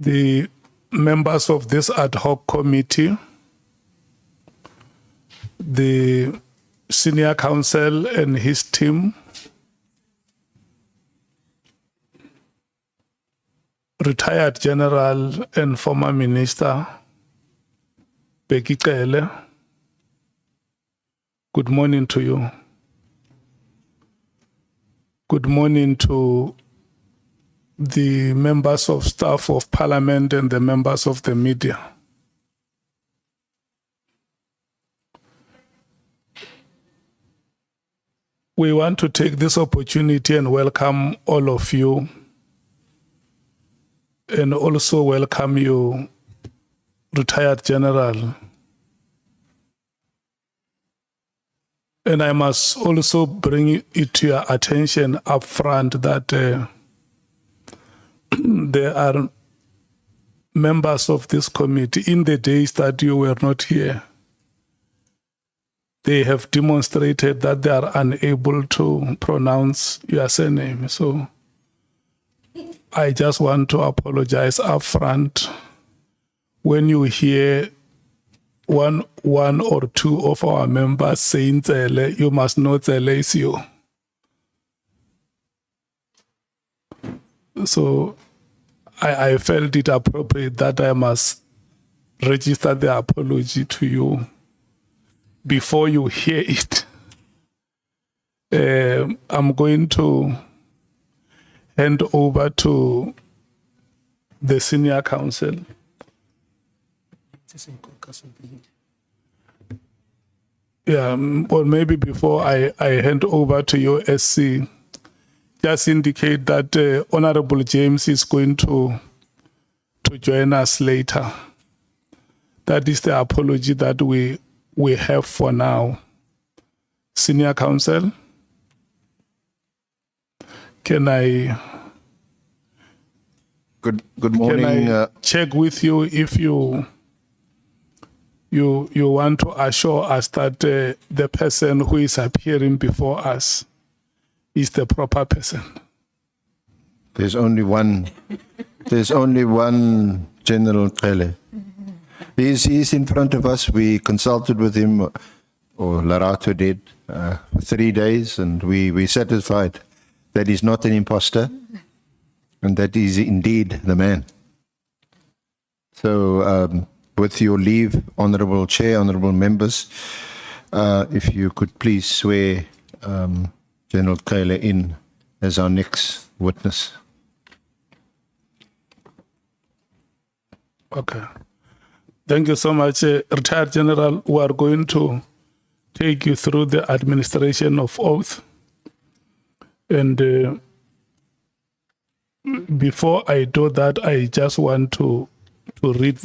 the members of this ad hoc committee, the senior counsel and his team, retired General and former Minister Bheki Cele, good morning to you. Good morning to the members of staff of Parliament and the members of the media. We want to take this opportunity and welcome all of you, and also welcome you, retired General. And I must also bring it to your attention up front that there are members of this committee in the days that you were not here. They have demonstrated that they are unable to pronounce your surname. So I just want to apologize up front. When you hear one or two of our members saying Cele, you must know Cele is you. So I felt it appropriate that I must register the apology to you before you hear it. I'm going to hand over to the senior counsel. Yeah, or maybe before I hand over to you, SC, just indicate that Honorable James is going to join us later. That is the apology that we have for now. Senior counsel, can I? Good morning. Can I check with you if you want to assure us that the person who is appearing before us is the proper person? There's only one General Cele. He's in front of us. We consulted with him, or Larato did, for 3 days, and we satisfied that he's not an imposter and that he's indeed the man. So with your leave, Honourable Chair, Honourable Members, if you could please swear General Cele in as our next witness. Okay. Thank you so much, Retired General. We are going to take you through the administration of oath. And before I do that, I just want to read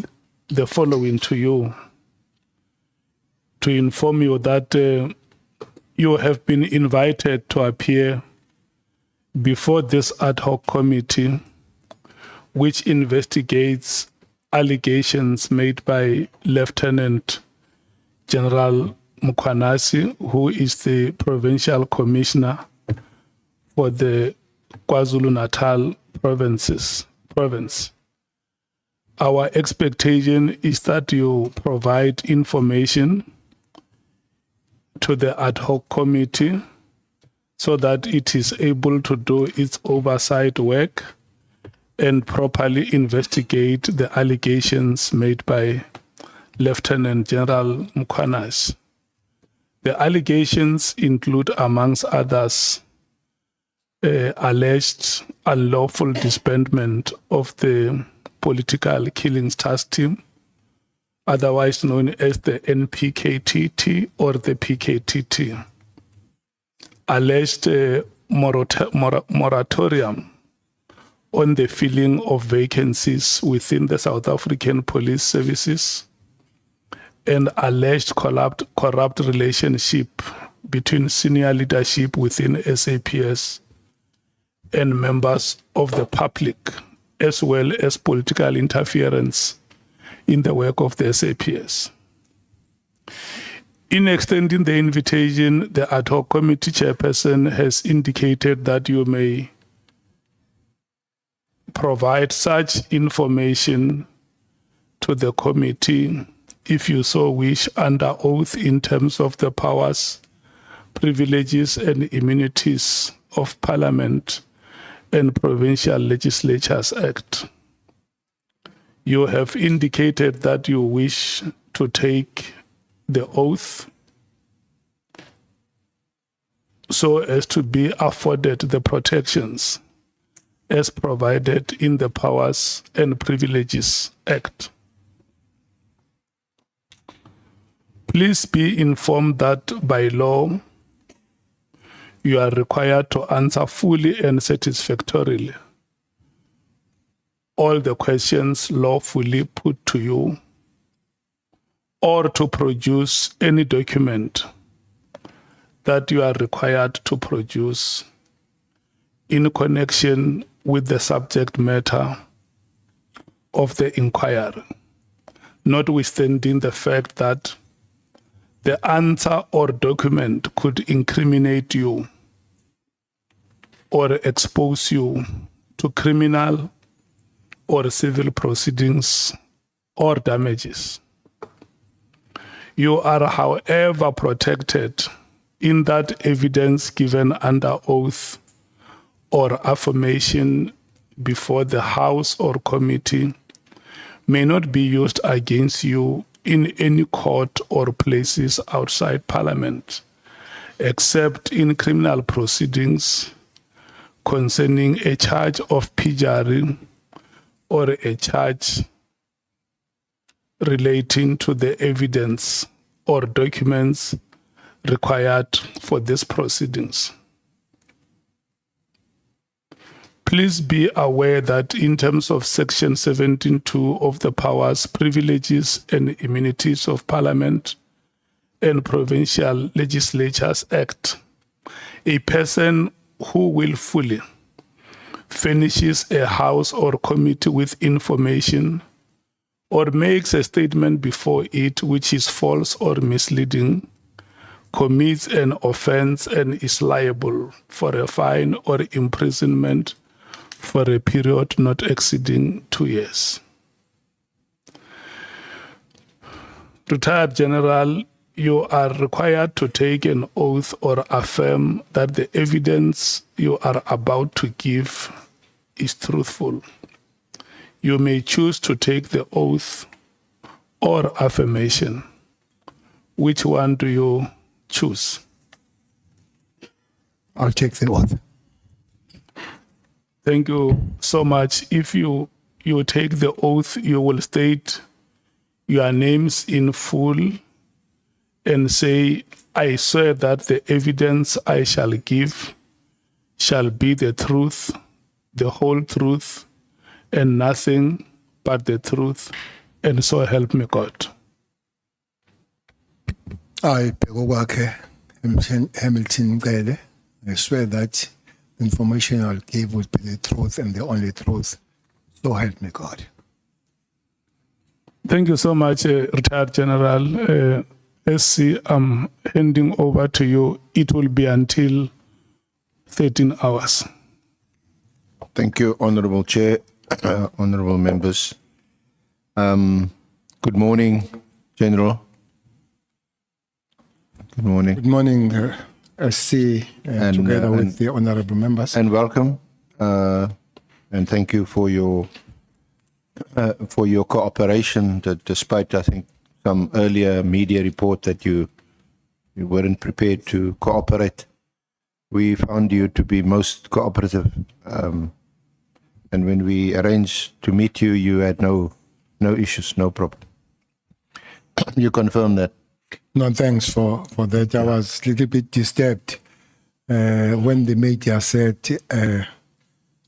the following to you, to inform you that you have been invited to appear before this ad hoc committee, which investigates allegations made by Lieutenant General Mkhwanazi, who is the Provincial Commissioner for the KwaZulu-Natal province. Our expectation is that you provide information to the ad hoc committee so that it is able to do its oversight work and properly investigate the allegations made by Lieutenant General Mkhwanazi. The allegations include, amongst others, alleged unlawful disbandment of the Political Killings Task Team, otherwise known as the NPKTT or the PKTT, alleged moratorium on the filling of vacancies within the South African Police Services, and alleged corrupt relationship between senior leadership within SAPS and members of the public, as well as political interference in the work of the SAPS. In extending the invitation, the ad hoc committee chairperson has indicated that you may provide such information to the committee if you so wish under oath in terms of the powers, privileges and immunities of Parliament and Provincial Legislatures Act. You have indicated that you wish to take the oath so as to be afforded the protections as provided in the Powers and Privileges Act. Please be informed that by law, you are required to answer fully and satisfactorily all the questions lawfully put to you, or to produce any document that you are required to produce in connection with the subject matter of the inquiry, notwithstanding the fact that the answer or document could incriminate you or expose you to criminal or civil proceedings or damages. You are, however, protected in that evidence given under oath or affirmation before the House or committee may not be used against you in any court or places outside Parliament, except in criminal proceedings concerning a charge of perjury or a charge relating to the evidence or documents required for these proceedings. Please be aware that in terms of Section 17.2 of the Powers, Privileges and Immunities of Parliament and Provincial Legislatures Act, a person who willfully furnishes a house or committee with information or makes a statement before it which is false or misleading, commits an offense and is liable for a fine or imprisonment for a period not exceeding 2 years. Retired General, you are required to take an oath or affirm that the evidence you are about to give is truthful. You may choose to take the oath or affirmation. Which one do you choose? I'll take the oath. Thank you so much. If you take the oath, you will state your names in full and say, I swear that the evidence I shall give shall be the truth, the whole truth, and nothing but the truth, and so help me God. I, Bheki Cele, I swear that the information I'll give will be the truth and the only truth. So help me God. Thank you so much, Retired General. SC, I'm handing over to you. It will be until 13 hours. Thank you, Honourable Chair, honourable members. Good morning, General. Good morning. Good morning, SC, together with the honourable members. And welcome, and thank you for your cooperation, that despite, I think, some earlier media report that you weren't prepared to cooperate. We found you to be most cooperative, and when we arranged to meet you, you had no issues, no problem. You confirm that? No, thanks for that. I was a little bit disturbed when the media said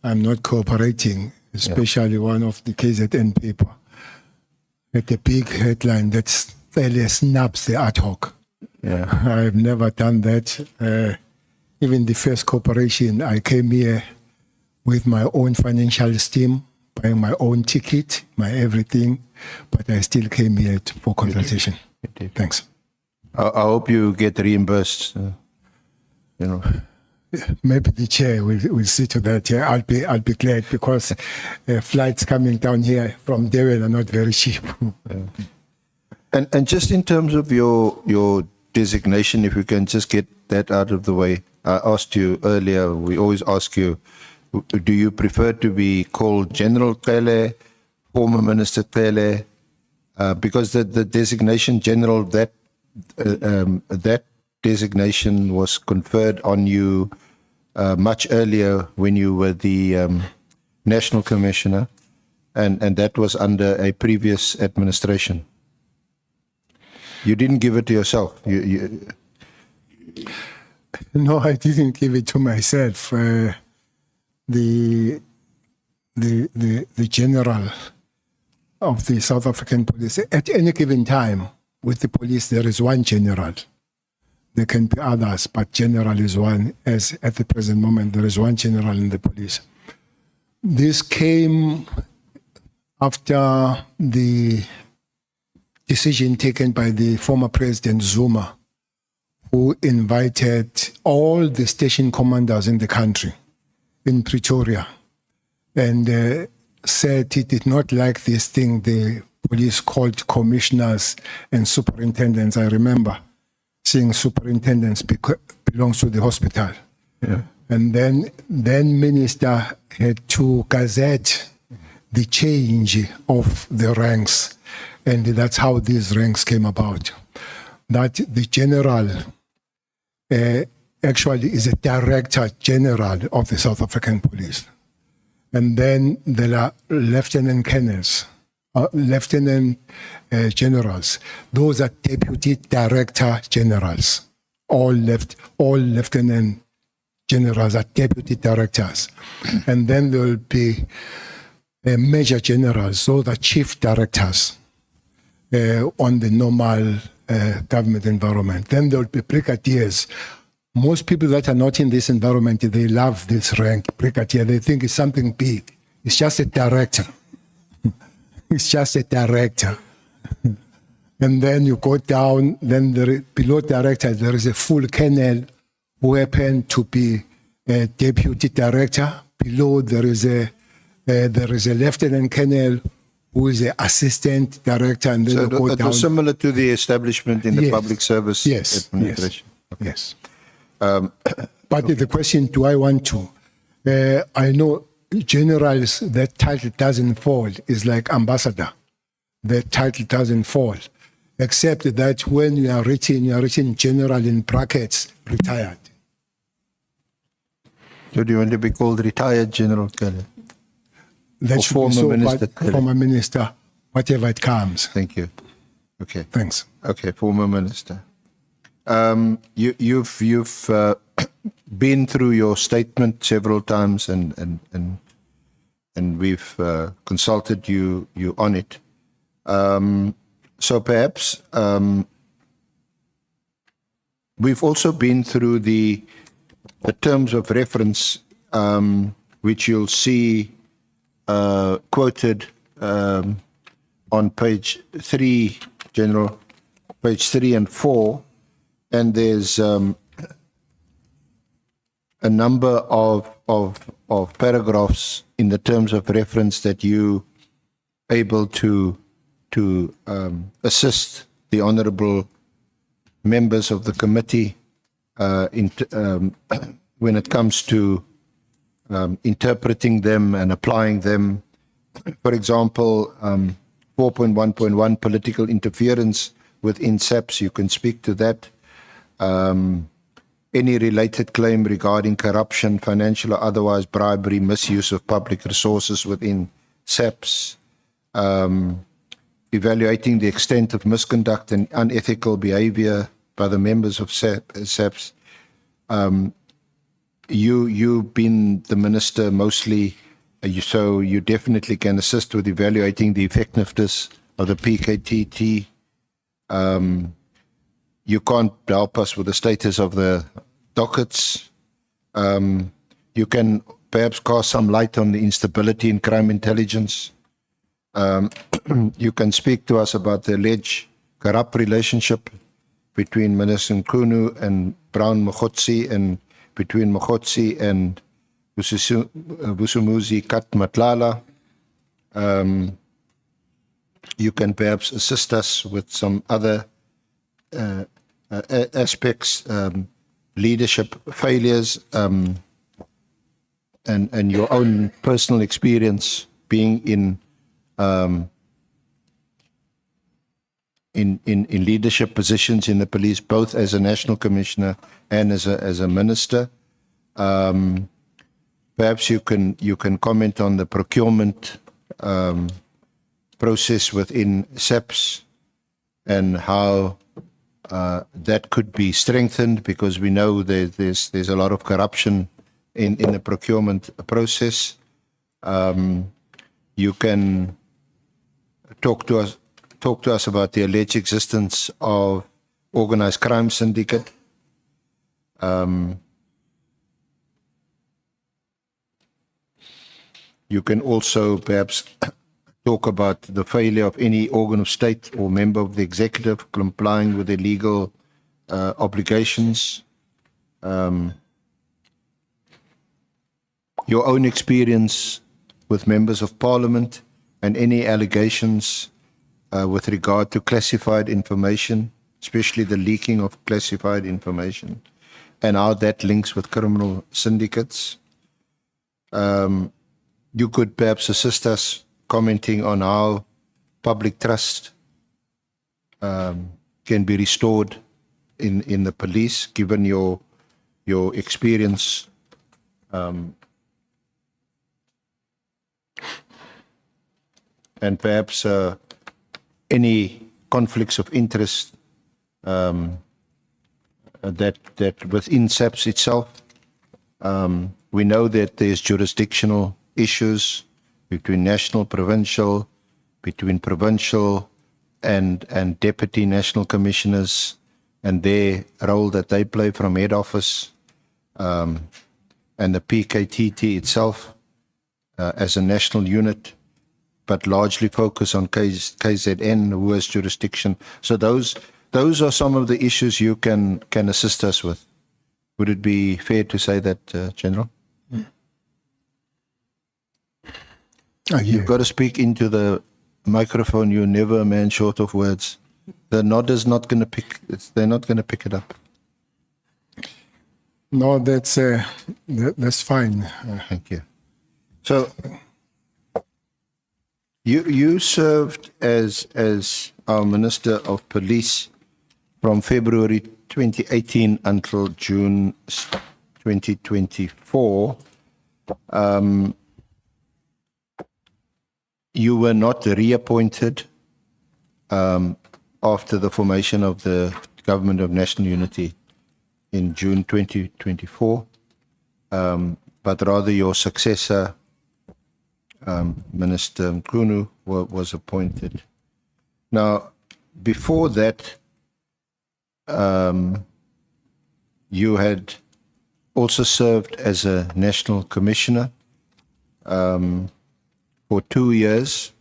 I'm not cooperating, especially one of the KZN people. At a big headline that fairly snaps the ad hoc. Yeah. I've never done that. Even the first cooperation, I came here with my own financial steam, buying my own ticket, my everything, but I still came here for consultation. You did. Thanks. I hope you get reimbursed, Maybe the chair will see to that. Yeah, I'll be glad because flights coming down here from Durban are not very cheap. And just in terms of your designation, if we can just get that out of the way. I asked you earlier, we always ask you, do you prefer to be called General Cele, former Minister Cele? Because the designation general, that designation was conferred on you much earlier when you were the National Commissioner, and that was under a previous administration. You didn't give it to yourself. No, I didn't give it to myself. The general of the South African police, at any given time with the police, there is one general. There can be others, but general is one. As at the present moment, there is one general in the police. This came after the decision taken by the former President Zuma, who invited all the station commanders in the country, in Pretoria, and said he did not like this thing the police called commissioners and superintendents. I remember seeing superintendents belongs to the hospital. Yeah. And then minister had to gazette the change of the ranks, and that's how these ranks came about. That the general actually is a director general of the South African police. And then there are lieutenant colonels, lieutenant generals. Those are deputy director generals. All lieutenant generals are deputy directors. And then there will be major generals, those are chief directors on the normal government environment. Then there will be brigadiers. Most people that are not in this environment, they love this rank, brigadier. They think it's something big. It's just a director. It's just a director. And then you go down, then below director, there is a full colonel who happened to be a deputy director. Below, there is a lieutenant colonel who is an assistant director. And then So you go it down. was similar to the establishment in the Yes. public service Yes, administration. yes. But the question, do I want to? I know generals, that title doesn't fall. It's like ambassador. That title doesn't fall. Except that when you are written general in brackets, retired. So do you want to be called retired General Cele? That Or should former be so, minister, but correct. former minister, whatever it comes. Thank you. Okay. Thanks. Okay, former minister. You've been through your statement several times, and we've consulted you on it. So perhaps we've also been through the terms of reference, which you'll see quoted on page 3, General, page 3 and 4. And there's a number of paragraphs in the terms of reference that you able to assist the honourable members of the committee when it comes to interpreting them and applying them. For example, 4.1.1 political interference within SAPS, you can speak to that. Any related claim regarding corruption, financial or otherwise bribery, misuse of public resources within SAPS, evaluating the extent of misconduct and unethical behavior by the members of SAPS. You've been the minister mostly, so you definitely can assist with evaluating the effectiveness of the PKTT. You can't help us with the status of the dockets. You can perhaps cast some light on the instability in crime intelligence. You can speak to us about the alleged corrupt relationship between Minister Mchunu and Brown Mkhwanazi and between Mkhwanazi and Vusumuzi Matlala. You can perhaps assist us with some other aspects, leadership failures, and your own personal experience being in leadership positions in the police, both as a national commissioner and as a minister. Perhaps you can comment on the procurement process within SAPS and how that could be strengthened, because we know there's a lot of corruption in the procurement process. You can talk to us about the alleged existence of organized crime syndicate. You can also perhaps talk about the failure of any organ of state or member of the executive complying with their legal obligations. Your own experience with members of parliament and any allegations with regard to classified information, especially the leaking of classified information, and how that links with criminal syndicates. You could perhaps assist us commenting on how public trust can be restored in the police, given your experience and perhaps any conflicts of interest that within SAPS itself. We know that there's jurisdictional issues between national, provincial, between provincial and deputy national commissioners and their role that they play from head office, and the PKTT itself as a national unit, but largely focus on KZN, who has jurisdiction. So those are some of the issues you can assist us with. Would it be fair to say that, General? You've got to speak into the microphone. You're never a man short of words. The nodder's not going to pick. They're not going to pick it up. No, that's fine. Thank you. So you served as our Minister of Police from February 2018 until June 2024. You were not reappointed after the formation of the Government of National Unity in June 2024, but rather your successor, Minister Mchunu, was appointed. Now, before that, you had also served as a national commissioner for 2 years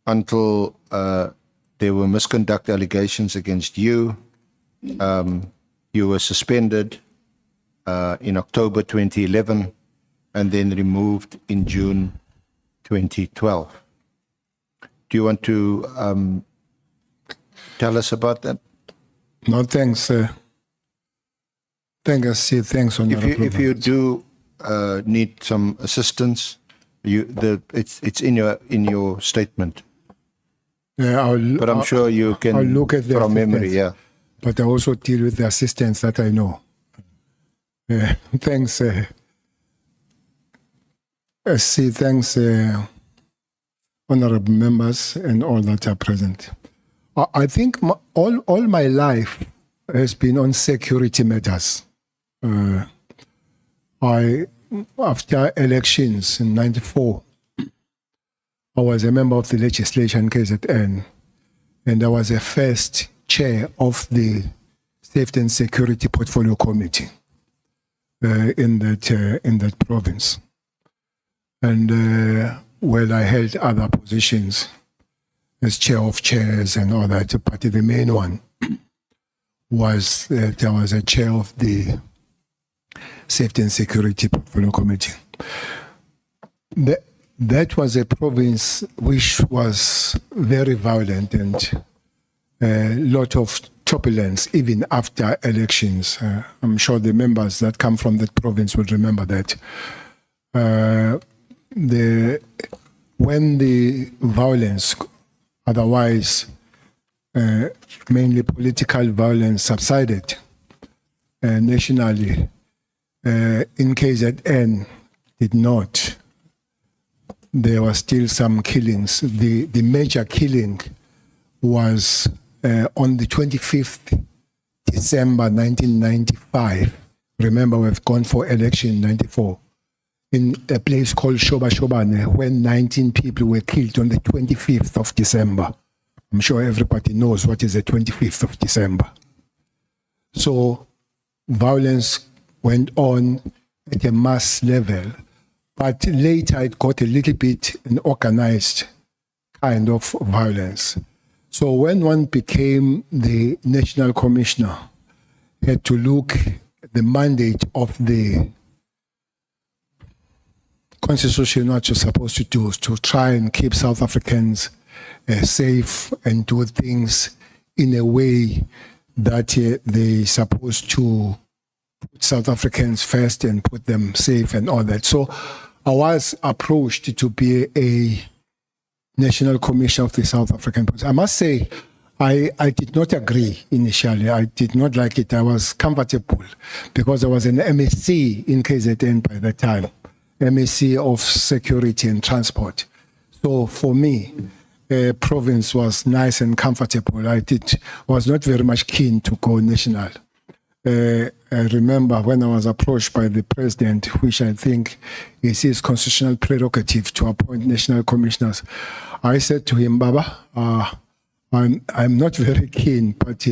until there were misconduct allegations against you. You were suspended in October 2011 and then removed in June 2012. Do you want to tell us about that? No, thanks. Thanks, Honorable. If you do need some assistance, it's in your statement. Yeah, but I'm sure you can I'll look at from memory. Yeah. But I also deal with the assistants that I know. Thanks. Thanks, honorable members and all that are present. I think all my life has been on security matters. After elections in '94, I was a member of the legislation KZN, and I was a first chair of the Safety and Security Portfolio Committee in that province. And well, I held other positions as chair of chairs and all that, but the main one was that I was a chair of the Safety and Security Portfolio Committee. That was a province which was very violent and a lot of turbulence even after elections. I'm sure the members that come from that province will remember that. When the violence, otherwise mainly political violence, subsided nationally, in KZN did not. There were still some killings. The major killing was on the 25th December 1995. Remember, we've gone for election in 94. In a place called Shoba Shobane, when 19 people were killed on the 25th of December. I'm sure everybody knows what is the 25th of December. So violence went on at a mass level, but later it got a little bit an organized kind of violence. So when one became the National Commissioner, had to look at the mandate of the Constitution, what you're supposed to do is to try and keep South Africans safe and do things in a way that they're supposed to put South Africans first and put them safe and all that. So I was approached to be a National Commissioner of the South African Police. I must say, I did not agree initially. I did not like it. I was comfortable because I was an MSc in KZN by that time, MSc of Security and Transport. So for me, province was nice and comfortable. I was not very much keen to go national. I remember when I was approached by the president, which I think is his constitutional prerogative to appoint national commissioners, I said to him, Baba, I'm not very keen, but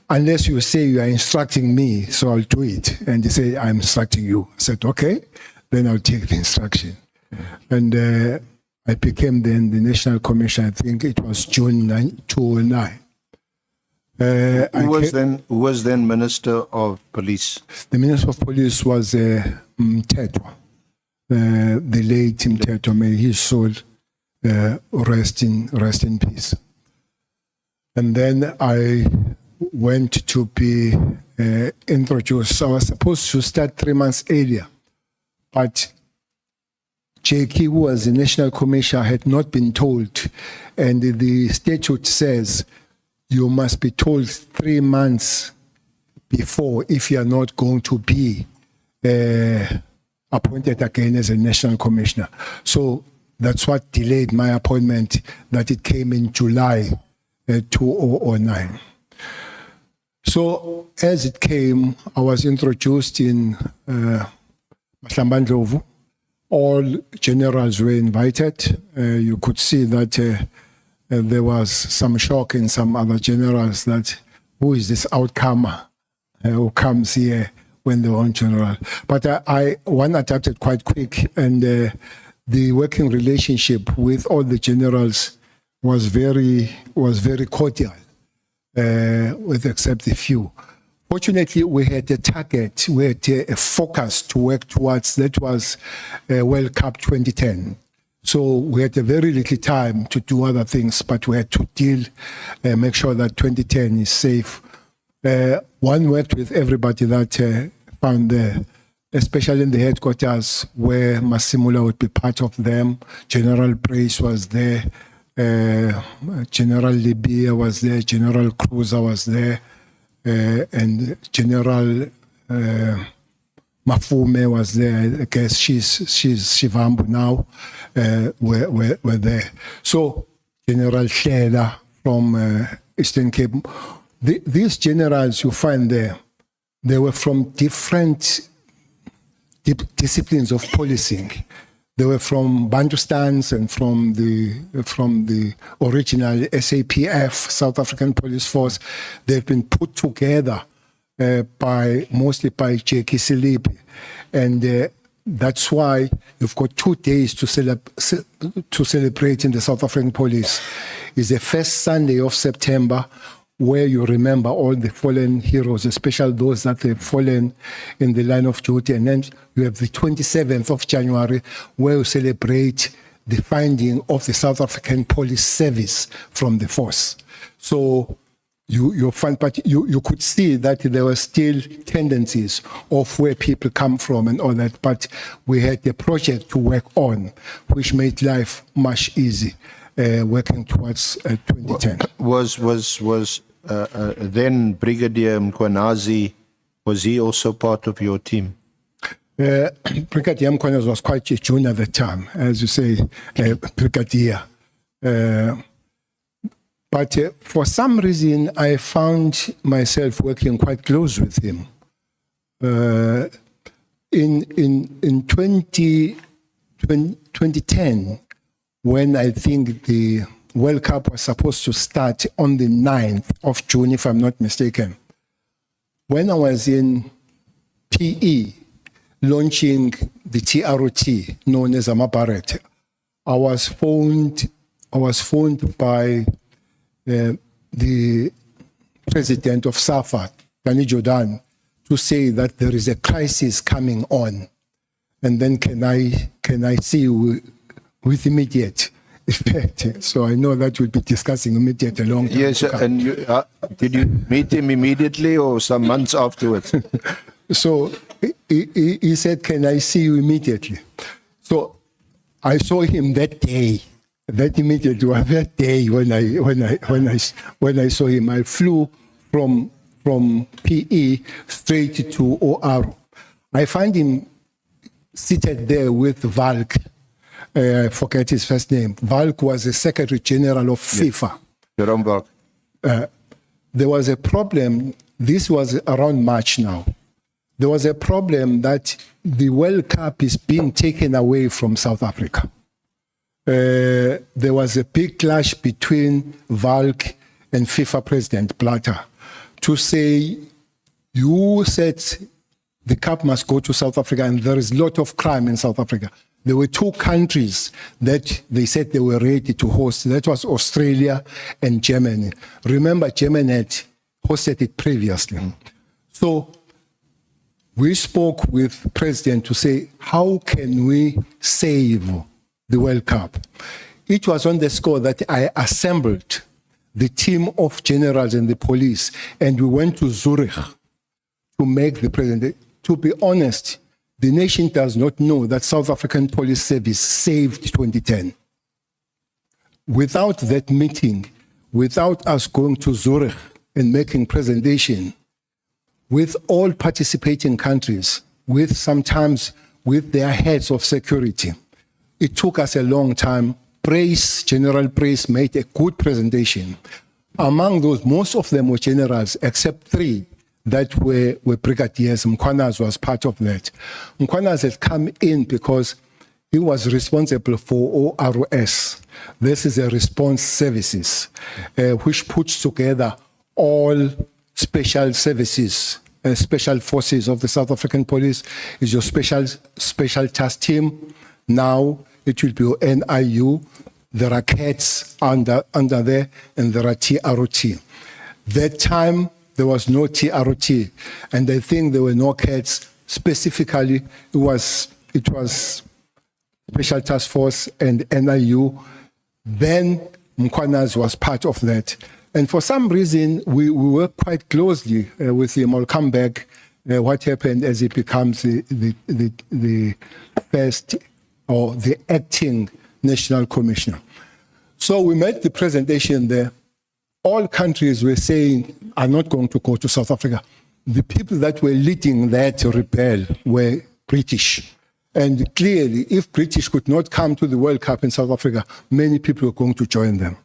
unless you say you are instructing me, so I'll do it. And he said, I'm instructing you. I said, okay, then I'll take the instruction. And I became then the National Commissioner. I think it was June 2009. Who was then Minister of Police? The Minister of Police was Mthethwa, the late Mthethwa. May his soul rest in peace. And then I went to be introduced. I was supposed to start 3 months earlier, but Bheki, who was the National Commissioner, had not been told, and the statute says you must be told 3 months before if you are not going to be appointed again as a National Commissioner. So that's what delayed my appointment, that it came in July 2009. So as it came, I was introduced in Mahlambandlovu. All generals were invited. You could see that there was some shock in some other generals that who is this outcomer who comes here when they're on general. But one adapted quite quick, and the working relationship with all the generals was very cordial, with except a few. Fortunately, we had a target, we had a focus to work towards. That was World Cup 2010. So we had a very little time to do other things, but we had to make sure that 2010 is safe. One worked with everybody that found there, especially in the headquarters where Masimula would be part of them. General Brace was there, General Libya was there, General Cruiser was there, and General Mafume was there. I guess she's Shivambu now. Were there. So General Hlela from Eastern Cape. These generals you find there, they were from different disciplines of policing. They were from Bantustans and from the original SAPF, South African Police Force. They've been put together mostly by Bheki Cele, and that's why you've got 2 days to celebrate in the South African Police. It's the first Sunday of September, where you remember all the fallen heroes, especially those that have fallen in the line of duty. And then you have the 27th of January, where you celebrate the finding of the South African Police Service from the force. So you find, but you could see that there were still tendencies of where people come from and all that, but we had a project to work on, which made life much easier, working towards 2010. Was then Brigadier Mkhwanazi, was he also part of your team? Brigadier Mkhwanazi was quite a junior at the time, as you say, Brigadier. But for some reason, I found myself working quite close with him. In 2010, when I think the World Cup was supposed to start on the 9th of June, if I'm not mistaken, when I was in PE, launching the TROT, known as Amabaret, I was phoned by the president of SAFA, Danny Jordan, to say that there is a crisis coming on, and then can I see you with immediate effect? So I know that we'll be discussing immediate a long time. Yes, and you, did you meet him immediately or some months afterwards? So he said, "Can I see you immediately?" So I saw him that day. That immediately was that day when I saw him. I flew from PE straight to OR. I find him seated there with Valk. I forget his first name. Valk was the Secretary General of FIFA. Jerome Valk. There was a problem. This was around March now. There was a problem that the World Cup is being taken away from South Africa. There was a big clash between Valk and FIFA President Blatter to say, you said the cup must go to South Africa and there is a lot of crime in South Africa. There were two countries that they said they were ready to host. That was Australia and Germany. Remember, Germany had hosted it previously. So we spoke with the president to say, how can we save the World Cup? It was on the score that I assembled the team of generals and the police, and we went to Zurich to make the president. To be honest, the nation does not know that South African Police Service saved 2010. Without that meeting, without us going to Zurich and making presentation with all participating countries, with sometimes with their heads of security, it took us a long time. General Brace made a good presentation. Among those, most of them were generals, except three that were brigadiers. Mkhwanazi was part of that. Mkhwanazi had come in because he was responsible for ORS. This is a response services, which puts together all special services, special forces of the South African Police. Is your special task team. Now it will be NIU. There are CATs under there, and there are TROT. That time, there was no TROT, and I think there were no CATs. Specifically, it was Special Task Force and NIU. Then Mkhwanazi was part of that. And for some reason, we worked quite closely with him. I'll come back what happened as he becomes the first or the acting National Commissioner. So we made the presentation there. All countries were saying, are not going to go to South Africa. The people that were leading that rebel were British. And clearly, if British could not come to the World Cup in South Africa, many people were going to join them.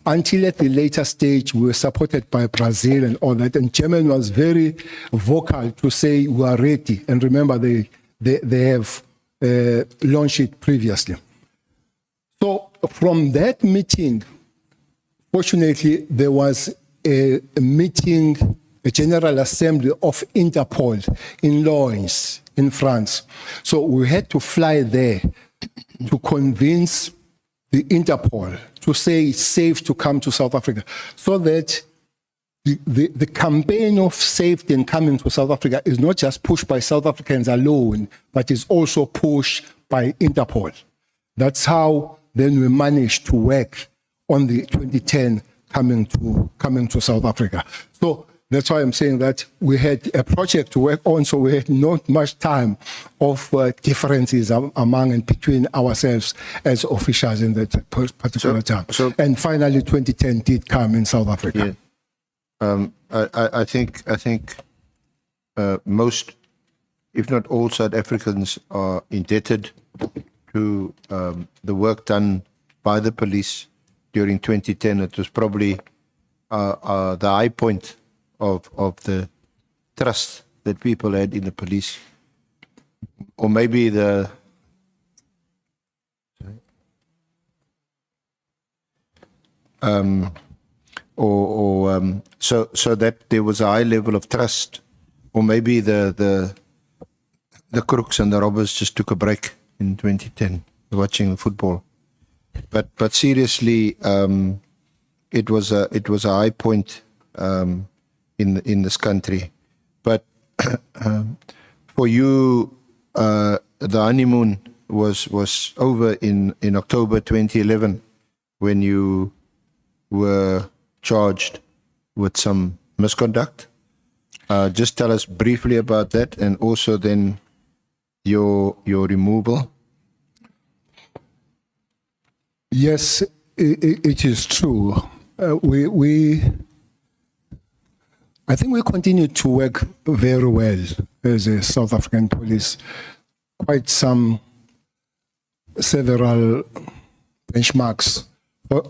Until at the later stage, we were supported by Brazil and all that. And Germany was very vocal to say, we are ready. And remember, they have launched it previously. So from that meeting, fortunately, there was a meeting, a General Assembly of Interpol in Lens, in France. So we had to fly there to convince the Interpol to say it's safe to come to South Africa, so that the campaign of safety and coming to South Africa is not just pushed by South Africans alone, but is also pushed by Interpol. That's how then we managed to work on the 2010 coming to South Africa. So that's why I'm saying that we had a project to work on, so we had not much time of differences among and between ourselves as officials in that particular time. And finally, 2010 did come in South Africa. Yeah. I think most, if not all, South Africans are indebted to the work done by the police during 2010. It was probably the high point of the trust that people had in the police, or maybe the so that there was a high level of trust, or maybe the crooks and the robbers just took a break in 2010 watching football. But seriously, it was a high point in this country. But for you, the honeymoon was over in October 2011 when you were charged with some misconduct. Just tell us briefly about that, and also then your removal. Yes, it is true. I think we continue to work very well as a South African police. Quite several benchmarks.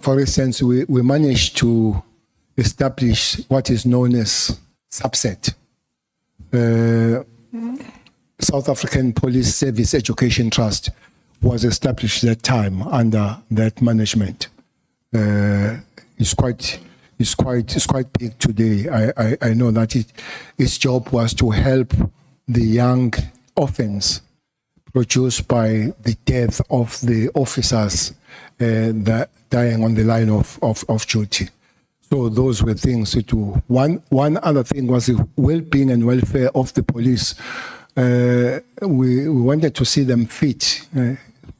For instance, we managed to establish what is known as subset. South African Police Service Education Trust was established at that time under that management. It's quite big today. I know that its job was to help the young orphans produced by the death of the officers that dying on the line of duty. So those were things to do. One other thing was the well-being and welfare of the police. We wanted to see them fit.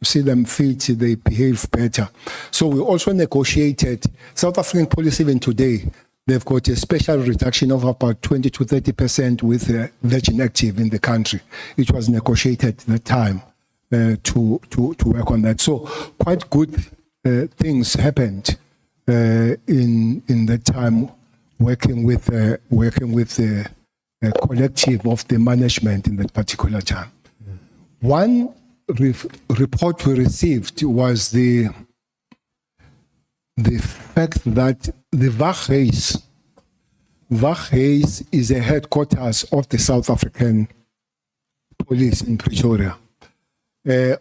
They behave better. So we also negotiated. South African police, even today, they've got a special reduction of about 20 to 30% with Virgin Active in the country. It was negotiated at the time to work on that. So quite good things happened in that time, working with the collective of the management in that particular time. One report we received was the fact that the Waghuis is a headquarters of the South African police in Pretoria,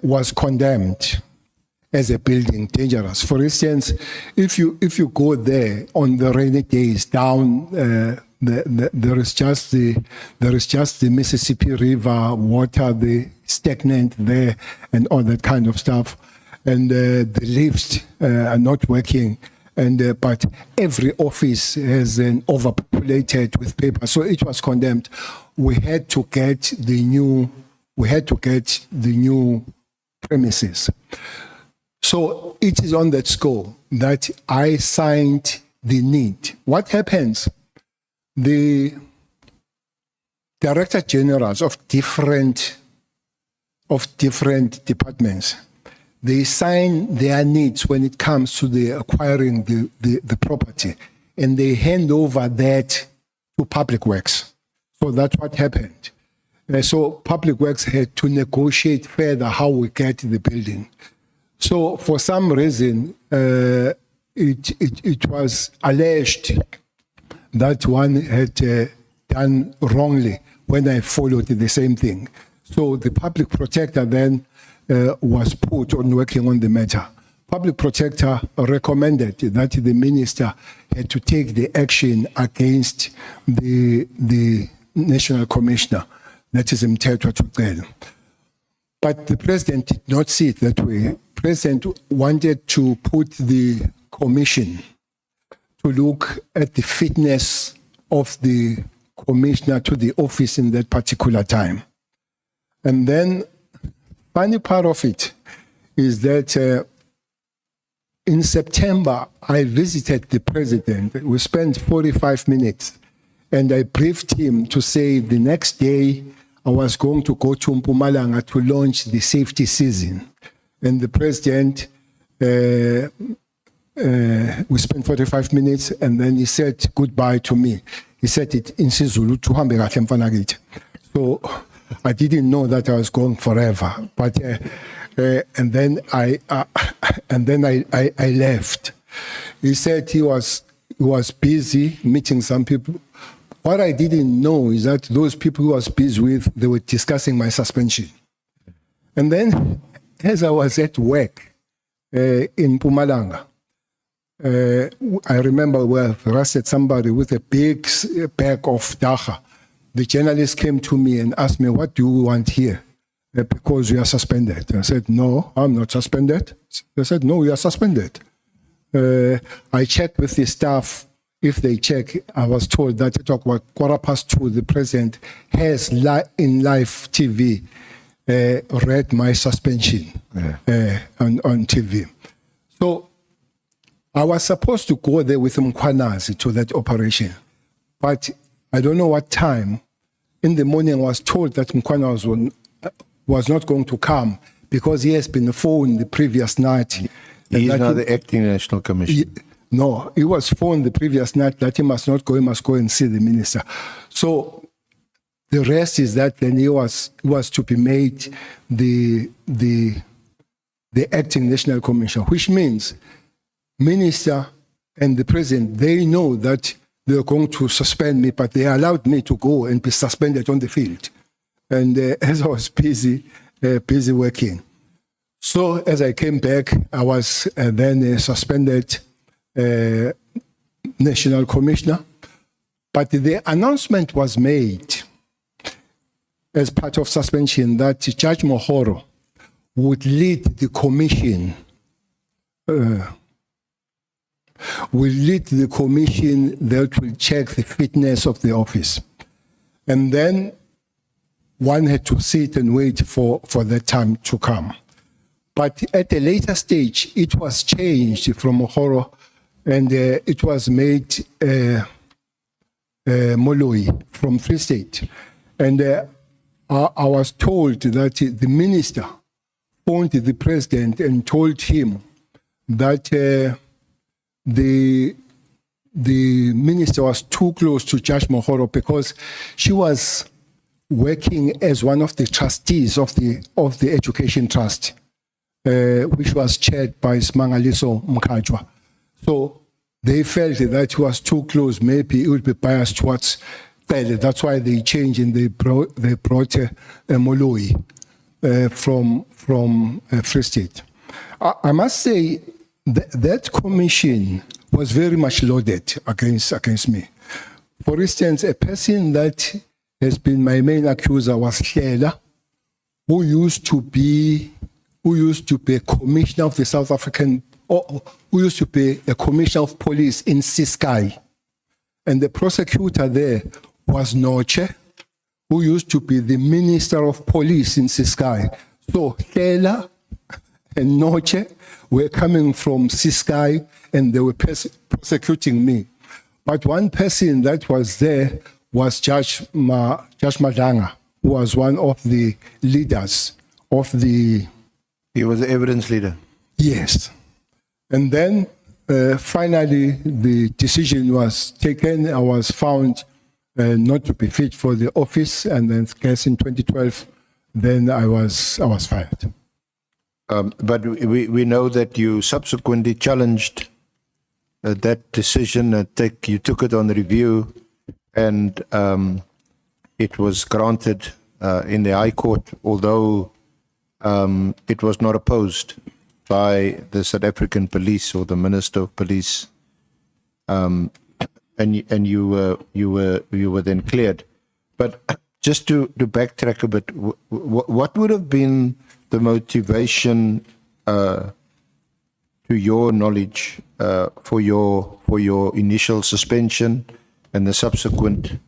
was condemned as a building dangerous. For instance, if you go there on the rainy days down, there is just the Mississippi River water, the stagnant there, and all that kind of stuff, and the lifts are not working, and but every office has an overpopulated with paper, so it was condemned. We had to get the new premises. So it is on that score that I signed the need. What happens? The director generals of different departments, they sign their needs when it comes to the acquiring the property, and they hand over that to Public Works. So that's what happened. So Public Works had to negotiate further how we get the building. So for some reason, it was alleged that one had done wrongly when I followed the same thing. So the public protector then was put on working on the matter. Public protector recommended that the minister had to take the action against the national commissioner, that is Mkhwanazi. But the president did not see it that way. President wanted to put the commission to look at the fitness of the commissioner to the office in that particular time. And then, funny part of it is that in September, I visited the president. We spent 45 minutes, and I briefed him to say the next day I was going to go to Mpumalanga to launch the safety season. And the president, we spent 45 minutes, and then he said goodbye to me. He said it in Sizulu, "Tuhambe kahle mfana kithi." So I didn't know that I was going forever, but and then I left. He said he was busy meeting some people. What I didn't know is that those people he was busy with, they were discussing my suspension. And then, as I was at work in Mpumalanga, I remember we arrested somebody with a big bag of dagga. The journalist came to me and asked me, "What do you want here? Because you are suspended." I said, "No, I'm not suspended." They said, "No, you are suspended." I checked with the staff. If they check, I was told that at 2:15, the president has in live TV read my suspension on TV. So I was supposed to go there with Mkhwanazi to that operation, but I don't know what time. In the morning, I was told that Mkhwanazi was not going to come because he has been phoned the previous night. He is now the acting national commissioner. No, he was phoned the previous night that he must not go, he must go and see the minister. So the rest is that then he was to be made the acting national commissioner, which means minister and the president, they know that they're going to suspend me, but they allowed me to go and be suspended on the field. And as I was busy working. So as I came back, I was then suspended national commissioner. But the announcement was made as part of suspension that Judge Mohoro would lead the commission that will check the fitness of the office. And then one had to sit and wait for that time to come. But at a later stage, it was changed from Mohoro and it was made Moloi from Free State. And I was told that the minister phoned the president and told him that the minister was too close to Judge Mohoro because she was working as one of the trustees of the Education Trust, which was chaired by Smangaliso Mkhajwa. So they felt that he was too close. Maybe it would be biased towards Cele. That's why they changed and they brought Moloi from Free State. I must say that commission was very much loaded against me. For instance, a person that has been my main accuser was Cele, who used to be a commissioner of the South African, or who used to be a commissioner of police in Ciskei. And the prosecutor there was Noche, who used to be the minister of police in Ciskei. So Cele and Noche were coming from Ciskei and they were prosecuting me. But one person that was there was Judge Madanga, who was one of the leaders of the... He was the evidence leader. Yes. And then finally the decision was taken. I was found not to be fit for the office, and then guess in 2012, then I was fired. But we know that you subsequently challenged that decision. You took it on review, and it was granted in the High Court, although it was not opposed by the South African Police or the Minister of Police, and you were then cleared. But just to backtrack a bit, what would have been the motivation, to your knowledge, for your initial suspension and the subsequent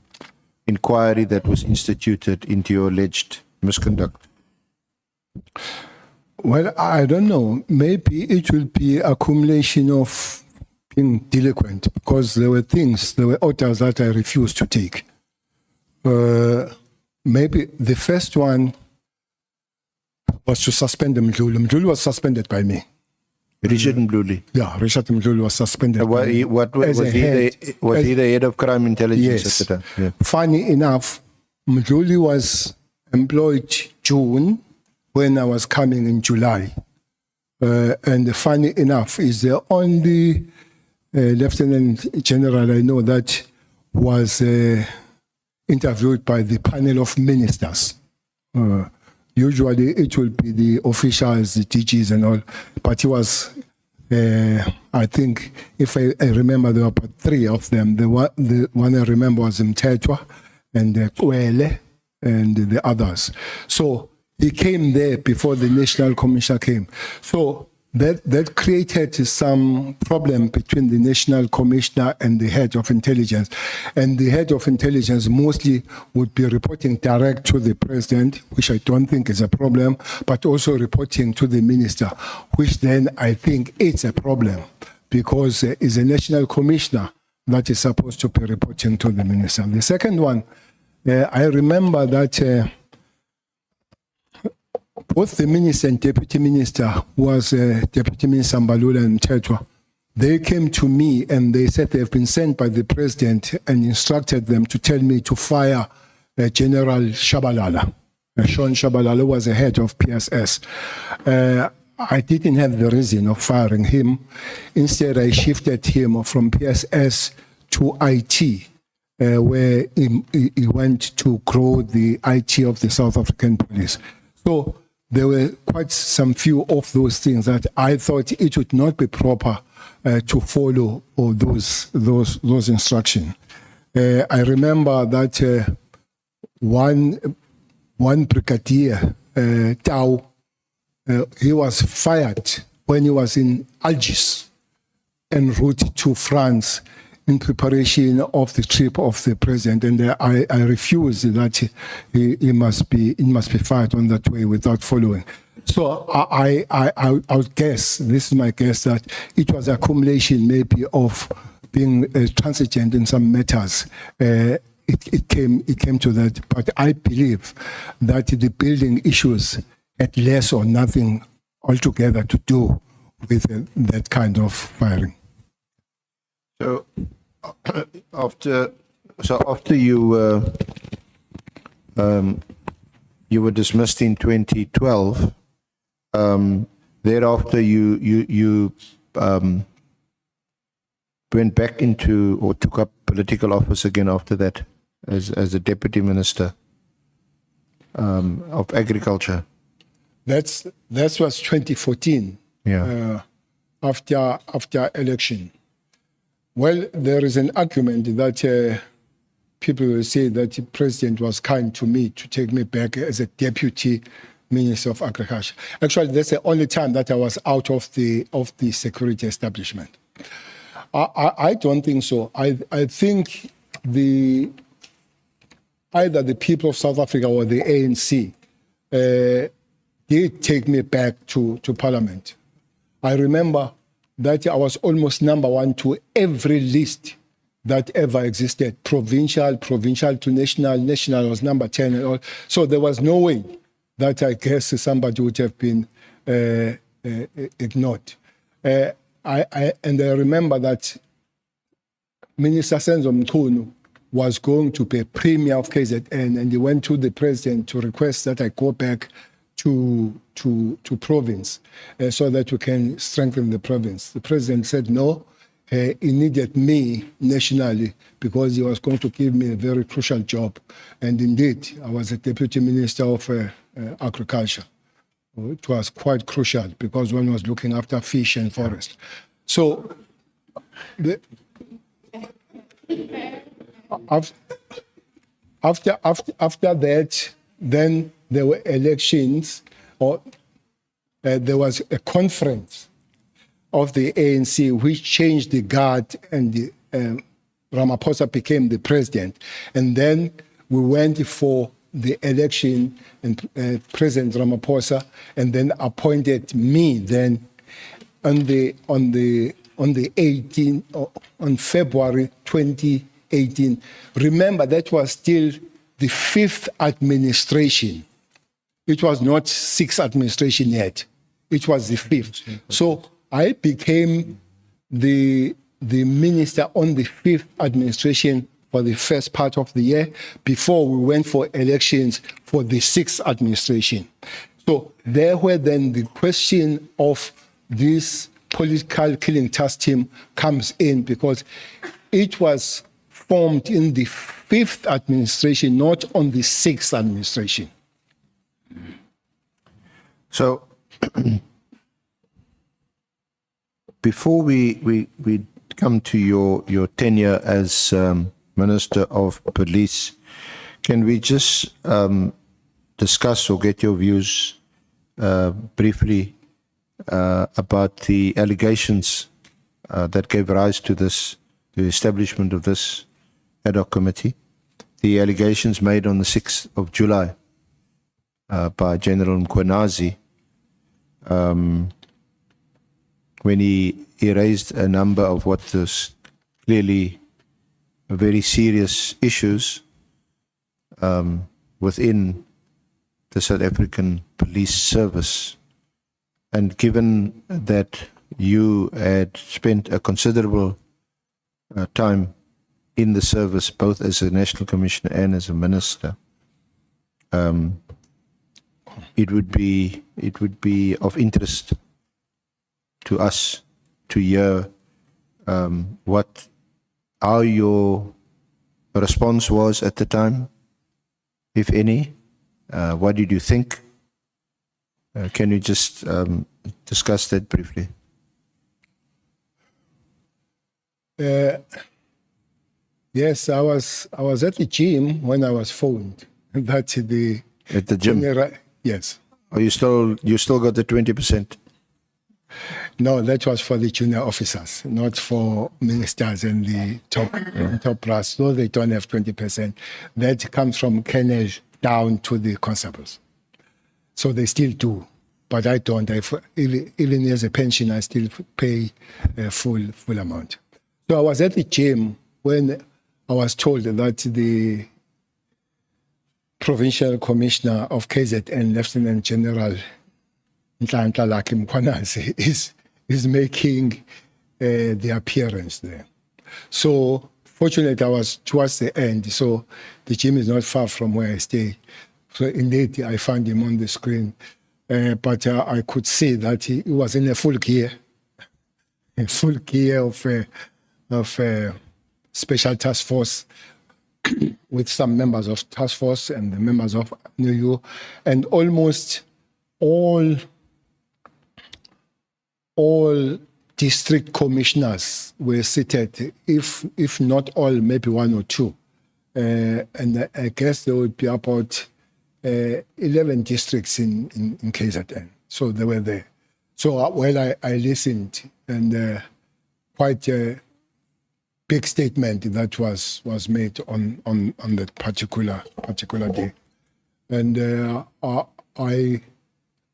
inquiry that was instituted into your alleged misconduct? Well, I don't know. Maybe it will be accumulation of being delinquent, because there were orders that I refused to take. Maybe the first one was to suspend Mkhwanazi. Mkhwanazi was suspended by me. Richard Mkhwanazi. Yeah, Richard Mkhwanazi was suspended. Was he the head of crime intelligence Yes. at the time? Yeah. Funny enough, Mkhwanazi was employed June when I was coming in July. And funny enough, is the only Lieutenant General I know that was interviewed by the panel of ministers. Usually it will be the officials, the DGs and all, but he was, I think, if I remember, there were about 3 of them. The one I remember was Mtetwa and Kwele and the others. So he came there before the National Commissioner came. So that created some problem between the National Commissioner and the head of intelligence. And the head of intelligence mostly would be reporting direct to the president, which I don't think is a problem, but also reporting to the minister, which then I think it's a problem, because it's a National Commissioner that is supposed to be reporting to the minister. The second one, I remember that both the minister and deputy minister was Deputy Minister Mbalula and Mtetwa. They came to me and they said they've been sent by the president and instructed them to tell me to fire General Shabalala. Sean Shabalala was the head of PSS. I didn't have the reason of firing him. Instead, I shifted him from PSS to IT, where he went to grow the IT of the South African police. So there were quite some few of those things that I thought it would not be proper to follow all those instructions. I remember that one brigadier, Tau, he was fired when he was in Algiers en route to France in preparation of the trip of the president, and I refused that he must be fired on that way without following. So I would guess, this is my guess, that it was accumulation maybe of being transigent in some matters. It came to that, but I believe that the building issues had less or nothing altogether to do with that kind of firing. So after you you were dismissed in 2012, thereafter you went back into or took up political office again after that as a deputy minister of agriculture. That was 2014. Yeah. After election. Well, there is an argument that people will say that the president was kind to me to take me back as a deputy minister of agriculture. Actually, that's the only time that I was out of the security establishment. I don't think so. I think either the people of South Africa or the ANC did take me back to Parliament. I remember that I was almost number 1 to every list that ever existed. Provincial to national was number 10 and all. So there was no way that I guess somebody would have been ignored. I remember that Minister Senzo Mchunu was going to be premier of KZN, and he went to the president to request that I go back to province so that we can strengthen the province. The president said no. He needed me nationally because he was going to give me a very crucial job. And indeed, I was a deputy minister of agriculture. It was quite crucial because one was looking after fish and forest. So after that, then there were elections, or there was a conference of the ANC which changed the guard and Ramaphosa became the president. And then we went for the election, and President Ramaphosa, and then appointed me then on February 2018. Remember, that was still the 5th administration. It was not 6th administration yet. It was the 5th. So I became the minister on the 5th administration for the first part of the year before we went for elections for the 6th administration. So there where then the question of this political killing task team comes in, because it was formed in the 5th administration, not on the 6th administration. So before we come to your tenure as Minister of Police, can we just discuss or get your views briefly about the allegations that gave rise to the establishment of this ad hoc committee? The allegations made on the 6th of July by General Mkhwanazi, when he raised a number of what was clearly very serious issues within the South African Police Service. And given that you had spent a considerable time in the service, both as a National Commissioner and as a Minister, it would be of interest to us to hear how your response was at the time, if any. What did you think? Can you just discuss that briefly? Yes, I was at the gym when I was phoned. That's At the gym? Yes. Oh, you still got the 20%? No, that was for the junior officers, not for ministers and the top brass. No, they don't have 20%. That comes from colonel down to the constables. So they still do, but I don't. Even as a pension, I still pay a full amount. So I was at the gym when I was told that the Provincial Commissioner of KZN, Lieutenant General Mkhwanazi, is making the appearance there. So fortunately, I was towards the end, so the gym is not far from where I stay. So indeed, I found him on the screen, but I could see that he was in a full gear of special task force with some members of task force and the members of NUU, and almost all district commissioners were seated, if not all, maybe one or two. And I guess there would be about 11 districts in KZN. So they were there. So while I listened, and quite a big statement that was made on that particular day. And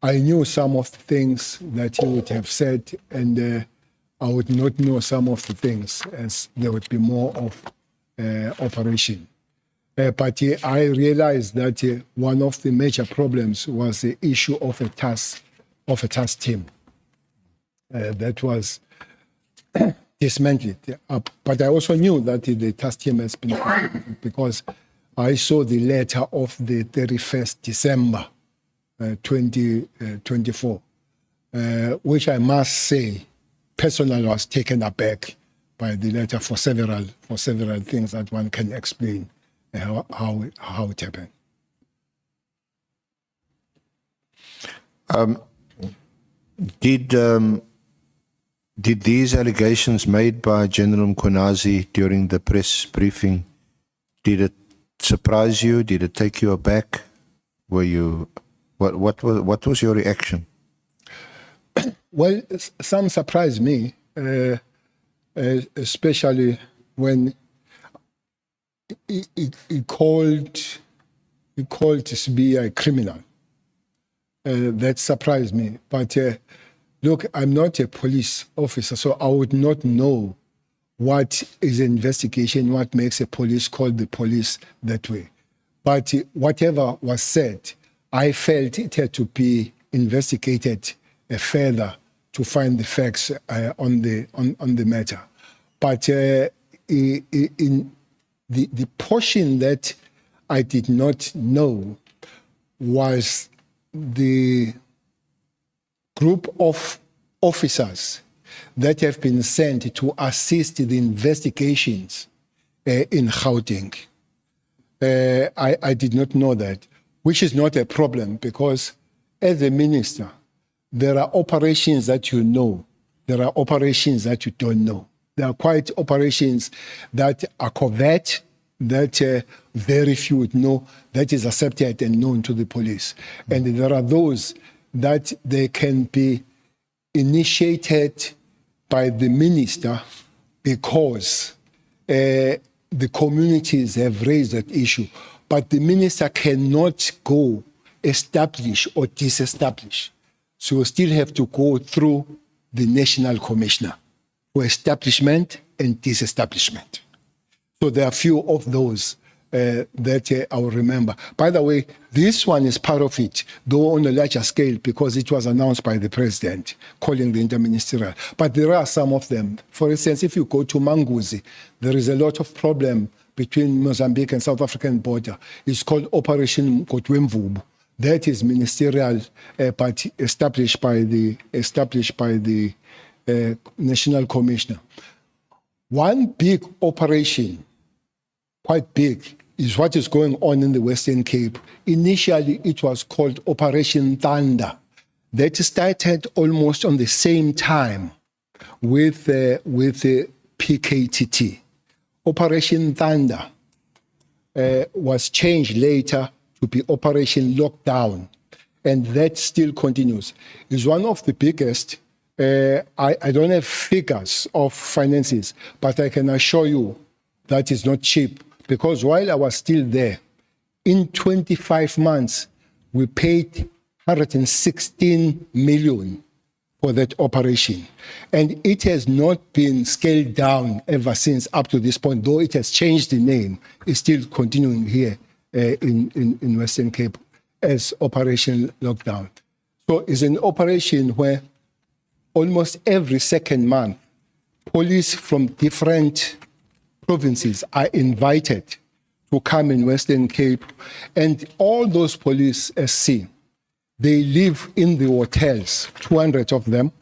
I knew some of the things that he would have said, and I would not know some of the things, as there would be more of operation. But I realized that one of the major problems was the issue of a task team that was dismantled. But I also knew that the task team has been because I saw the letter of the 31st December 2024, which I must say, personally was taken aback by the letter for several things that one can explain how it happened. Did these allegations made by General Mkhwanazi during the press briefing, did it surprise you? Did it take you aback? Were you, what was your reaction? Well, some surprised me, especially when he called SBI criminal. That surprised me. But look, I'm not a police officer, so I would not know what is an investigation, what makes a police call the police that way. But whatever was said, I felt it had to be investigated further to find the facts on the matter. But in the portion that I did not know was the group of officers that have been sent to assist the investigations in Gauteng. I did not know that, which is not a problem because as a minister, there are operations that you know, there are operations that you don't know. There are quite operations that are covert, that very few would know, that is accepted and known to the police. And there are those that they can be initiated by the minister because the communities have raised that issue. But the minister cannot go establish or disestablish. So you still have to go through the national commissioner for establishment and disestablishment. So there are few of those that I will remember. By the way, this one is part of it, though on a larger scale, because it was announced by the president, calling the interministerial. But there are some of them. For instance, if you go to Manguzi, there is a lot of problem between Mozambique and South African border. It's called Operation Kotwemvubu. That is ministerial, but established by the national commissioner. One big operation, quite big, is what is going on in the Western Cape. Initially, it was called Operation Thunder. That started almost on the same time with the PKTT. Operation Thunder was changed later to be Operation Lockdown, and that still continues. It's one of the biggest. I don't have figures of finances, but I can assure you that is not cheap, because while I was still there, in 25 months, we paid 116 million for that operation. And it has not been scaled down ever since up to this point, though it has changed the name. It's still continuing here in Western Cape as Operation Lockdown. So it's an operation where almost every second month, police from different provinces are invited to come in Western Cape, and all those police SC, they live in the hotels, 200 of them,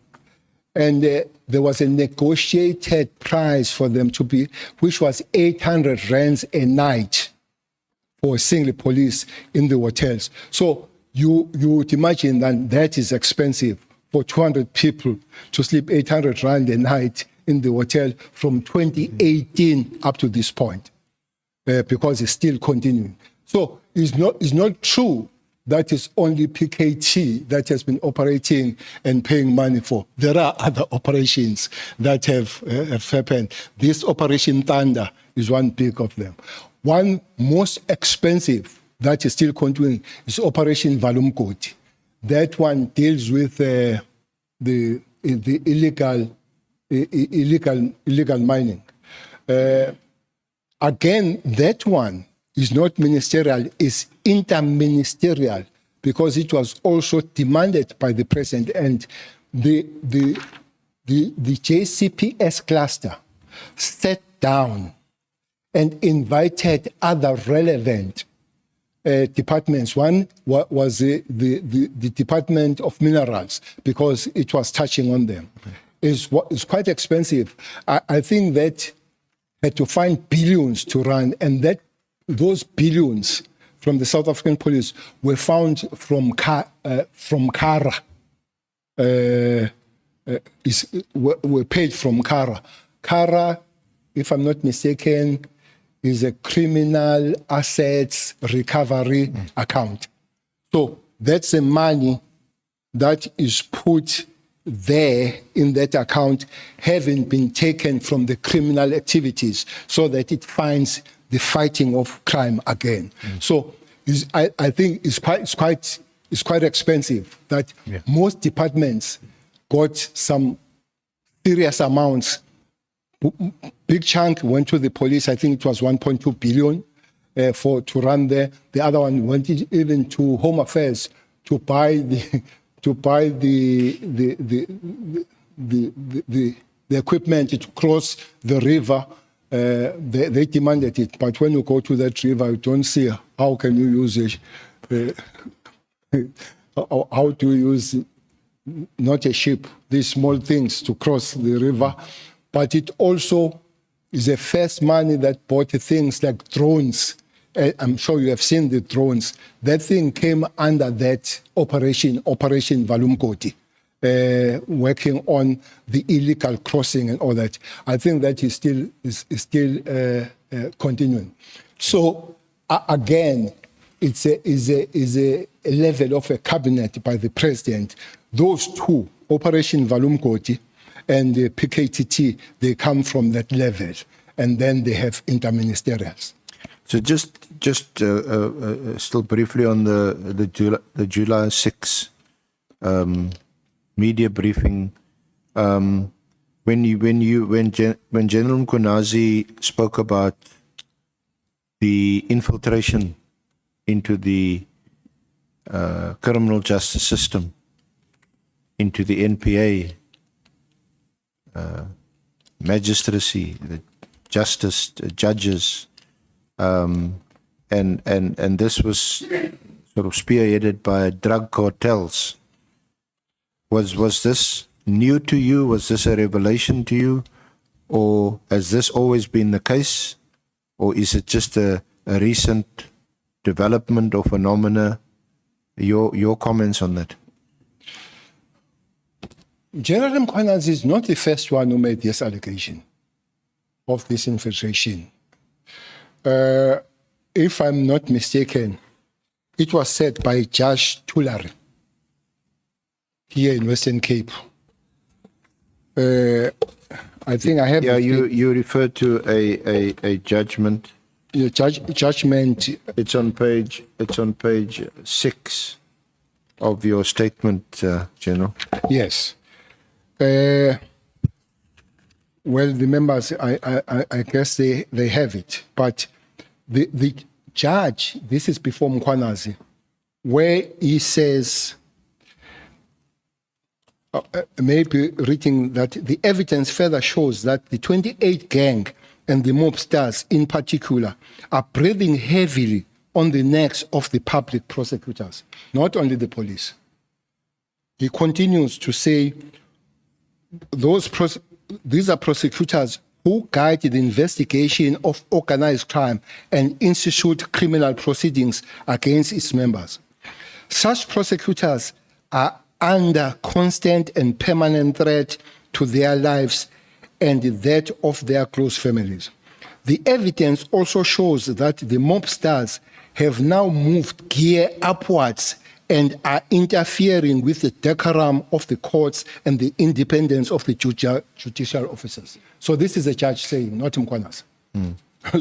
and there was a negotiated price for them to be, which was 800 rands a night for a single police in the hotels. So you would imagine that is expensive for 200 people to sleep 800 rand a night in the hotel from 2018 up to this point, because it's still continuing. So it's not true that it's only PKT that has been operating and paying money for. There are other operations that have happened. This Operation Thunder is one big of them. One most expensive that is still continuing is Operation Valumkoti. That one deals with the illegal mining. Again, that one is not ministerial, it's interministerial, because it was also demanded by the president, and the JCPS cluster sat down and invited other relevant departments. One was the Department of Minerals, because it was touching on them. It's quite expensive. I think that had to find billions to run, and those billions from the South African police were found from Kara. Were paid from Kara. Kara, if I'm not mistaken, is a criminal assets recovery account. So that's the money that is put there in that account having been taken from the criminal activities so that it finds the fighting of crime again. So I think it's quite expensive that most departments got some serious amounts. Big chunk went to the police. I think it was 1.2 billion to run there. The other one went even to Home Affairs to buy the equipment to cross the river. They demanded it, but when you go to that river, you don't see how can you use it. How do you use not a ship, these small things to cross the river? But it also is the first money that bought things like drones. I'm sure you have seen the drones. That thing came under that Operation Valumkoti, working on the illegal crossing and all that. I think that is still continuing. So again, it's a level of a cabinet by the president. Those two, Operation Valumkoti and the PKTT, they come from that level, and then they have interministerials. So just still briefly on the July 6 media briefing, when General Mkhwanazi spoke about the infiltration into the criminal justice system, into the NPA, magistracy, the justice, judges, and this was sort of spearheaded by drug cartels. Was this new to you? Was this a revelation to you? Or has this always been the case? Or is it just a recent development or phenomena? Your comments on that? General Mkhwanazi is not the first one who made this allegation of this infiltration. If I'm not mistaken, it was said by Judge Tulare here in Western Cape. I think I have... Yeah, you refer to a judgment. Judgment. It's on page 6 of your statement, General. Yes. Well, the members, I guess they have it. But the judge, this is before Mkhwanazi, where he says, maybe reading that the evidence further shows that the 28 gang and the mobsters in particular are breathing heavily on the necks of the public prosecutors, not only the police. He continues to say, these are prosecutors who guide the investigation of organized crime and institute criminal proceedings against its members. Such prosecutors are under constant and permanent threat to their lives and that of their close families. The evidence also shows that the mobsters have now moved gear upwards and are interfering with the decorum of the courts and the independence of the judicial officers. So this is the judge saying, not Mkhwanazi.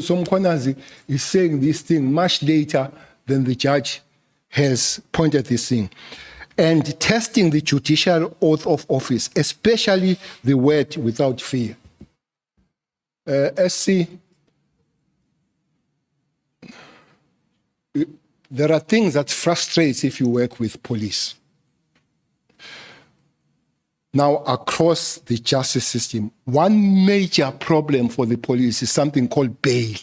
So Mkhwanazi is saying this thing much later than the judge has pointed this thing. And testing the judicial oath of office, especially the word without fear. SC, there are things that frustrate if you work with police. Now, across the justice system, one major problem for the police is something called bail.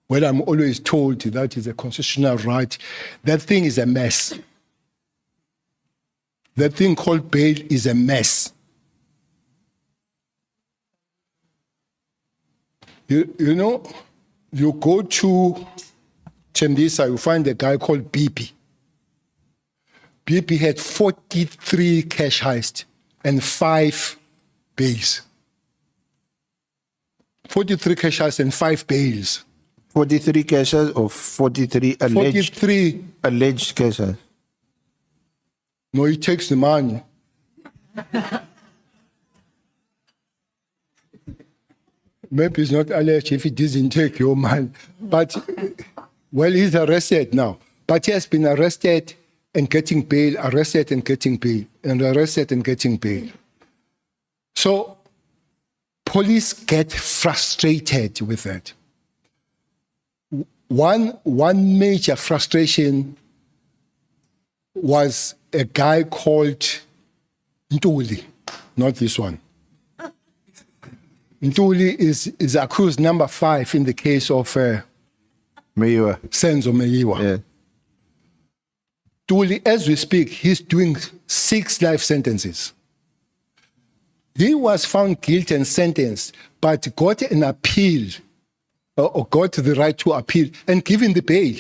Well, I'm always told that is a constitutional right. That thing is a mess. That thing called bail is a mess. You know, you go to Tembisa, you find a guy called BP. BP had 43 cash heists and 5 bails. 43 cash heists and 5 bails. 43 cases or 43 alleged? 43 alleged cases. No, he takes the money. Maybe it's not alleged if he doesn't take your money. But, well, he's arrested now. But he has been arrested and getting bail, arrested and getting bail, and arrested and getting bail. So police get frustrated with that. One major frustration was a guy called Ntuli, not this one. Ntuli is accused number 5 in the case of Meyiwa. Senzo Meyiwa. Yeah. Ntuli, as we speak, he's doing 6 life sentences. He was found guilty and sentenced, but got an appeal, or got the right to appeal and given the bail.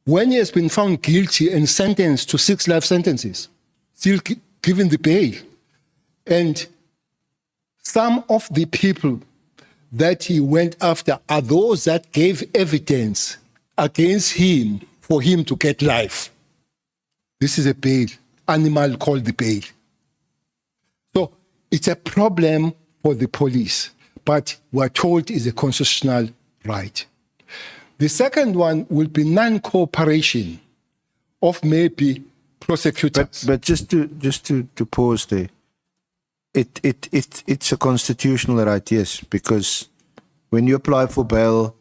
When he has been found guilty and sentenced to 6 life sentences, still given the bail. And some of the people that he went after are those that gave evidence against him for him to get life. This is a bail, animal called the bail. So it's a problem for the police, but we're told it's a constitutional right. The second one will be non-cooperation of maybe prosecutors. But just to pause there, it's a constitutional right, yes, because when you apply for bail,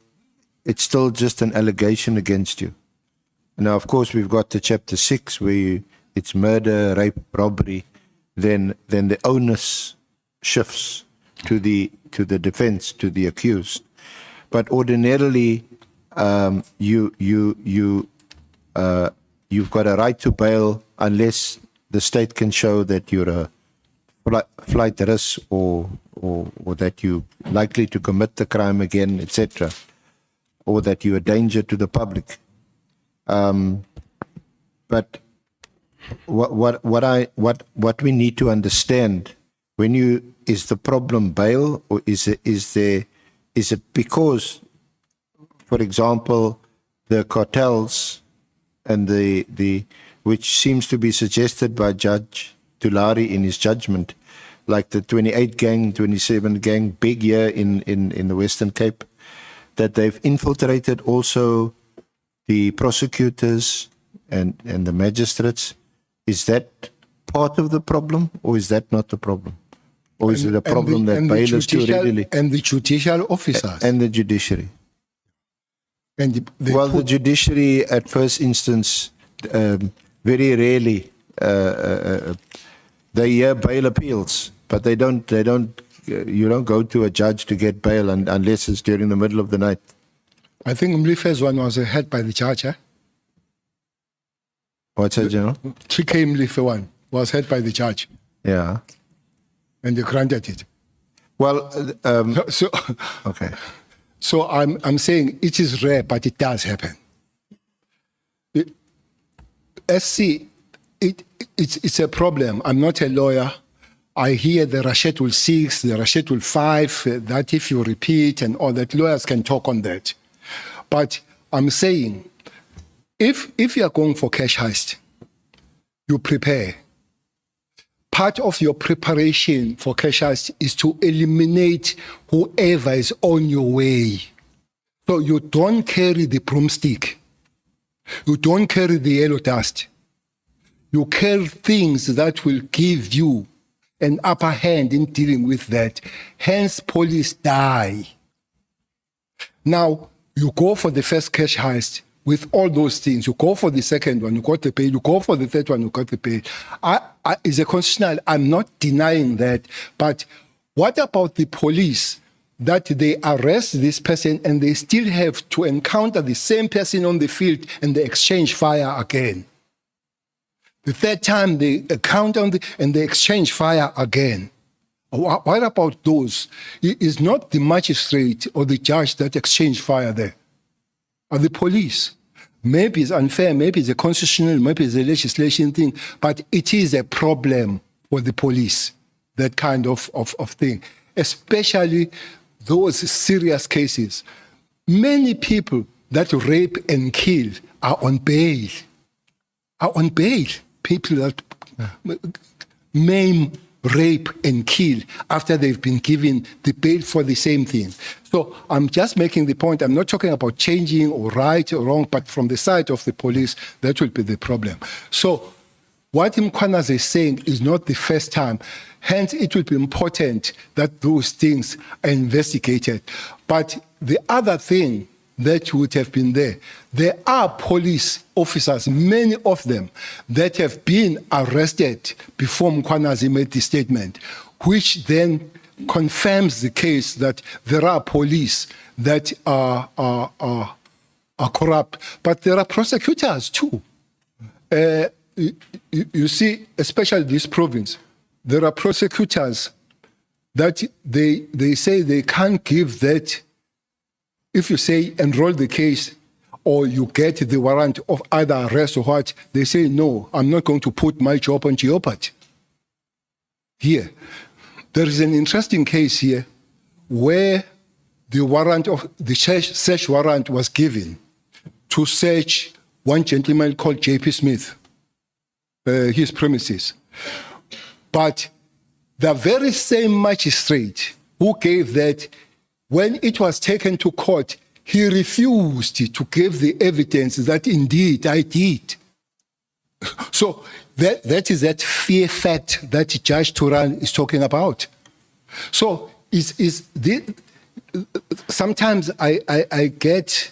it's still just an allegation against you. Now, of course, we've got the chapter 6 where it's murder, rape, robbery. Then the onus shifts to the defense, to the accused. But ordinarily, you've got a right to bail unless the state can show that you're a flight risk or that you're likely to commit the crime again, etc., or that you're a danger to the public. But what we need to understand is the problem bail, or is it because, for example, the cartels and the which seems to be suggested by Judge Tulari in his judgment, like the 28 gang, 27 gang, big year in the Western Cape, that they've infiltrated also the prosecutors and the magistrates. Is that part of the problem, or is that not the problem? Or is it a problem that bail is too readily? And the judicial officers. And the judiciary. And the judiciary at first instance, very rarely, they hear bail appeals, but they don't. You don't go to a judge to get bail unless it's during the middle of the night. I think Mlife's one was held by the judge. What's that, General? Chike Mlife one was held by the judge. Yeah. And they granted it. Well, okay. So I'm saying it is rare, but it does happen. SC, it's a problem. I'm not a lawyer. I hear the Rashetul 6, the Rashetul 5, that if you repeat and all that, lawyers can talk on that. But I'm saying, if you are going for cash heist, you prepare. Part of your preparation for cash heist is to eliminate whoever is on your way. So you don't carry the broomstick. You don't carry the yellow dust. You carry things that will give you an upper hand in dealing with that. Hence, police die. Now, you go for the first cash heist with all those things. You go for the second one, you got the pay. You go for the third one, you got the pay. It's a constitutional. I'm not denying that. But what about the police that they arrest this person and they still have to encounter the same person on the field and they exchange fire again? The third time they encounter and they exchange fire again. What about those? It is not the magistrate or the judge that exchange fire there, or the police. Maybe it's unfair, maybe it's a constitutional, maybe it's a legislation thing, but it is a problem for the police, that kind of thing, especially those serious cases. Many people that rape and kill are on bail, people that maim, rape, and kill after they've been given the bail for the same thing. So I'm just making the point. I'm not talking about changing or right or wrong, but from the side of the police, that will be the problem. So what Mkhwanazi is saying is not the first time. Hence, it will be important that those things are investigated. But the other thing that would have been there are police officers, many of them, that have been arrested before Mkhwanazi made the statement, which then confirms the case that there are police that are corrupt. But there are prosecutors too. You see, especially this province, there are prosecutors that they say they can't give that. If you say enroll the case or you get the warrant of either arrest or what, they say, no, I'm not going to put my job on jeopardy. Here, there is an interesting case here where the warrant of the search warrant was given to search one gentleman called J.P. Smith, his premises. But the very same magistrate who gave that, when it was taken to court, he refused to give the evidence that indeed I did. So that is that fear fact that Judge Turan is talking about. So sometimes I get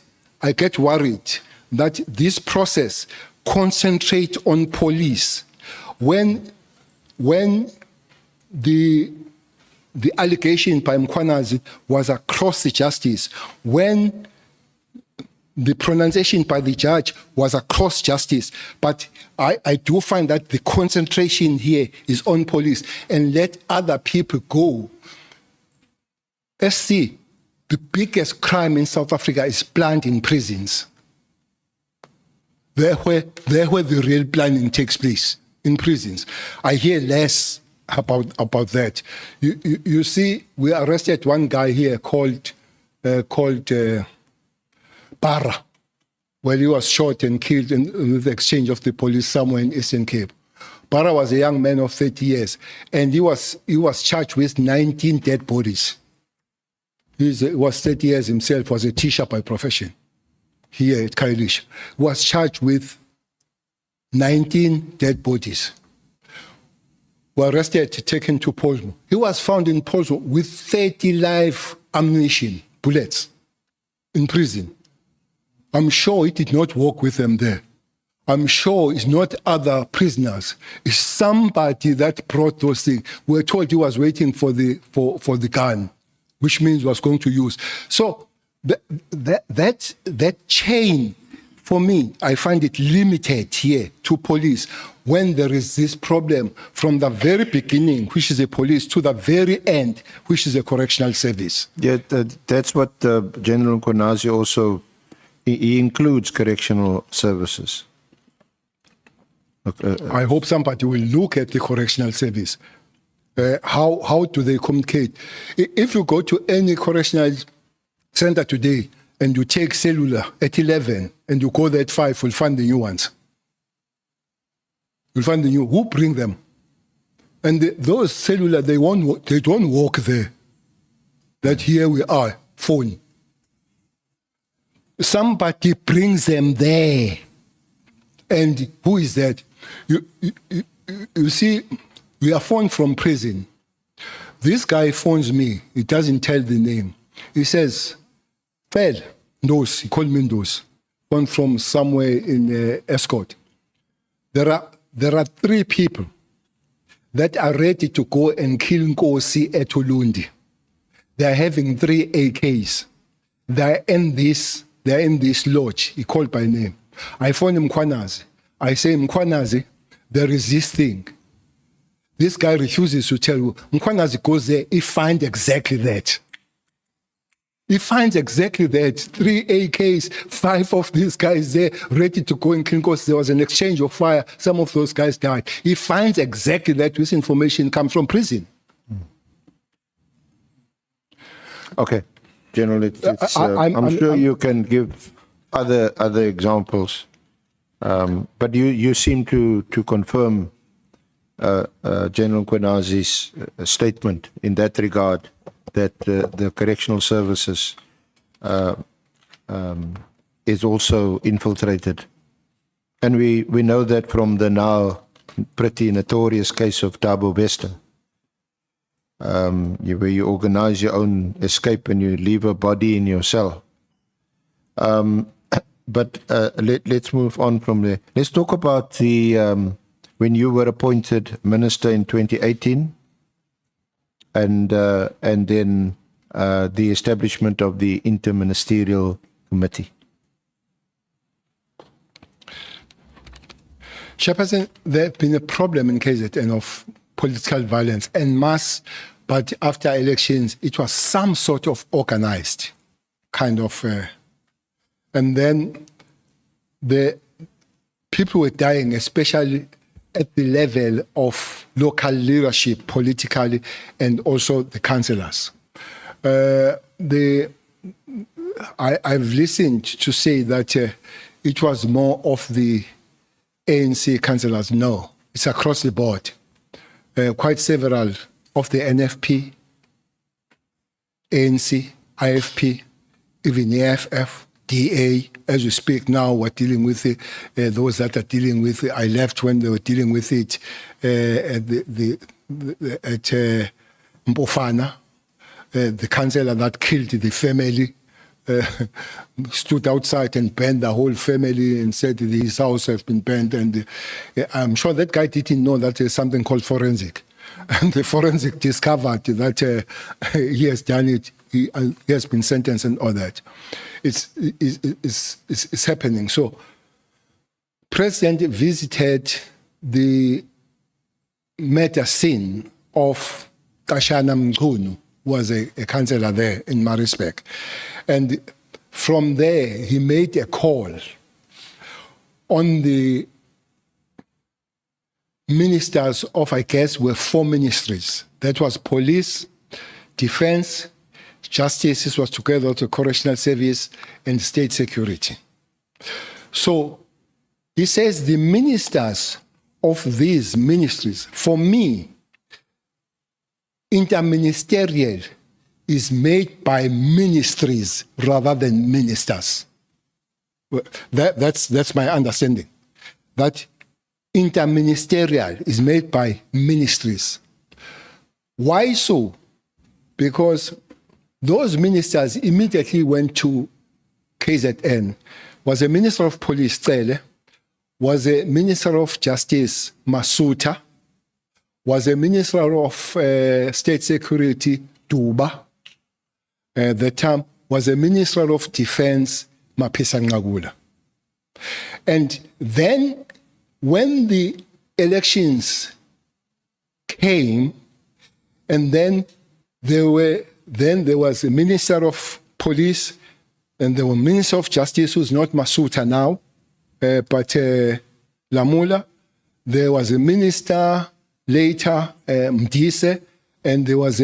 worried that this process concentrates on police when the allegation by Mkhwanazi was across the justice, when the pronunciation by the judge was across justice. But I do find that the concentration here is on police, and let other people go. SC, the biggest crime in South Africa is planned in prisons. There where the real planning takes place, in prisons. I hear less about that. You see, we arrested one guy here called Bara. Well, he was shot and killed in the exchange of the police somewhere in Eastern Cape. Bara was a young man of 30 years, and he was charged with 19 dead bodies. He was 30 years himself, was a teacher by profession here at Kailish. Was charged with 19 dead bodies. Were arrested, taken to Polsmo. He was found in Polsmo with 30 live ammunition, bullets, in prison. I'm sure he did not walk with them there. I'm sure it's not other prisoners. It's somebody that brought those things. We're told he was waiting for the gun, which means was going to use. So that chain, for me, I find it limited here to police when there is this problem from the very beginning, which is the police, to the very end, which is a correctional service. Yeah, that's what General Mkhwanazi also, he includes correctional services. I hope somebody will look at the correctional service. How do they communicate? If you go to any correctional center today and you take cellular at 11 and you go there at 5, you'll find the new ones. You'll find the new. Who bring them? And those cellular, they don't walk there. That here we are, phone. Somebody brings them there. And who is that? You see, we are phoned from prison. This guy phones me. He doesn't tell the name. He says, Fel, Ndos, he called me Ndos, phone from somewhere in Escort. There are 3 people that are ready to go and kill Nkosi at Ulundi. They are having 3 AKs. They are in this lodge. He called by name. I phone him Mkhwanazi. I say, Mkhwanazi, there is this thing. This guy refuses to tell you. Mkhwanazi goes there, he finds exactly that. He finds exactly that. 3 AKs, 5 of these guys there, ready to go and kill because there was an exchange of fire. Some of those guys died. He finds exactly that. This information comes from prison. Okay. General, I'm sure you can give other examples But you seem to confirm General Mkhwanazi's statement in that regard, that the correctional services is also infiltrated. And we know that from the now pretty notorious case of Thabo Bester, where you organize your own escape and you leave a body in your cell. But let's move on from there. Let's talk about the when you were appointed minister in 2018, and then the establishment of the interministerial committee. Chairperson, there's been a problem in KZN of political violence en masse, but after elections, it was some sort of organized kind of, and then the people were dying, especially at the level of local leadership politically, and also the councillors. I've listened to say that it was more of the ANC councillors. No, it's across the board. Quite several of the NFP, ANC, IFP, even EFF, DA, as we speak now, we're dealing with it. Those that are dealing with it, I left when they were dealing with it at Mpofana. The councillor that killed the family stood outside and banned the whole family and said his house has been banned. And I'm sure that guy didn't know that there's something called forensic. And the forensic discovered that he has done it. He has been sentenced and all that. It's happening. So, President visited the murder scene of Kashana Mchunu, was a councillor there in Maritzburg. And from there, he made a call on the ministers of, I guess, were 4 ministries. That was police, defense, justice. This was together with the correctional service and state security. So he says the ministers of these ministries, for me, interministerial is made by ministries rather than ministers. That's my understanding. That interministerial is made by ministries. Why so? Because those ministers immediately went to KZN. Was a minister of police, Cele, was a minister of justice, Masuta, was a minister of state security, Duba. The term was a minister of defense, Mapisa Ngagula. And then when the elections came, and then there was a minister of police, and there was a minister of justice who's not Masuta now, but Lamula. There was a minister later, Mdise, and there was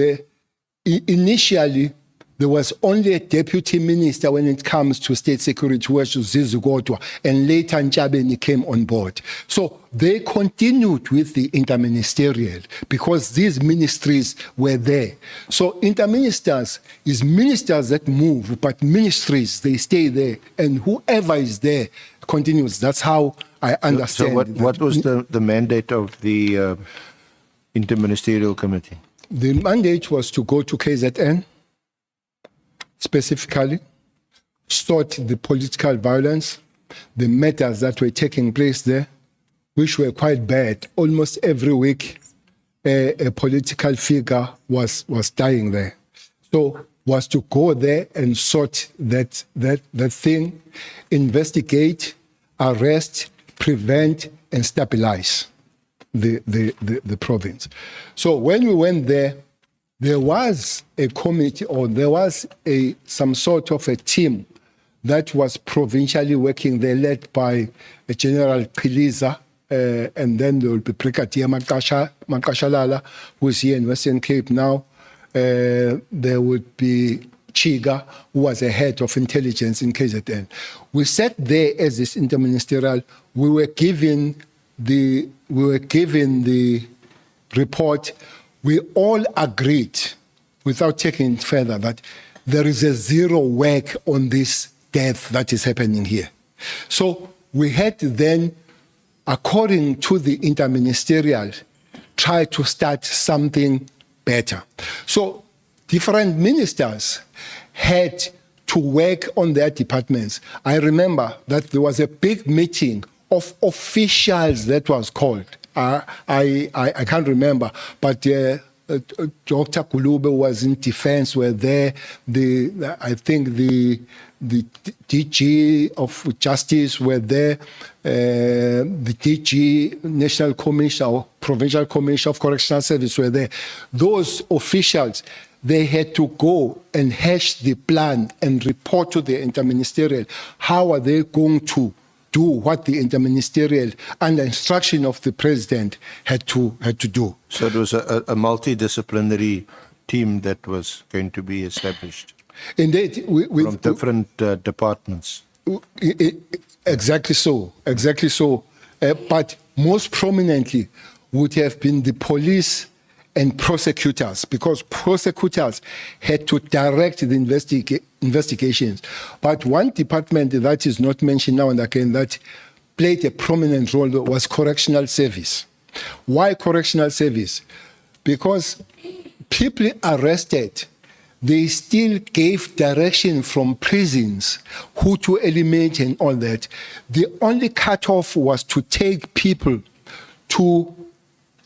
initially there was only a deputy minister when it comes to state security, which was Zizugodwa, and later Nchabeni came on board. So they continued with the interministerial because these ministries were there. So interministers is ministers that move, but ministries, they stay there, and whoever is there continues. That's how I understand. So what was the mandate of the interministerial committee? The mandate was to go to KZN, specifically, sort the political violence, the matters that were taking place there, which were quite bad. Almost every week, a political figure was dying there. So was to go there and sort that thing, investigate, arrest, prevent, and stabilize the province. So when we went there, there was a committee, or there was some sort of a team that was provincially working there, led by General Piliza, and then there will be Brigadier Makashalala, who is here in Western Cape now. There would be Chiga, who was a head of intelligence in KZN. We sat there as this interministerial. We were given the report. We all agreed, without taking it further, that there is a zero work on this death that is happening here. So we had to then, according to the interministerial, try to start something better. So different ministers had to work on their departments. I remember that there was a big meeting of officials that was called. I can't remember, but Dr. Kulube was in defense, were there. I think the DG of Justice were there. The DG, National Commission or Provincial Commission of Correctional Service were there. Those officials, they had to go and hash the plan and report to the interministerial. How are they going to do what the interministerial, under instruction of the president, had to do? So it was a multidisciplinary team that was going to be established. Indeed, from different departments. Exactly so. But most prominently would have been the police and prosecutors, because prosecutors had to direct the investigations. But one department that is not mentioned now and again that played a prominent role was correctional service. Why correctional service? Because people arrested, they still gave direction from prisons who to eliminate and all that. The only cutoff was to take people to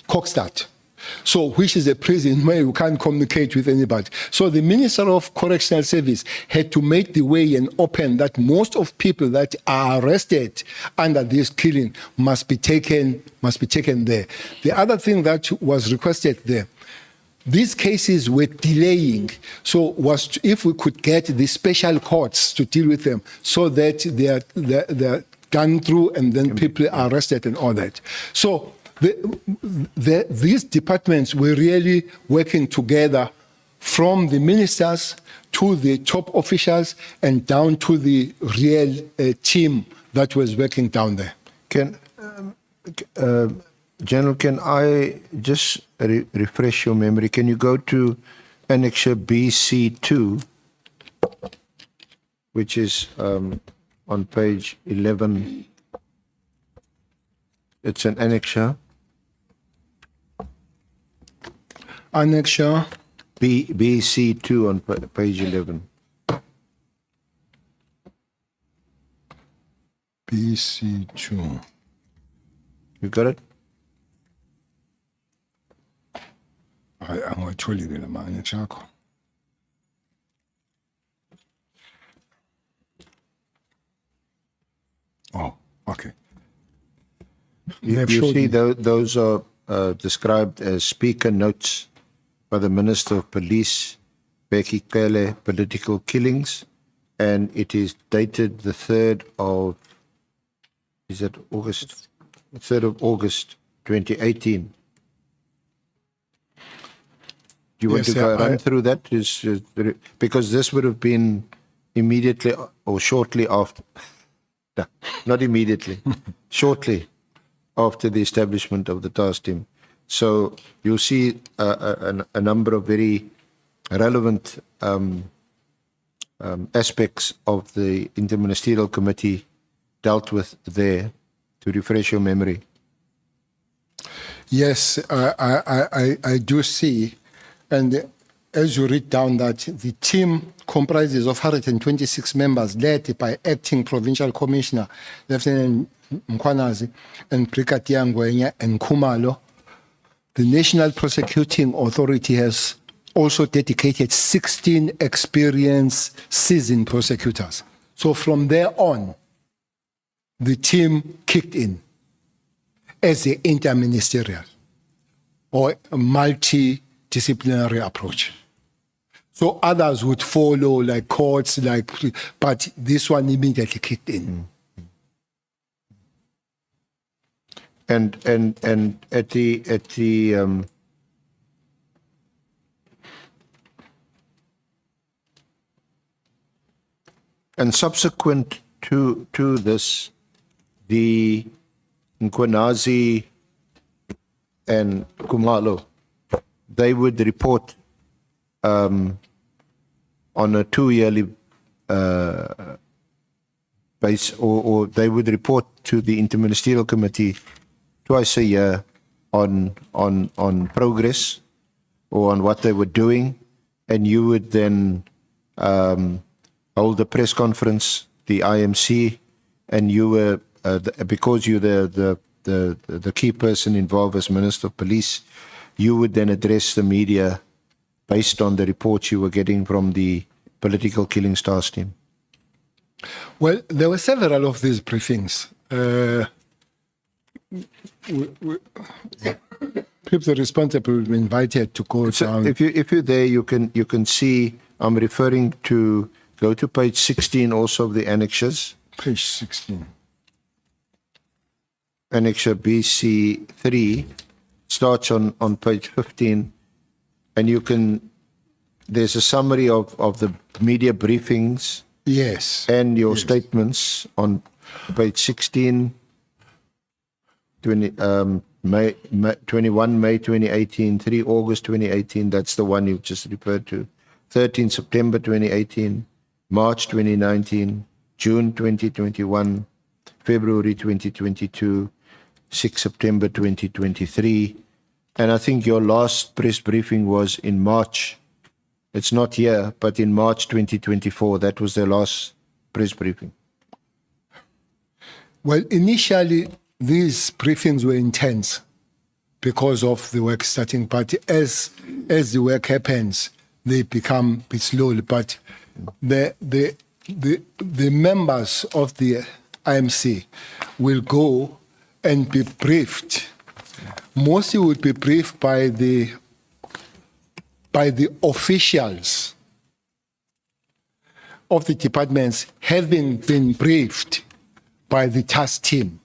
Kokstad, so which is a prison where you can't communicate with anybody. So the Minister of Correctional Service had to make the way and open that most of people that are arrested under this killing must be taken there. The other thing that was requested there, these cases were delaying, so if we could get the special courts to deal with them so that they're gone through and then people are arrested and all that. So these departments were really working together, from the ministers to the top officials and down to the real team that was working down there. General, can I just refresh your memory? Can you go to Annexure BC2, which is on page 11? It's an annexure. Annexure BC2 on page 11. BC2. You got it? I'm going to tell you the annexure. Oh, okay. You see, those are described as speaker notes by the Minister of Police, Bheki Cele, political killings, and it is dated the 3rd of, is it August? 3rd of August, 2018. Do you want to run through that? Because this would have been immediately or shortly after, no, not immediately, shortly after the establishment of the task team. So you'll see a number of very relevant aspects of the Interministerial Committee dealt with there, to refresh your memory. Yes, I do see. And as you read down that, the team comprises of 126 members led by Acting Provincial Commissioner, Lieutenant Mkhwanazi, and Brigadier Ngwenya and Khumalo. The National Prosecuting Authority has also dedicated 16 experienced, seasoned prosecutors. So from there on, the team kicked in as the interministerial or a multidisciplinary approach. So others would follow, like courts, but this one immediately kicked in. And at the And subsequent to this, the Mkhwanazi and Khumalo, they would report on a 2-yearly base, or they would report to the Interministerial Committee twice a year on progress or on what they were doing, and you would then hold a press conference, the IMC, and you were because you're the key person involved as Minister of Police, you would then address the media based on the reports you were getting from the political killing stars team. Well, there were several of these briefings. People responsible were invited to go down. If you're there, you can see. I'm referring to, go to page 16 also of the annexures. Page 16. Annexure BC3 starts on page 15, and you can. There's a summary of the media briefings. Yes. And your statements on page 16, 21 May 2018, 3 August 2018, that's the one you've just referred to, 13 September 2018, March 2019, June 2021, February 2022, 6 September 2023, and I think your last press briefing was in March. It's not here, but in March 2024, that was their last press briefing. Well, initially, these briefings were intense because of the work starting, but as the work happens, they become a bit slowly. But the members of the IMC will go and be briefed. Mostly would be briefed by the officials of the departments, having been briefed by the task team.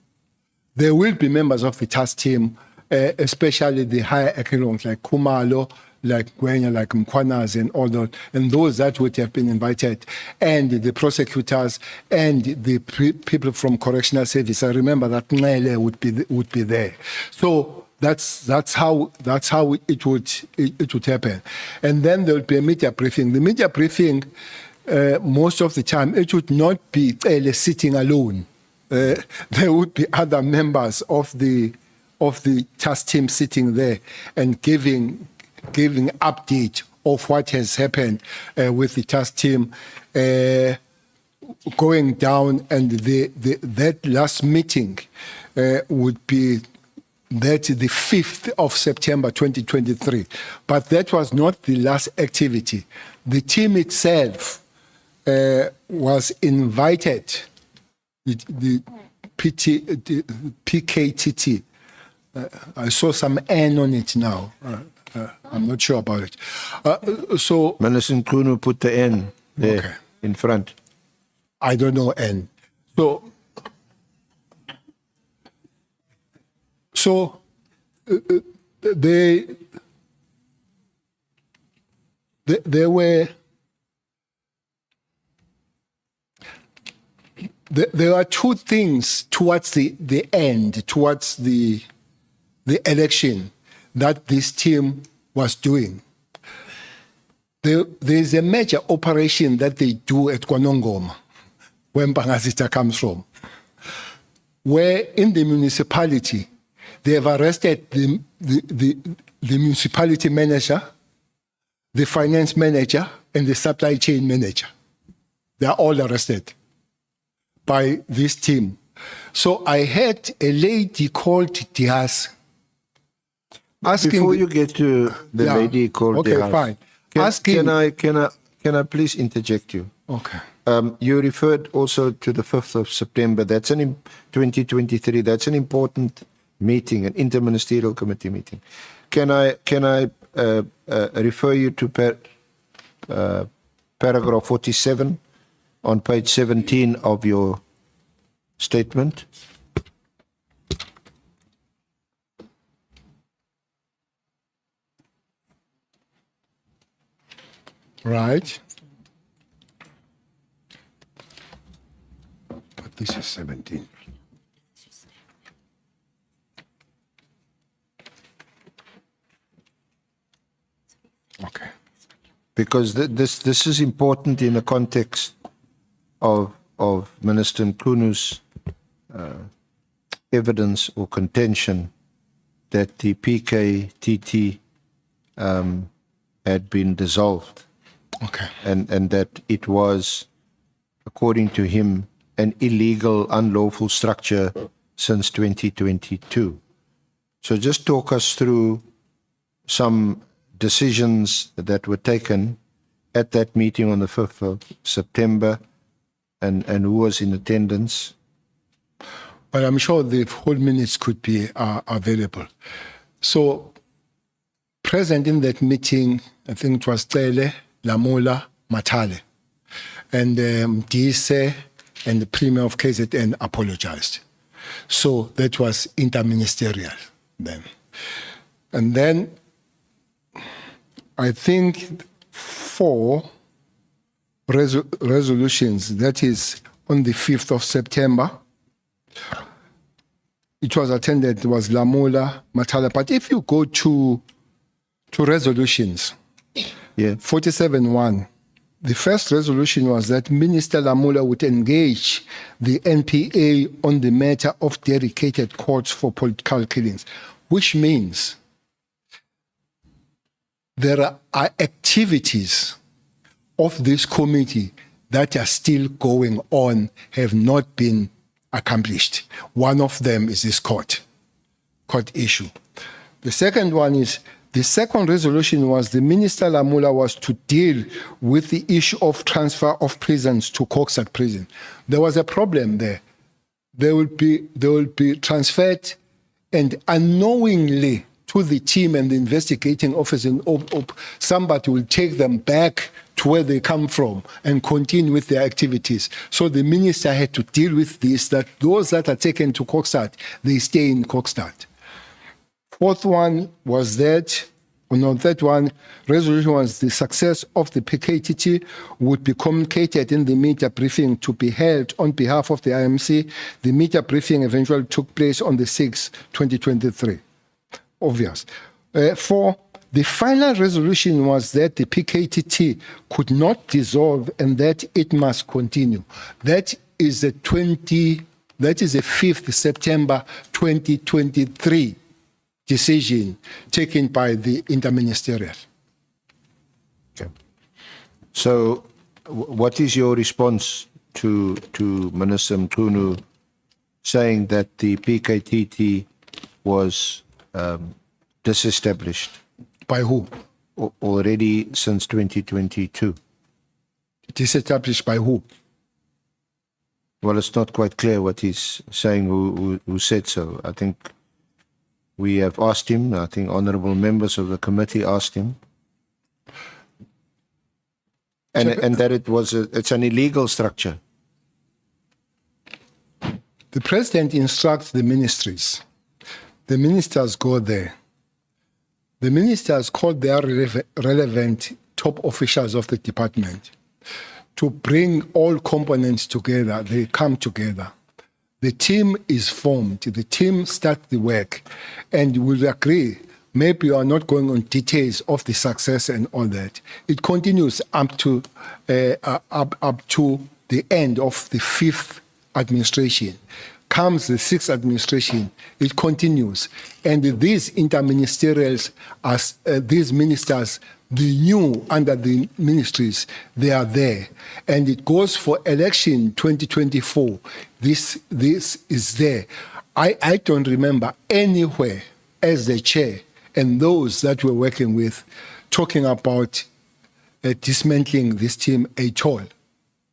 There will be members of the task team, especially the higher echelons like Khumalo, like Gwenya, like Mkhwanazi, and all that, and those that would have been invited, and the prosecutors and the people from correctional service. I remember that Ngele would be there. So that's how it would happen, and then there would be a media briefing. The media briefing, most of the time, it would not be Cele sitting alone. There would be other members of the task team sitting there and giving update of what has happened with the task team going down, and that last meeting would be that the 5th of September 2023. But that was not the last activity. The team itself was invited, the PKTT. I saw some N on it now. I'm not sure about it. So Minister Mchunu put the N there, okay, in front. I don't know N. So there are two things towards the end, towards the election, that this team was doing. There's a major operation that they do at Kwanongoma, where Mpangazita comes from, where in the municipality, they have arrested the municipality manager, the finance manager, and the supply chain manager. They are all arrested by this team. So I had a lady called Diaz asking. Before you get to the lady called Diaz, fine. Can I please interject you? Okay. You referred also to the 5th of September. That's 2023. That's an important meeting, an interministerial committee meeting. Can I refer you to paragraph 47 on page 17 of your statement? Right. This is 17. Okay. Because this is important in the context of Minister Mchunu's evidence or contention that the PKTT had been dissolved, Okay. and that it was, according to him, an illegal, unlawful structure since 2022. So just talk us through some decisions that were taken at that meeting on the 5th of September, and who was in attendance. But I'm sure the whole minutes could be available. So, present in that meeting, I think it was Cele, Lamola, Matale, and Dise and the Premier of KZN apologized. So that was interministerial then. And then I think 4 resolutions, that is on the 5th of September. It was attended, it was Lamola, Matala. But if you go to resolutions, Yeah. 47.1, the first resolution was that Minister Lamola would engage the NPA on the matter of dedicated courts for political killings, which means there are activities of this committee that are still going on, have not been accomplished. One of them is this court issue. The second one is, the second resolution was the Minister Lamola was to deal with the issue of transfer of prisons to Koksat prison. There was a problem there. They will be transferred, and unknowingly to the team and the investigating officer, somebody will take them back to where they come from and continue with their activities. So the minister had to deal with this, that those that are taken to Koksat, they stay in Koksat. Fourth one was that, third one, resolution was the success of the PKTT would be communicated in the media briefing to be held on behalf of the IMC. The media briefing eventually took place on the 6th, 2023. Obvious. 4, the final resolution was that the PKTT could not dissolve and that it must continue. That is the 5th September 2023 decision taken by the interministerial. Okay. So, what is your response to Minister Mchunu saying that the PKTT was disestablished? By who? Already since 2022. Disestablished by who? Well, it's not quite clear what he's saying, who said so. I think we have asked him, I think honorable members of the committee asked him, and that it's an illegal structure. The president instructs the ministries. The ministers go there. The ministers call their relevant top officials of the department to bring all components together. They come together. The team is formed. The team starts the work, and will agree. Maybe you are not going on details of the success and all that. It continues up to the end of the 5th administration. Comes the 6th administration, it continues. And these interministerials, as these ministers, the new under the ministries, they are there. And it goes for election 2024. This is there. I don't remember anywhere as the chair and those that we're working with talking about dismantling this team at all.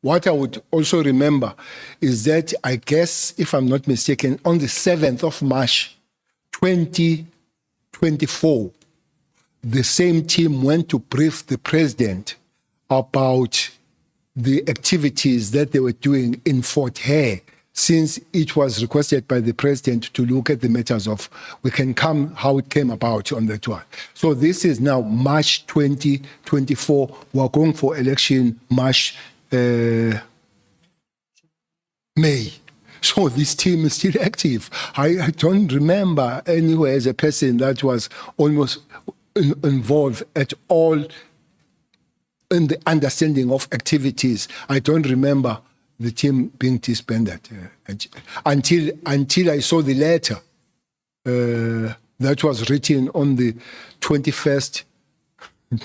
What I would also remember is that, I guess, if I'm not mistaken, on the 7th of March, 2024, the same team went to brief the president about the activities that they were doing in Fort Hare, since it was requested by the president to look at the matters of, we can come, how it came about on that one. So this is now March 2024. We're going for election May So this team is still active. I don't remember anywhere as a person that was almost involved at all in the understanding of activities. I don't remember the team being disbanded until I saw the letter that was written on the 21st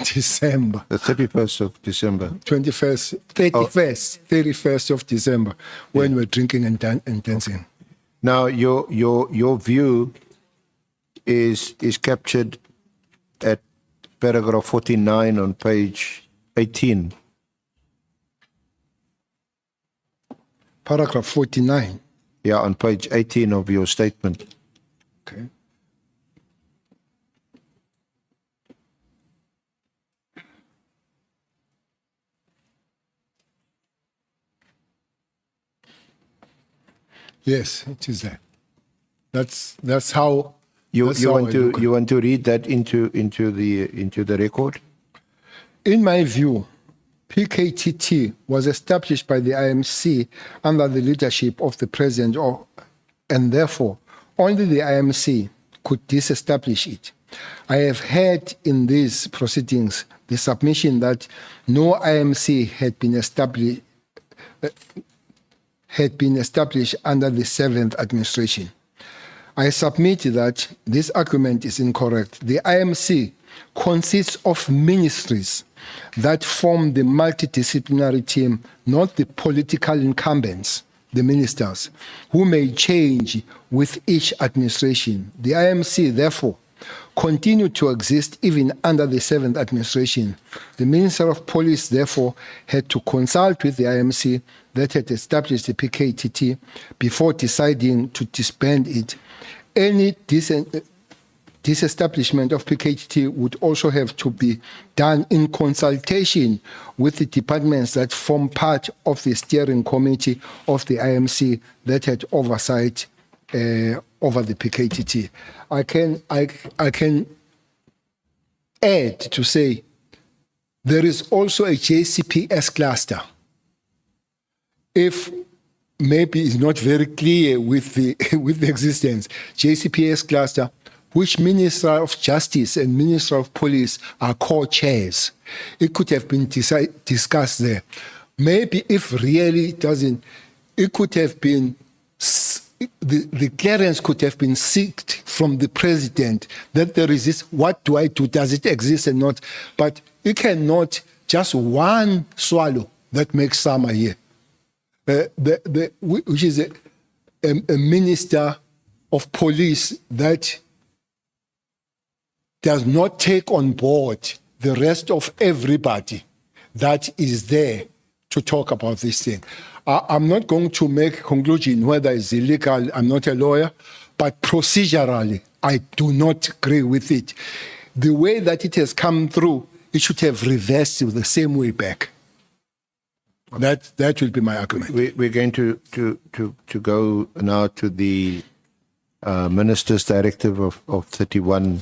December. The 31st of December. 31st of December, when we're drinking and dancing. Now, your view is captured at paragraph 49 on page 18. Paragraph 49. Yeah, on page 18 of your statement. Okay. Yes, it is there. That's how You want to read that into the record? In my view, PKTT was established by the IMC under the leadership of the President, and therefore only the IMC could disestablish it. I have heard in these proceedings the submission that no IMC had been established under the 7th administration. I submit that this argument is incorrect. The IMC consists of ministries that form the multidisciplinary team, not the political incumbents, the ministers, who may change with each administration. The IMC, therefore, continued to exist even under the 7th administration. The Minister of Police, therefore, had to consult with the IMC that had established the PKTT before deciding to disband it. Any disestablishment of PKTT would also have to be done in consultation with the departments that form part of the steering committee of the IMC that had oversight over the PKTT. I can add to say there is also a JCPS cluster. If maybe it's not very clear with the with the existence, JCPS cluster, which Minister of Justice and Minister of Police are co-chairs. It could have been discussed there. Maybe if really it doesn't, it could have been, the clearance could have been sought from the President that there is this, what do I do, does it exist or not? But you cannot just one swallow that makes summer here. Which is a Minister of Police that does not take on board the rest of everybody that is there to talk about this thing. I'm not going to make a conclusion whether it's illegal. I'm not a lawyer, but procedurally, I do not agree with it. The way that it has come through, it should have reversed the same way back. That will be my argument. We're going to go now to the Minister's Directive of 31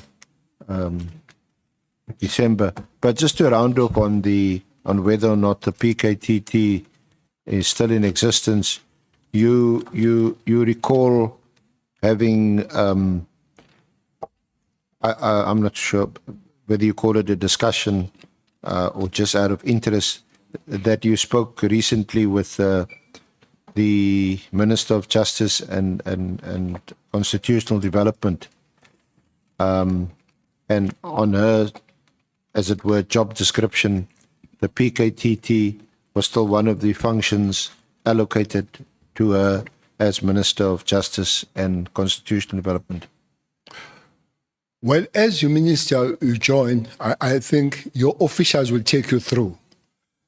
December. But just to round up on whether or not the PKTT is still in existence, you recall having I'm not sure whether you call it a discussion or just out of interest, that you spoke recently with the Minister of Justice and Constitutional Development, and on her, as it were, job description, the PKTT was still one of the functions allocated to her as Minister of Justice and Constitutional Development. Well, as you minister, you join, I think your officials will take you through.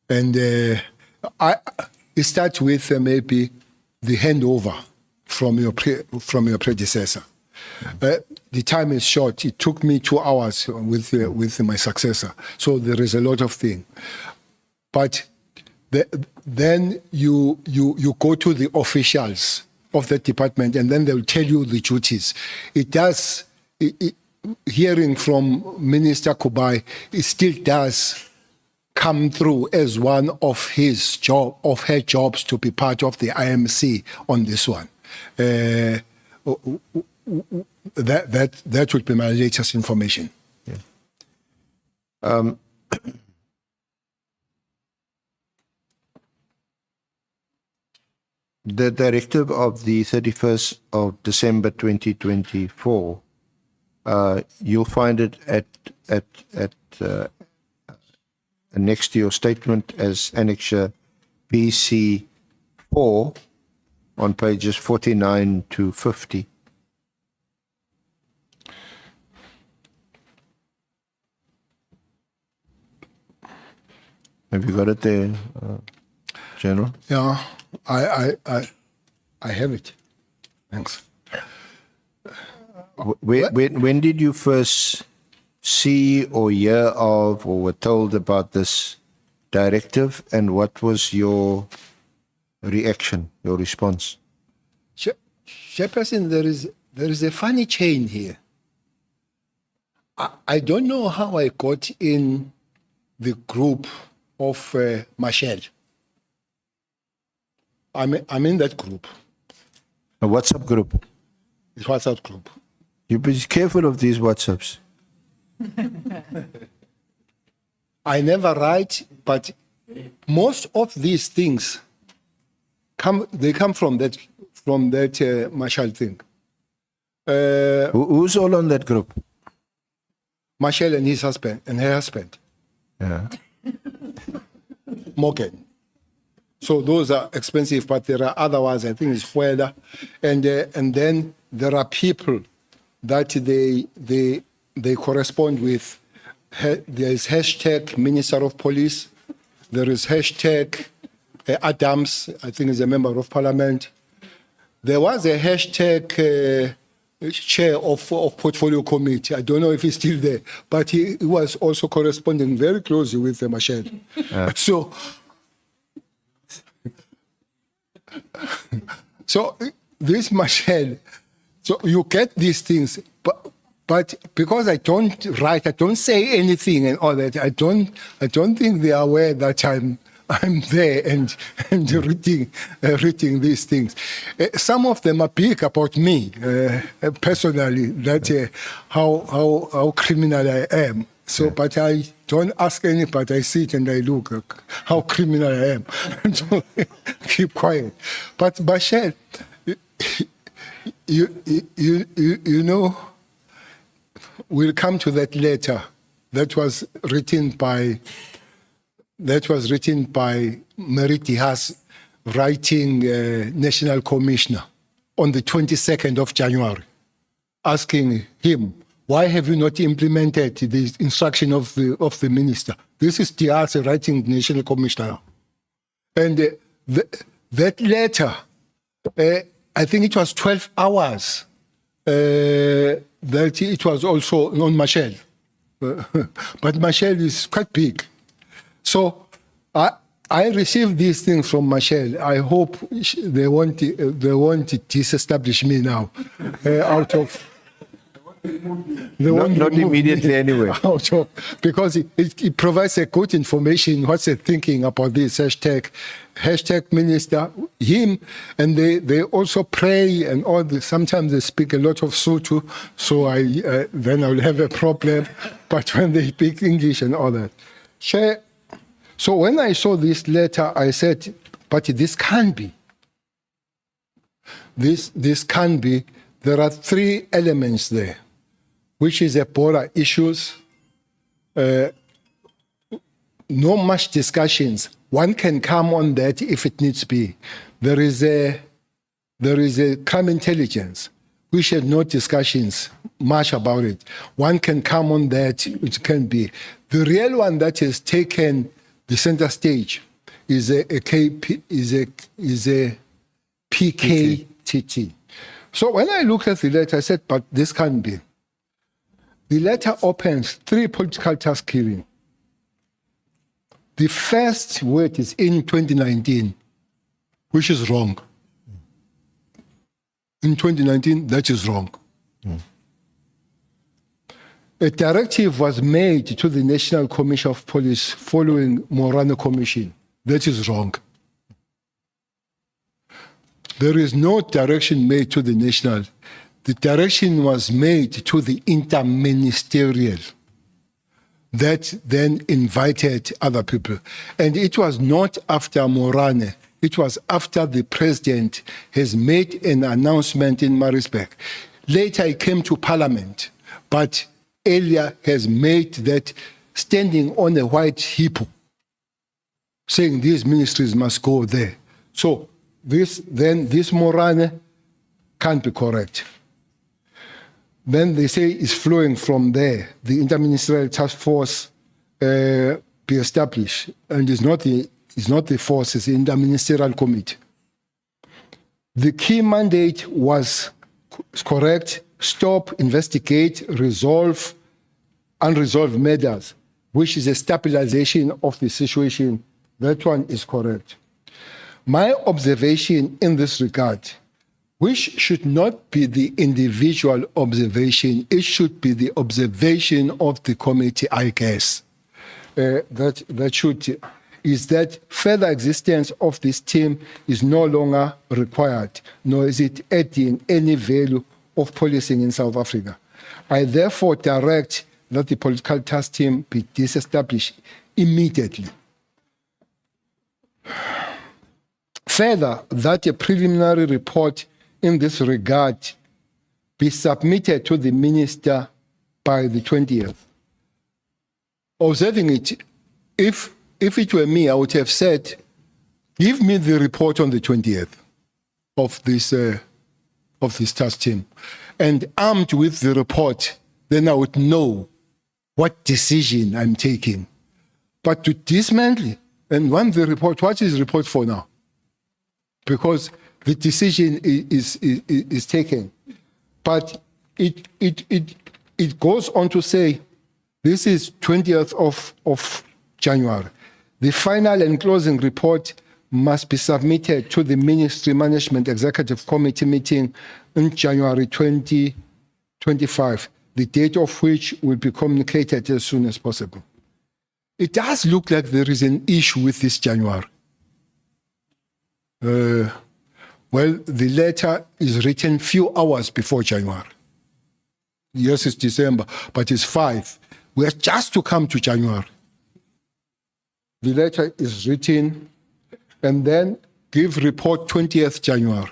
And it starts with maybe the handover from your predecessor. The time is short. It took me 2 hours with my successor. So there is a lot of things. But then you go to the officials of the department, and then they'll tell you the duties. It does, hearing from Minister Kubai, it still does come through as one of her jobs to be part of the IMC on this one. That would be my latest information. The directive of the 31st of December 2024, you'll find it next to your statement as Annexure BC4 on pages 49 to 50. Have you got it there, General? Yeah, I have it. Thanks. When did you first see or hear of or were told about this directive, and what was your reaction, your response? Chairperson, there is a funny chain here. I don't know how I got in the group of Michelle. I'm in that group. A WhatsApp group. It's WhatsApp group. You be careful of these WhatsApps. I never write, but most of these things come from that Marshall thing. Who's all on that group? Marshall and his husband and her husband, Yeah. Morgan. So those are expensive, but there are other ones. I think it's Fueda, and then there are people that they correspond with. There is hashtag Minister of Police. There is hashtag Adams. I think is a member of Parliament. There was a hashtag chair of Portfolio Committee. I don't know if he's still there, but he was also corresponding very closely with Michelle. So this Michelle, so you get these things, but because I don't write, I don't say anything and all that. I don't think they are aware that I'm there and reading these things. Some of them are big about me personally. That how criminal I am. So, but I don't ask anybody. I sit and I look how criminal I am. So, keep quiet. But Michelle, you know, we'll come to that letter that was written by Mary Dihas, writing National Commissioner on the 22nd of January, asking him, why have you not implemented the instruction of the minister? This is Dihas writing National Commissioner. And that letter, I think it was 12 hours, that it was also on Michelle. But Michelle is quite big. So I received these things from Michelle. I hope they won't disestablish me now out of. Not immediately anyway. Because it provides a good information, what's the thinking about this hashtag minister, him, and they also pray and all this. Sometimes they speak a lot of Sotho, so then I'll have a problem. But when they speak English and all that. So when I saw this letter, I said, but this can't be. This can't be. There are three elements there, which is Ebola issues, no much discussions. One can come on that if it needs to be. There is a crime intelligence. We should no discussions much about it. One can come on that, it can be. The real one that has taken the center stage is a PKTT. So when I looked at the letter, I said, but this can't be. The letter opens 3 political task killing. The first word is in 2019, which is wrong. In 2019, that is wrong. A directive was made to the National Commission of Police following Morano Commission. That is wrong. There is no direction made to the national. The direction was made to the interministerial that then invited other people. And it was not after Morane. It was after the president has made an announcement in Maritzburg. Later he came to parliament, but earlier has made that standing on a white hippo, saying these ministries must go there. So this Morane can't be correct. Then they say it's flowing from there. The interministerial task force be established, and it's not the force, it's the interministerial committee. The key mandate was correct: stop, investigate, resolve unresolved matters, which is a stabilization of the situation. That one is correct. My observation in this regard, which should not be the individual observation, it should be the observation of the committee, I guess. Is that further existence of this team is no longer required, nor is it adding any value of policing in South Africa. I therefore direct that the political task team be disestablished immediately. Further, that a preliminary report in this regard be submitted to the minister by the 20th. Observing it, if it were me, I would have said, give me the report on the 20th of this task team. And armed with the report, then I would know what decision I'm taking. But to dismantle, and when the report, what is the report for now? Because the decision is taken. But it goes on to say, this is 20th of January. The final and closing report must be submitted to the Ministry Management Executive Committee meeting in January 2025, the date of which will be communicated as soon as possible. It does look like there is an issue with this January. Well, the letter is written few hours before January. Yes, it's December, but it's 5. We are just to come to January. The letter is written and then give report 20th January.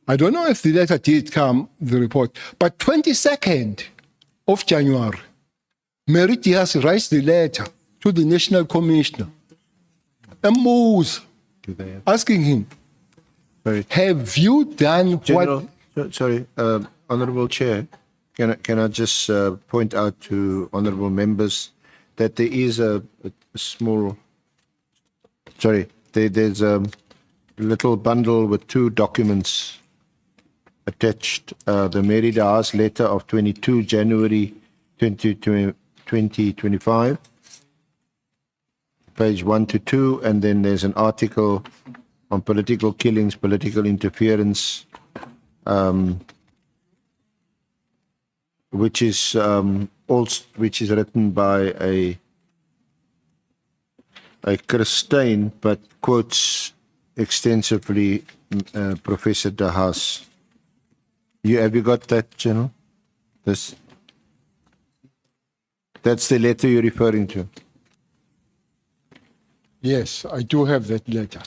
I don't know if the letter did come, the report, but 22nd of January, Mary Diaz writes the letter to the National Commissioner and moves, asking him, have you done General, what... Sorry, Honourable Chair, can I just point out to honourable members that there is a small... Sorry, there's a little bundle with 2 documents attached. The Mary Diaz letter of 22 January 2025, page 1 to 2, and then there's an article on political killings, political interference, which is written by a Christine, but quotes extensively Professor De Haas. Have you got that, General? That's the letter you're referring to. Yes, I do have that letter.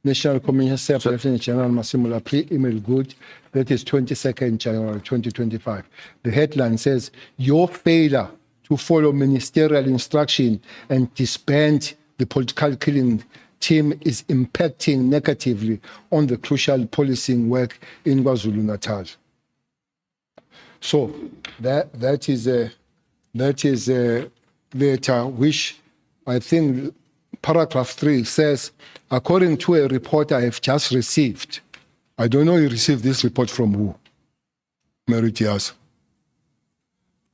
National Commission Staff Lieutenant General Massimo email good. That is 22nd January 2025. The headline says, your failure to follow ministerial instruction and disband the political killing team is impacting negatively on the crucial policing work in KwaZulu-Natal. So that is a letter which I think paragraph 3 says, according to a report I have just received. I don't know you received this report from who? Mary Diaz.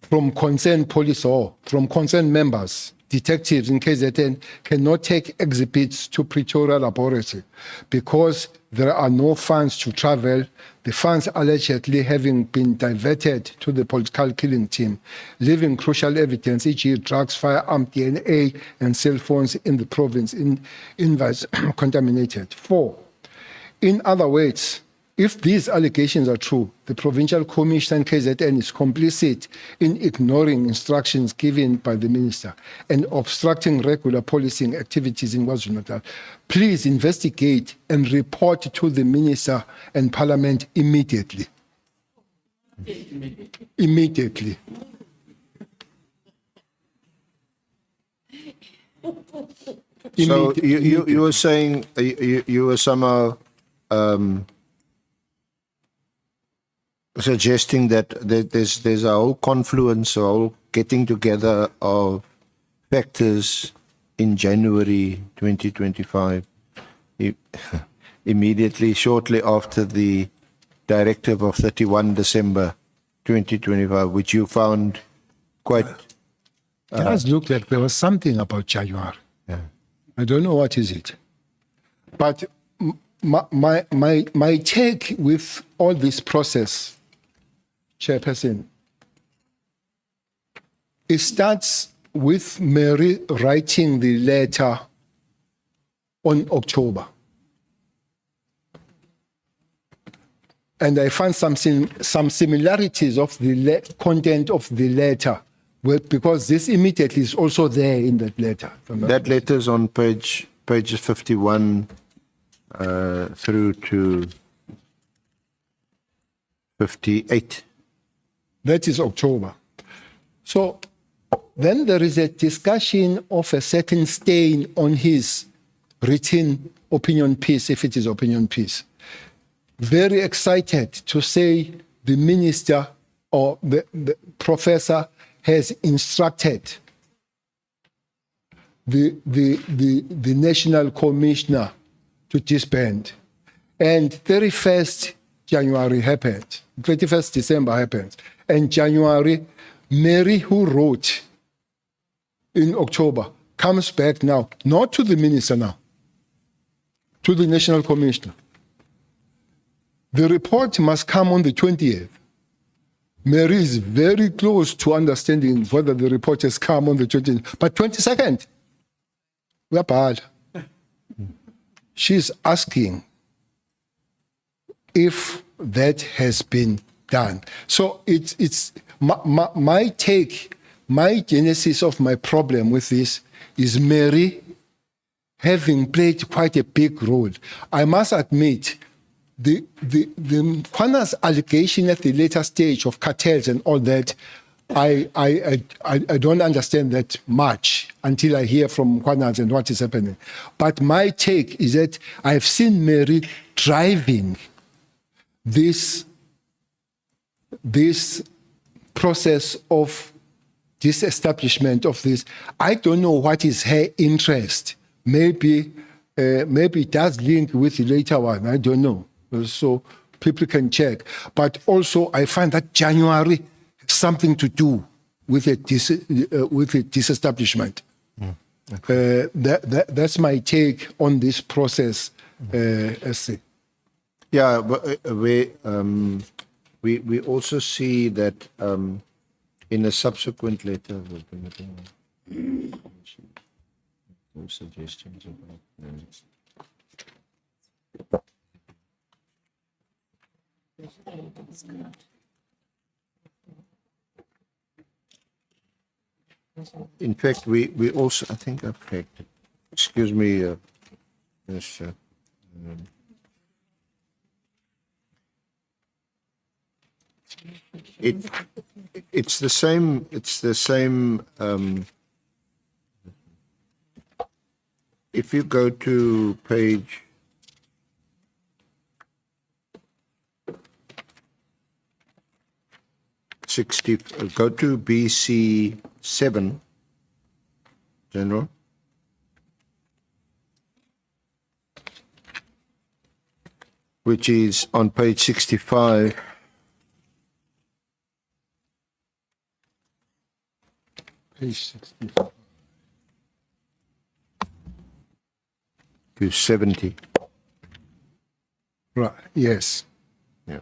From concerned police or from concerned members, detectives in KZN cannot take exhibits to Pretoria Laboratory because there are no funds to travel. The funds allegedly having been diverted to the political killing team, leaving crucial evidence, e.g. drugs, firearm, DNA, and cell phones in the province contaminated. 4. In other words, if these allegations are true, the Provincial Commission KZN is complicit in ignoring instructions given by the Minister and obstructing regular policing activities in KwaZulu-Natal. Please investigate and report to the Minister and Parliament immediately. Immediately. So you were saying you were somehow suggesting that there's a whole confluence, a whole getting together of factors in January 2025, immediately, shortly after the directive of 31 December 2025, which you found quite... It does look like there was something about January. Yeah. I don't know what is it. But my take with all this process, Chairperson, it starts with Mary writing the letter on October. And I found some similarities of the content of the letter, because this immediately is also there in that letter. That letter is on page 51 through to 58. That is October. So then there is a discussion of a certain stain on his written opinion piece, if it is opinion piece. Very excited to say the minister or the professor has instructed the national commissioner to disband. And 31st January happened, 31st December happened. And January, Mary, who wrote in October, comes back now, not to the minister now, to the national commissioner. The report must come on the 20th. Mary is very close to understanding whether the report has come on the 20th. But 22nd, we are bad. She's asking if that has been done. So it's my take, my genesis of my problem with this is Mary having played quite a big role. I must admit, the Mkhwanazi allegation at the later stage of cartels and all that, I don't understand that much until I hear from Mkhwanazi and what is happening. But my take is that I've seen Mary driving this process of disestablishment of this. I don't know what is her interest. Maybe it does link with the later one. I don't know. So people can check. But also, I find that January has something to do with the disestablishment. That's my take on this process. Yeah, but we also see that in a subsequent letter, suggestions about in fact, we also, I think I've checked. Excuse me, yes, it's the same. It's the same. If you go to page 60, go to BC 7, General. Which is on page 65. Page 65. To 70. Right. Yes. Yeah.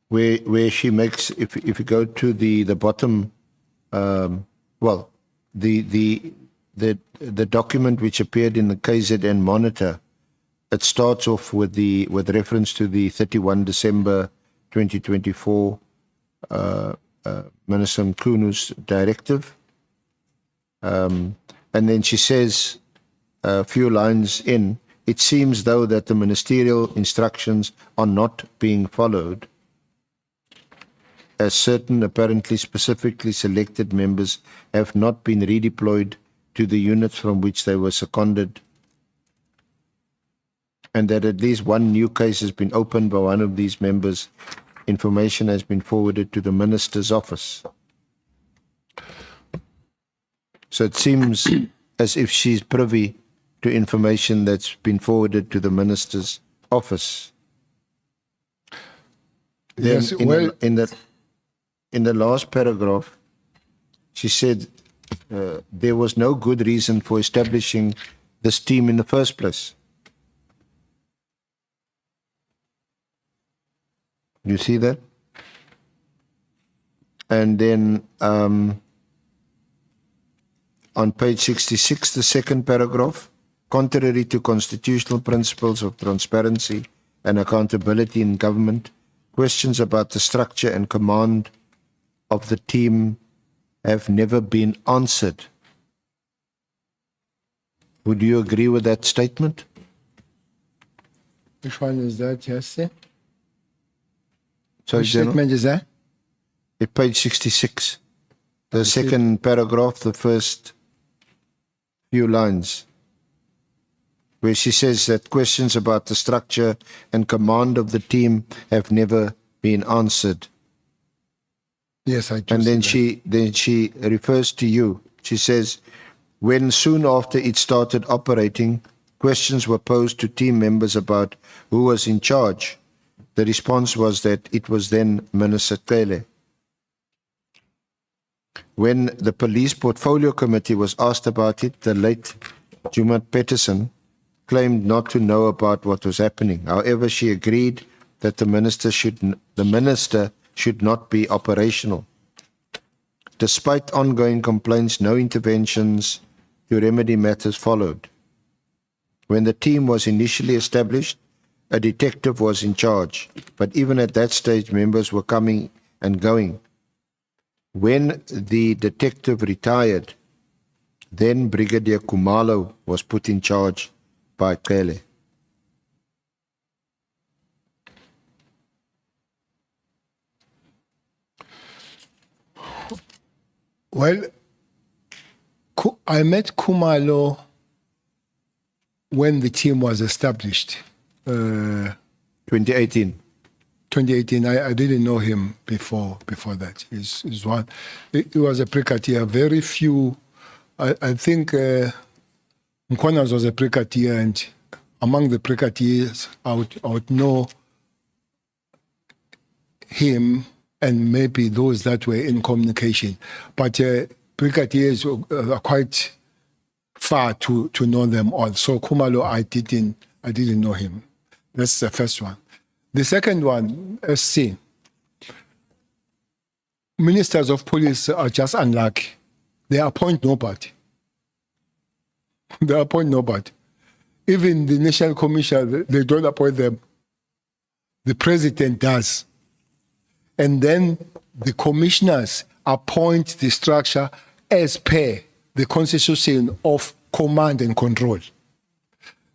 Where she makes, if you go to the bottom, well, the document which appeared in the KZN Monitor, it starts off with reference to the 31 December 2024 Minister Mchunu's directive, and then she says a few lines in, it seems though that the ministerial instructions are not being followed, as certain apparently specifically selected members have not been redeployed to the units from which they were seconded, and that at least one new case has been opened by one of these members. Information has been forwarded to the minister's office. So it seems as if she's privy to information that's been forwarded to the minister's office. Then Yes, well, in the last paragraph, she said there was no good reason for establishing this team in the first place. You see that? And then on page 66, the second paragraph, contrary to constitutional principles of transparency and accountability in government, questions about the structure and command of the team have never been answered. Would you agree with that statement? which one is that, Jesse? So, Which statement is that? at page 66, the second paragraph, the first few lines, where she says that questions about the structure and command of the team have never been answered. Yes, I do. And then see she refers to you. She says, when soon after it started operating, questions were posed to team members about who was in charge. The response was that it was then Minister Cele. When the police portfolio committee was asked about it, the late Jumat Peterson claimed not to know about what was happening. However, she agreed that the minister should not be operational. Despite ongoing complaints, no interventions to remedy matters followed. When the team was initially established, a detective was in charge, but even at that stage, members were coming and going. When the detective retired, then Brigadier Khumalo was put in charge by Cele. Well, I met Khumalo when the team was established. 2018. 2018. I didn't know him before that. He's one. He was a brigadier. Very few. I think Mkhwanazi was a brigadier, and among the brigadiers, I would know him and maybe those that were in communication. But brigadiers are quite far to know them all. So Khumalo, I didn't know him. That's the first one. The second one, SC. Ministers of police are just unlucky. They appoint nobody. They appoint nobody. Even the National Commission, they don't appoint them. The president does. And then the commissioners appoint the structure as per the constitution of command and control.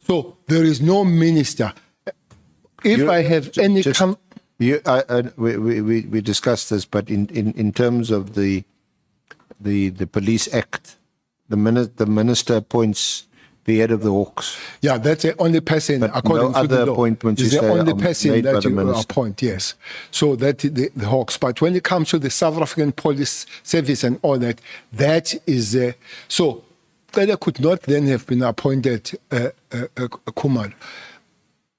So there is no minister. If I have any... We discussed this, but in terms of the Police Act, the minister appoints the head of the Hawks. Yeah, that's the only person, But according no to the other law. appointments is you the say only are person made by that the you minister. appoint, yes. So that the Hawks. But when it comes to the South African Police Service and all that, that is... so Cele could not then have been appointed Khumalo.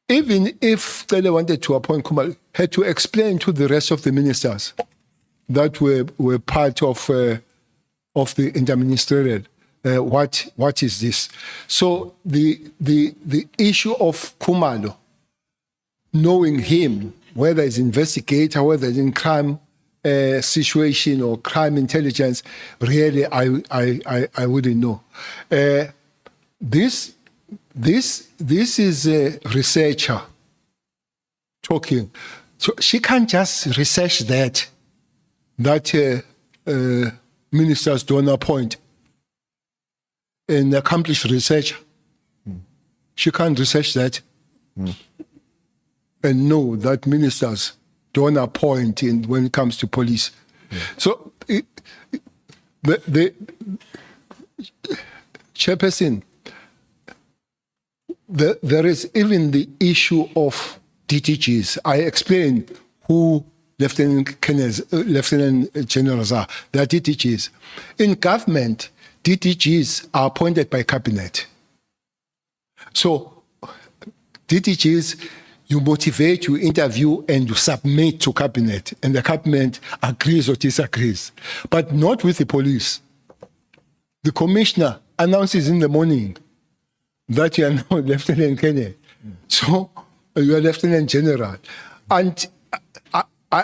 Even if Cele wanted to appoint Khumalo, had to explain to the rest of the ministers that were part of the interministerial what is this? So the issue of Khumalo, knowing him, whether it's investigator, whether it's in crime situation or crime intelligence, really I wouldn't know. This is a researcher talking. So she can't just research that ministers don't appoint an accomplished researcher. She can't research that and know that ministers don't appoint when it comes to police. So the chairperson, there is even the issue of DTGs. I explained who Lieutenant Generals are. They are DTGs. In government, DTGs are appointed by cabinet. So DTGs, you motivate, you interview, and you submit to cabinet, and the cabinet agrees or disagrees, but not with the police. The commissioner announces in the morning that you are now Lieutenant Colonel. So you are Lieutenant General. And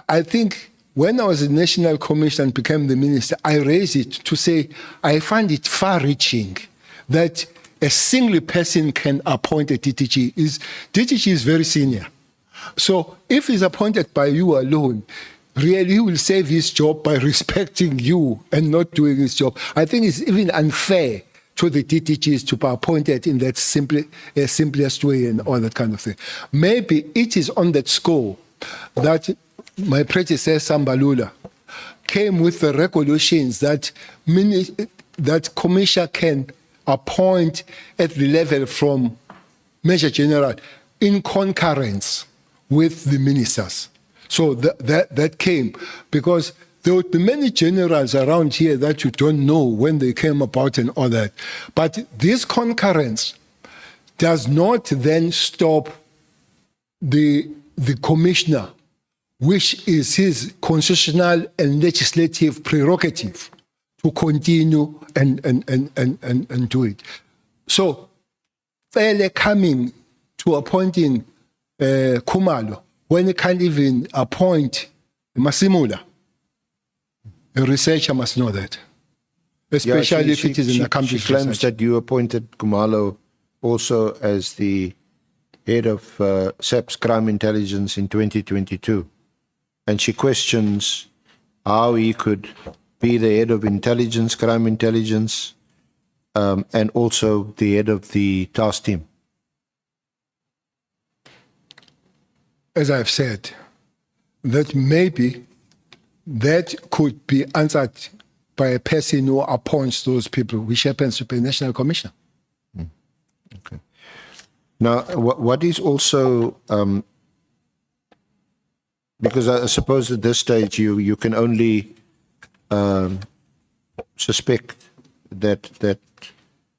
I think when I was a national commissioner and became the minister, I raised it to say, I find it far-reaching that a single person can appoint a DTG. DTG is very senior. So if he's appointed by you alone, really he will save his job by respecting you and not doing his job. I think it's even unfair to the DTGs to be appointed in that simplest way and all that kind of thing. Maybe it is on that score that my predecessor, Mbalula, came with the regulations that commissioner can appoint at the level from Major General in concurrence with the ministers. So that came because there would be many generals around here that you don't know when they came about and all that. But this concurrence does not then stop the commissioner, which is his constitutional and legislative prerogative, to continue and do it. So, fairly coming to appointing Khumalo when he can't even appoint Masimula, a researcher must know that, especially if it is an accomplished She claims researcher. that you appointed Khumalo also as the head of SAP's crime intelligence in 2022. And she questions how he could be the head of intelligence, crime intelligence, and also the head of the task team. As I've said, that maybe that could be answered by a person who appoints those people, which happens to be a national commissioner. Okay. Now, what is also, because I suppose at this stage you can only suspect that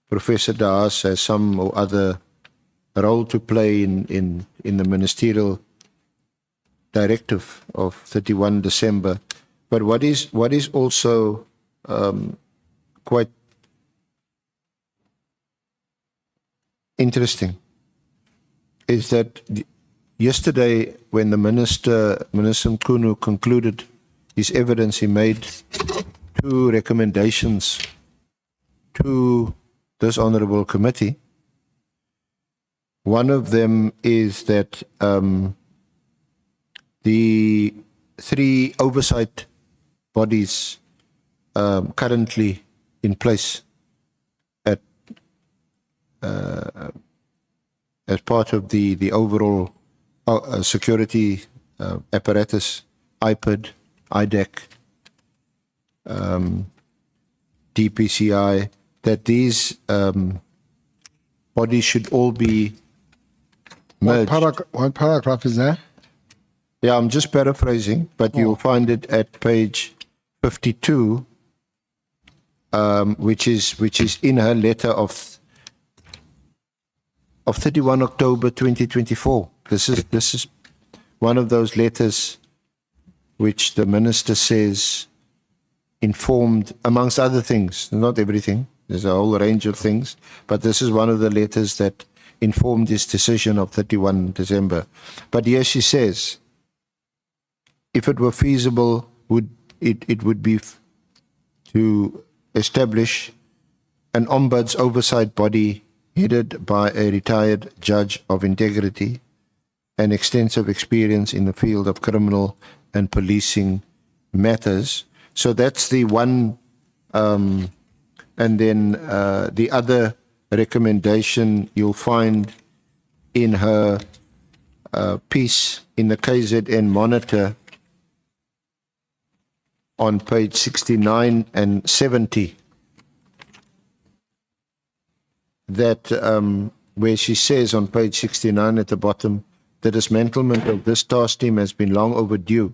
Professor Daas has some or other role to play in the ministerial directive of 31 December. But what is also quite interesting is that yesterday when the Minister Mchunu concluded his evidence, he made two recommendations to this honorable committee. One of them is that the three oversight bodies currently in place at as part of the overall security apparatus, IPID, IDEC, DPCI, that these bodies should all be merged. What paragraph is that? Yeah, I'm just paraphrasing, but you'll find it at page 52, which is in her letter of 31 October 2024. This is one of those letters which the minister says informed, amongst other things, not everything, There's a whole range of things, but this is one of the letters that informed his decision of 31 December. But here she says, if it were feasible, it would be to establish an ombuds oversight body headed by a retired judge of integrity and extensive experience in the field of criminal and policing matters. So that's the one, and then the other recommendation you'll find in her piece in the KZN Monitor on page 69 and 70, that where she says on page 69 at the bottom, the dismantlement of this task team has been long overdue,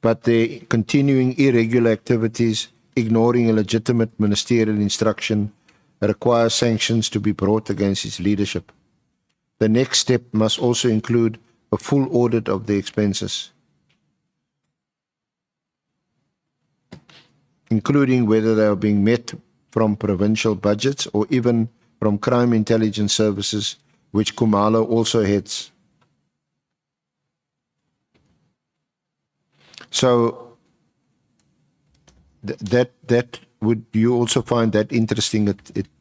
but the continuing irregular activities, ignoring a legitimate ministerial instruction, require sanctions to be brought against its leadership. The next step must also include a full audit of the expenses, including whether they are being met from provincial budgets or even from crime intelligence services, which Khumalo also heads. So that would you also find that interesting?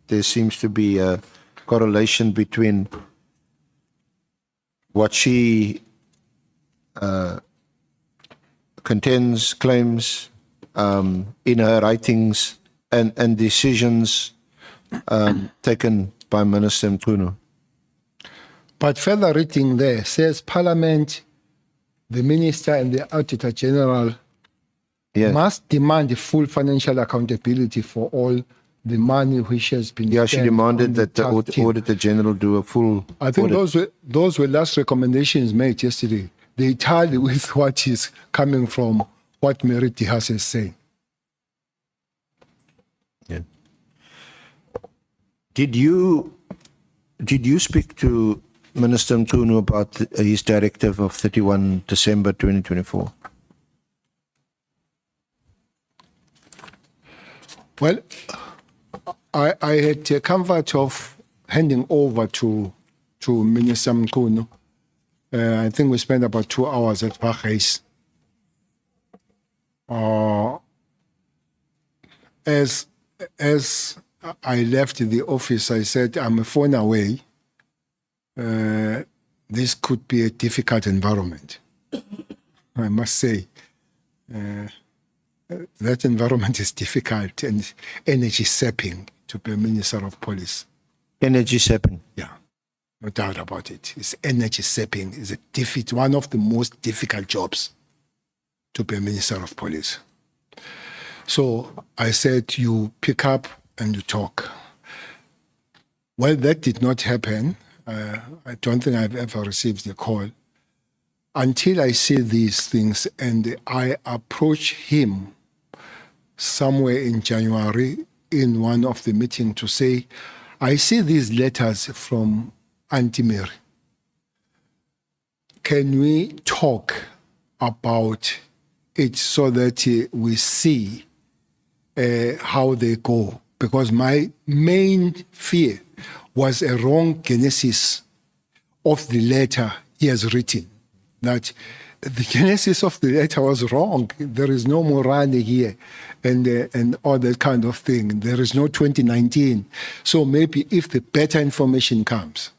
There seems to be a correlation between what she contends, claims in her writings and decisions taken by Minister Mchunu. But further reading there says Parliament, the Minister and the Auditor General must demand full financial accountability for all the money which has been spent. She demanded that the Auditor General do a full I think audit. those were last recommendations made yesterday. They tally with what is coming from what Mary Dihas is saying. Yeah. Did you speak to Minister Mchunu about his directive of 31 December 2024? Well, I had a comfort of handing over to Minister Mchunu. I think we spent about 2 hours at Bheki Cele. As I left the office, I said, I'm a phone away. This could be a difficult environment, I must say. That environment is difficult and energy sapping to be Minister of Police. Energy sapping. Yeah, no doubt about it. It's energy sapping. It's one of the most difficult jobs to be a Minister of Police. So I said, you pick up and you talk. Well, that did not happen. I don't think I've ever received a call until I see these things, and I approach him somewhere in January in one of the meetings to say, I see these letters from Auntie Mary. Can we talk about it so that we see how they go? Because my main fear was a wrong genesis of the letter he has written. That the genesis of the letter was wrong. There is no morale here and all that kind of thing. There is no 2019. So maybe if the better information comes,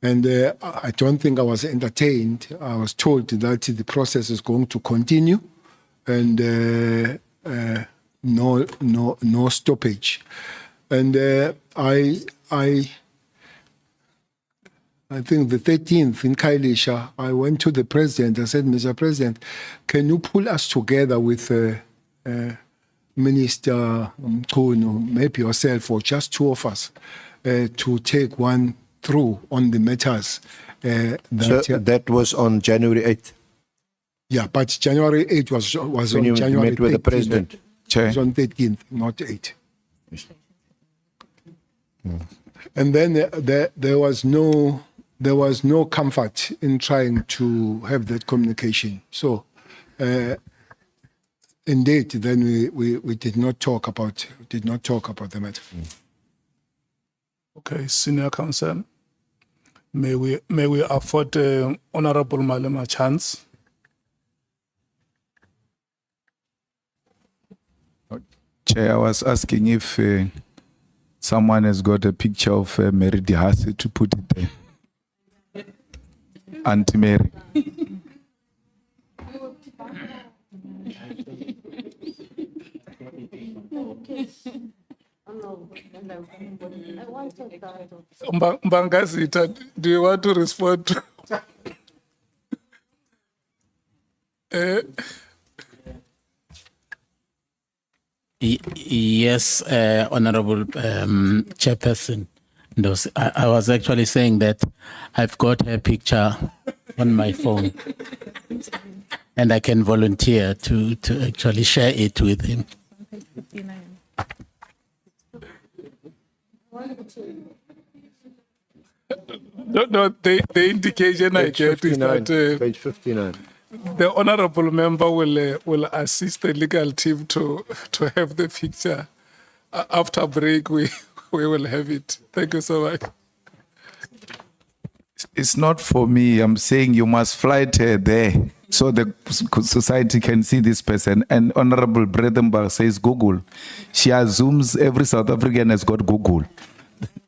and I don't think I was entertained. I was told that the process is going to continue and no stoppage. And I think the 13th in Khayelitsha, I went to the president. I said, Mr. President, can you pull us together with Minister Mchunu, maybe yourself or just 2 of us, to take one through on the matters. That was on January 8th? Yeah, but January 8th was when on you January met with the 13th. president? It was on 13th, not 8th. And then there was no comfort in trying to have that communication. So indeed, then we did not talk about the matter. Okay, Senior Counsel, may we afford Honorable Malema a chance? Chair, I was asking if someone has got a picture of Mary Dihasi to put it there. Auntie Mary. Mbangazita, do you want to respond to? Yes, Honorable Chairperson. I was actually saying that I've got her picture on my phone and I can volunteer to actually share it with him. No, the indication I get is that Page 59. the honorable member will assist the legal team to have the picture. After break, we will have it. Thank you so much. It's not for me. I'm saying you must flight her there so the society can see this person. And Honorable Bredenbach says Google. She assumes every South African has got Google,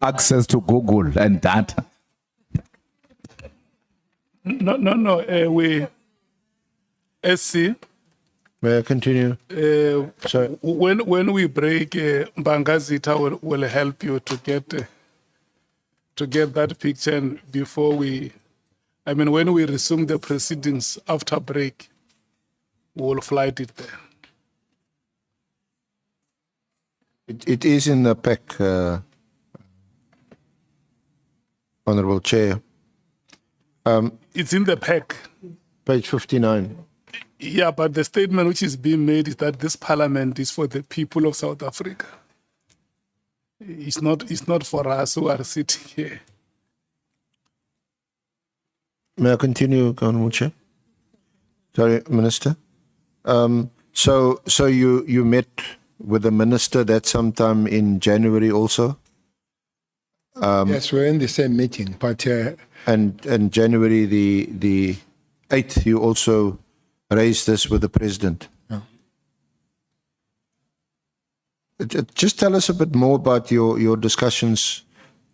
access to Google and data. No. We SC. May I continue? Sorry. When we break, Mbangazita will help you to get that picture, and before when we resume the proceedings after break, we will flight it there. It is in the pack, Honorable Chair. It's in the pack. Page 59. Yeah, but the statement which is being made is that this parliament is for the people of South Africa. It's not for us who are sitting here. May I continue, Honorable Chair? Sorry, Minister. So you met with the minister that sometime in January also? Yes, we're in the same meeting, but And January the 8th, you also raised this with the president. Yeah. Just tell us a bit more about your discussions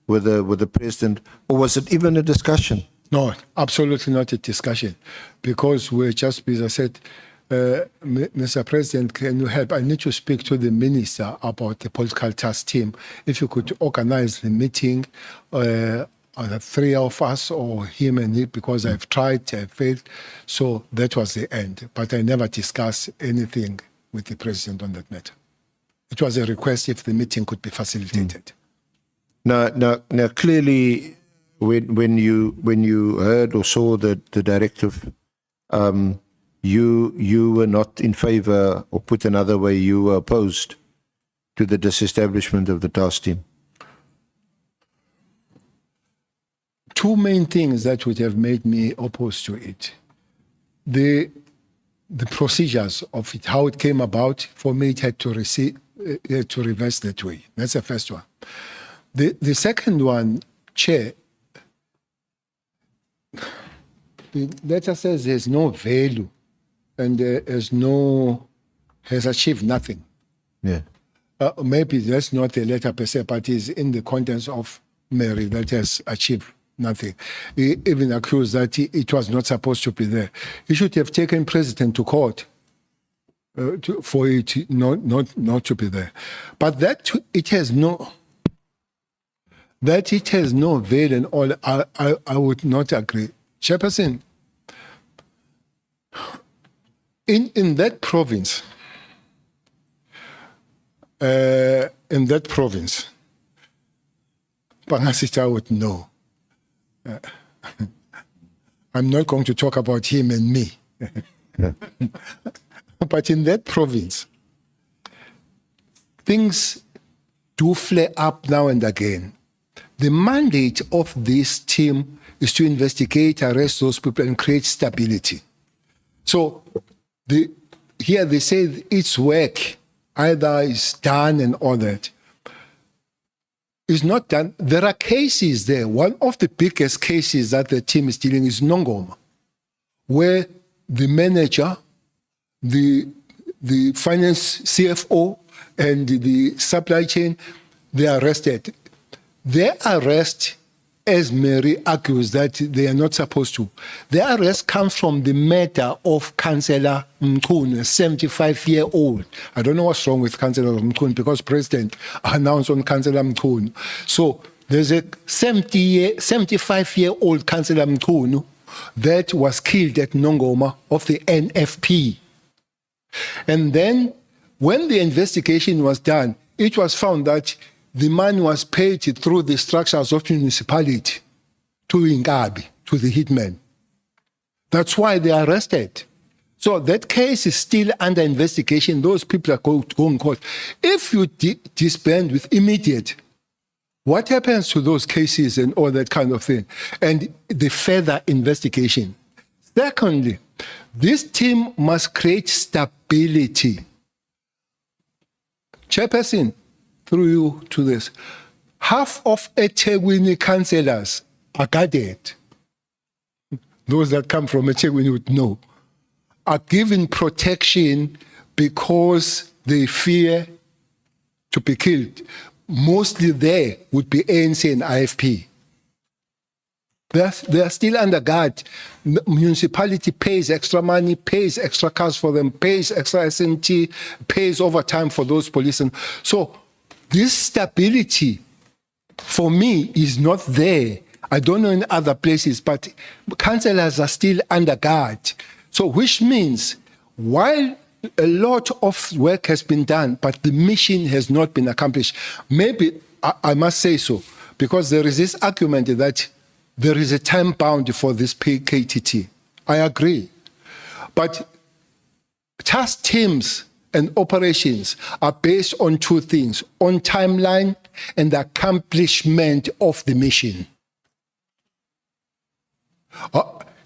with the president, or was it even a discussion? no, absolutely not a discussion, because we're just, as I said, Mr. President, can you help? I need to speak to the minister about the political task team. If you could organize the meeting, the three of us or him and it, because I've tried, I failed. So that was the end. But I never discussed anything with the president on that matter. It was a request if the meeting could be facilitated. Now, clearly, when you heard or saw the directive, you were not in favor, or put another way, you were opposed to the disestablishment of the task team. Two main things that would have made me opposed to it. The procedures of it, how it came about, for me it had to reverse that way. That's the first one. The second one, Chair, the letter says there's no value and has achieved nothing. Yeah. Maybe that's not the letter per se, but it's in the contents of Mary that has achieved nothing. He even accused that it was not supposed to be there. He should have taken president to court for it not to be there. But that it has no value and all, I would not agree. Chairperson, in that province, Mkhwanazi would know. I'm not going to talk about him and me. But in that province, things do flare up now and again. The mandate of this team is to investigate, arrest those people, and create stability. So here they say its work either is done and all that. It's not done. There are cases there. One of the biggest cases that the team is dealing is Nongoma, where the manager, the finance CFO, and the supply chain, they are arrested. Their arrest, as Mary argues that they are not supposed to, their arrest comes from the matter of Councillor Mchunu, a 75-year-old. I don't know what's wrong with Councillor Mchunu because President announced on Councillor Mchunu. So there's a 75-year-old Councillor Mchunu that was killed at Nongoma of the NFP. And then when the investigation was done, it was found that the money was paid through the structures of the municipality to Ingabi, to the hitman. That's why they are arrested. So that case is still under investigation. Those people are going to go in court. If you disband with immediate, what happens to those cases and all that kind of thing? And the further investigation. Secondly, this team must create stability. Chairperson, through you to this, half of eThekwini councillors are guarded. Those that come from eThekwini would know, are given protection because they fear to be killed. Mostly there would be ANC and IFP. They are still under guard. The municipality pays extra money, pays extra cars for them, pays extra SNT, pays overtime for those policemen. So this stability, for me, is not there. I don't know in other places, but councillors are still under guard. So which means while a lot of work has been done, but the mission has not been accomplished. Maybe I must say so, because there is this argument that there is a time bound for this KTT. I agree. But task teams and operations are based on two things, on timeline and the accomplishment of the mission.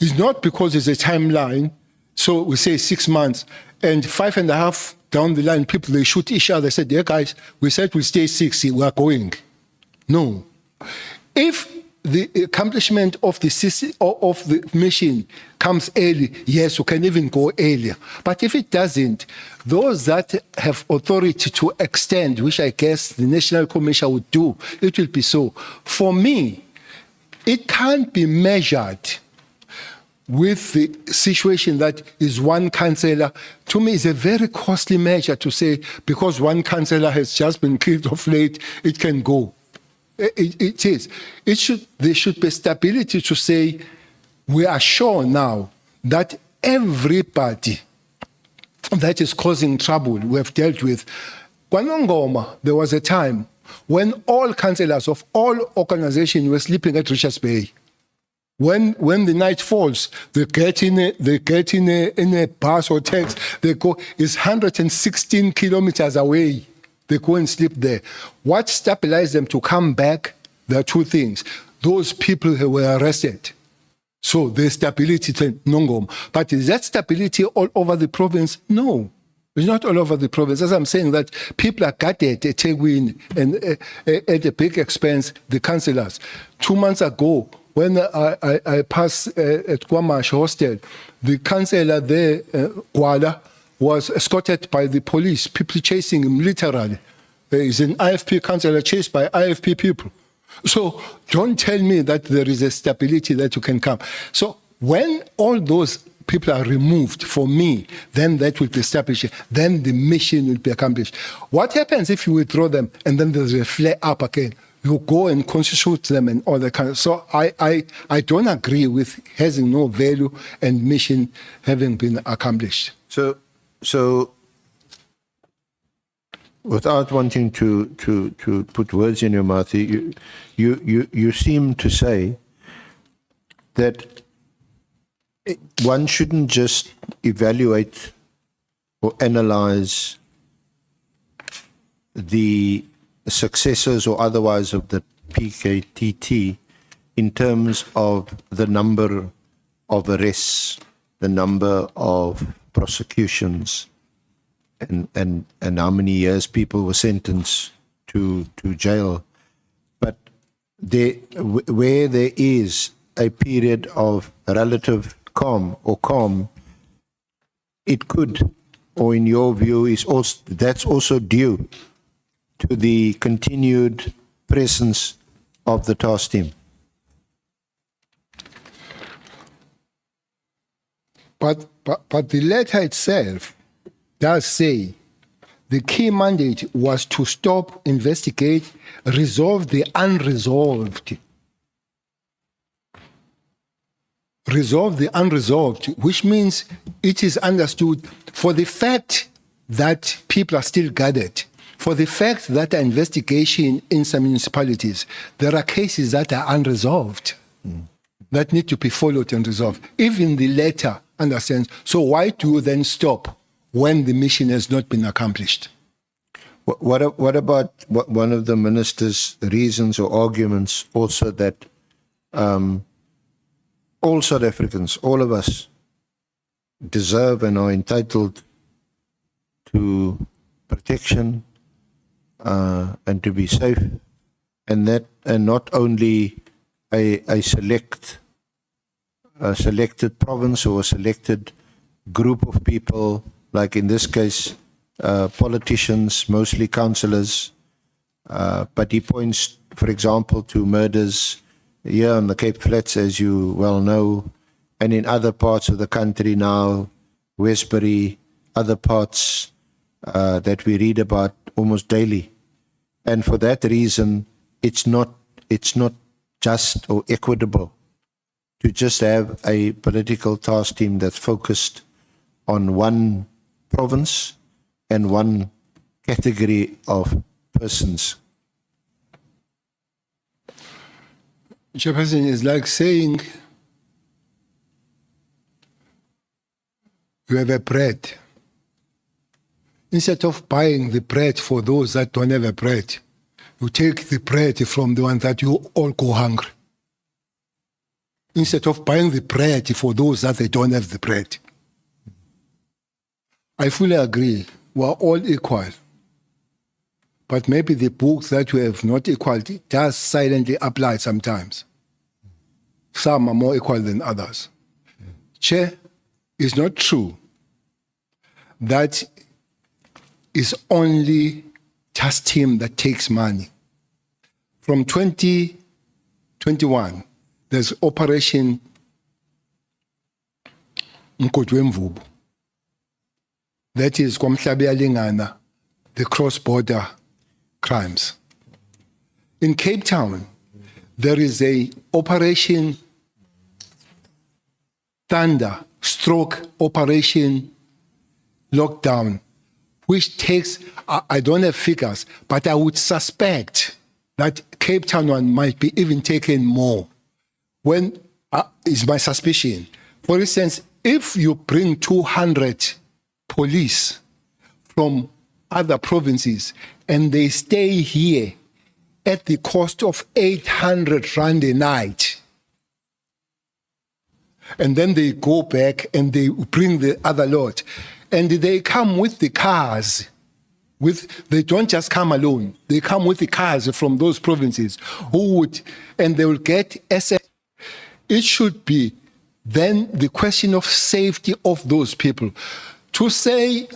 It's not because it's a timeline, so we say 6 months, and 5.5 down the line, people, they shoot each other. They said, yeah, guys, we said we stay 6, we are going. No. If the accomplishment of the mission comes early, yes, we can even go earlier. But if it doesn't, those that have authority to extend, which I guess the National Commission would do, it will be so. For me, it can't be measured with the situation that is one councillor. To me, it's a very costly measure to say because one councillor has just been killed of late, it can go. It is. There should be stability to say we are sure now that everybody that is causing trouble we have dealt with. KwaNongoma, there was a time when all councillors of all organizations were sleeping at Richards Bay. When the night falls, they get in a bus or taxi. They go. It's 116 kilometers away. They go and sleep there. What stabilized them to come back? There are two things. Those people who were arrested. So there's stability to Nongoma. But is that stability all over the province? No. It's not all over the province. As I'm saying that people are guarded at eThekwini and at a big expense, the councillors. 2 months ago, when I passed at Kwamash Hostel, the councillor there, Gwala, was escorted by the police, people chasing him literally. He's an IFP councillor chased by IFP people. So don't tell me that there is a stability that you can come. So when all those people are removed, for me, then that will be established. Then the mission will be accomplished. What happens if you withdraw them and then there's a flare up again? You go and constitute them and all that kind of. So I don't agree with having no value and mission having been accomplished. So, without wanting to put words in your mouth, you seem to say that one shouldn't just evaluate or analyze the successors or otherwise of the PKTT in terms of the number of arrests, the number of prosecutions, and how many years people were sentenced to jail. But where there is a period of relative calm, it could, or in your view, that's also due to the continued presence of the task team. But the letter itself does say the key mandate was to stop, investigate, resolve the unresolved. Resolve the unresolved, which means it is understood for the fact that people are still gathered, for the fact that an investigation in some municipalities, there are cases that are unresolved that need to be followed and resolved. Even the letter understands. So why do you then stop when the mission has not been accomplished? What about one of the minister's reasons or arguments also that all South Africans, all of us, deserve and are entitled to protection and to be safe, and not only a selected province or a selected group of people, like in this case, politicians, mostly councillors, but he points, for example, to murders here on the Cape Flats, as you well know, and in other parts of the country now, Westbury, other parts that we read about almost daily. And for that reason, it's not just or equitable to just have a political task team that's focused on one province and one category of persons. Chairperson, is like saying you have a bread. Instead of buying the bread for those that don't have a bread, you take the bread from the one that you all go hungry. Instead of buying the bread for those that they don't have the bread. I fully agree. We are all equal. But maybe the books that we have not equality does silently apply sometimes. Some are more equal than others. Chair, it's not true that it's only task team that takes money. From 2021, there's Operation Mkhwanazi. That is Kwamhlabeyalingana, the cross-border crimes. In Cape Town, there is a Operation Thunder / Operation Lockdown, which takes, I don't have figures, but I would suspect that Cape Town one might be even taken more. When is my suspicion. For instance, if you bring 200 police from other provinces and they stay here at the cost of 800 rand a night, and then they go back and they bring the other lot, and they come with the cars. They don't just come alone. They come with the cars from those provinces and they will get SS. It should be then the question of safety of those people. To say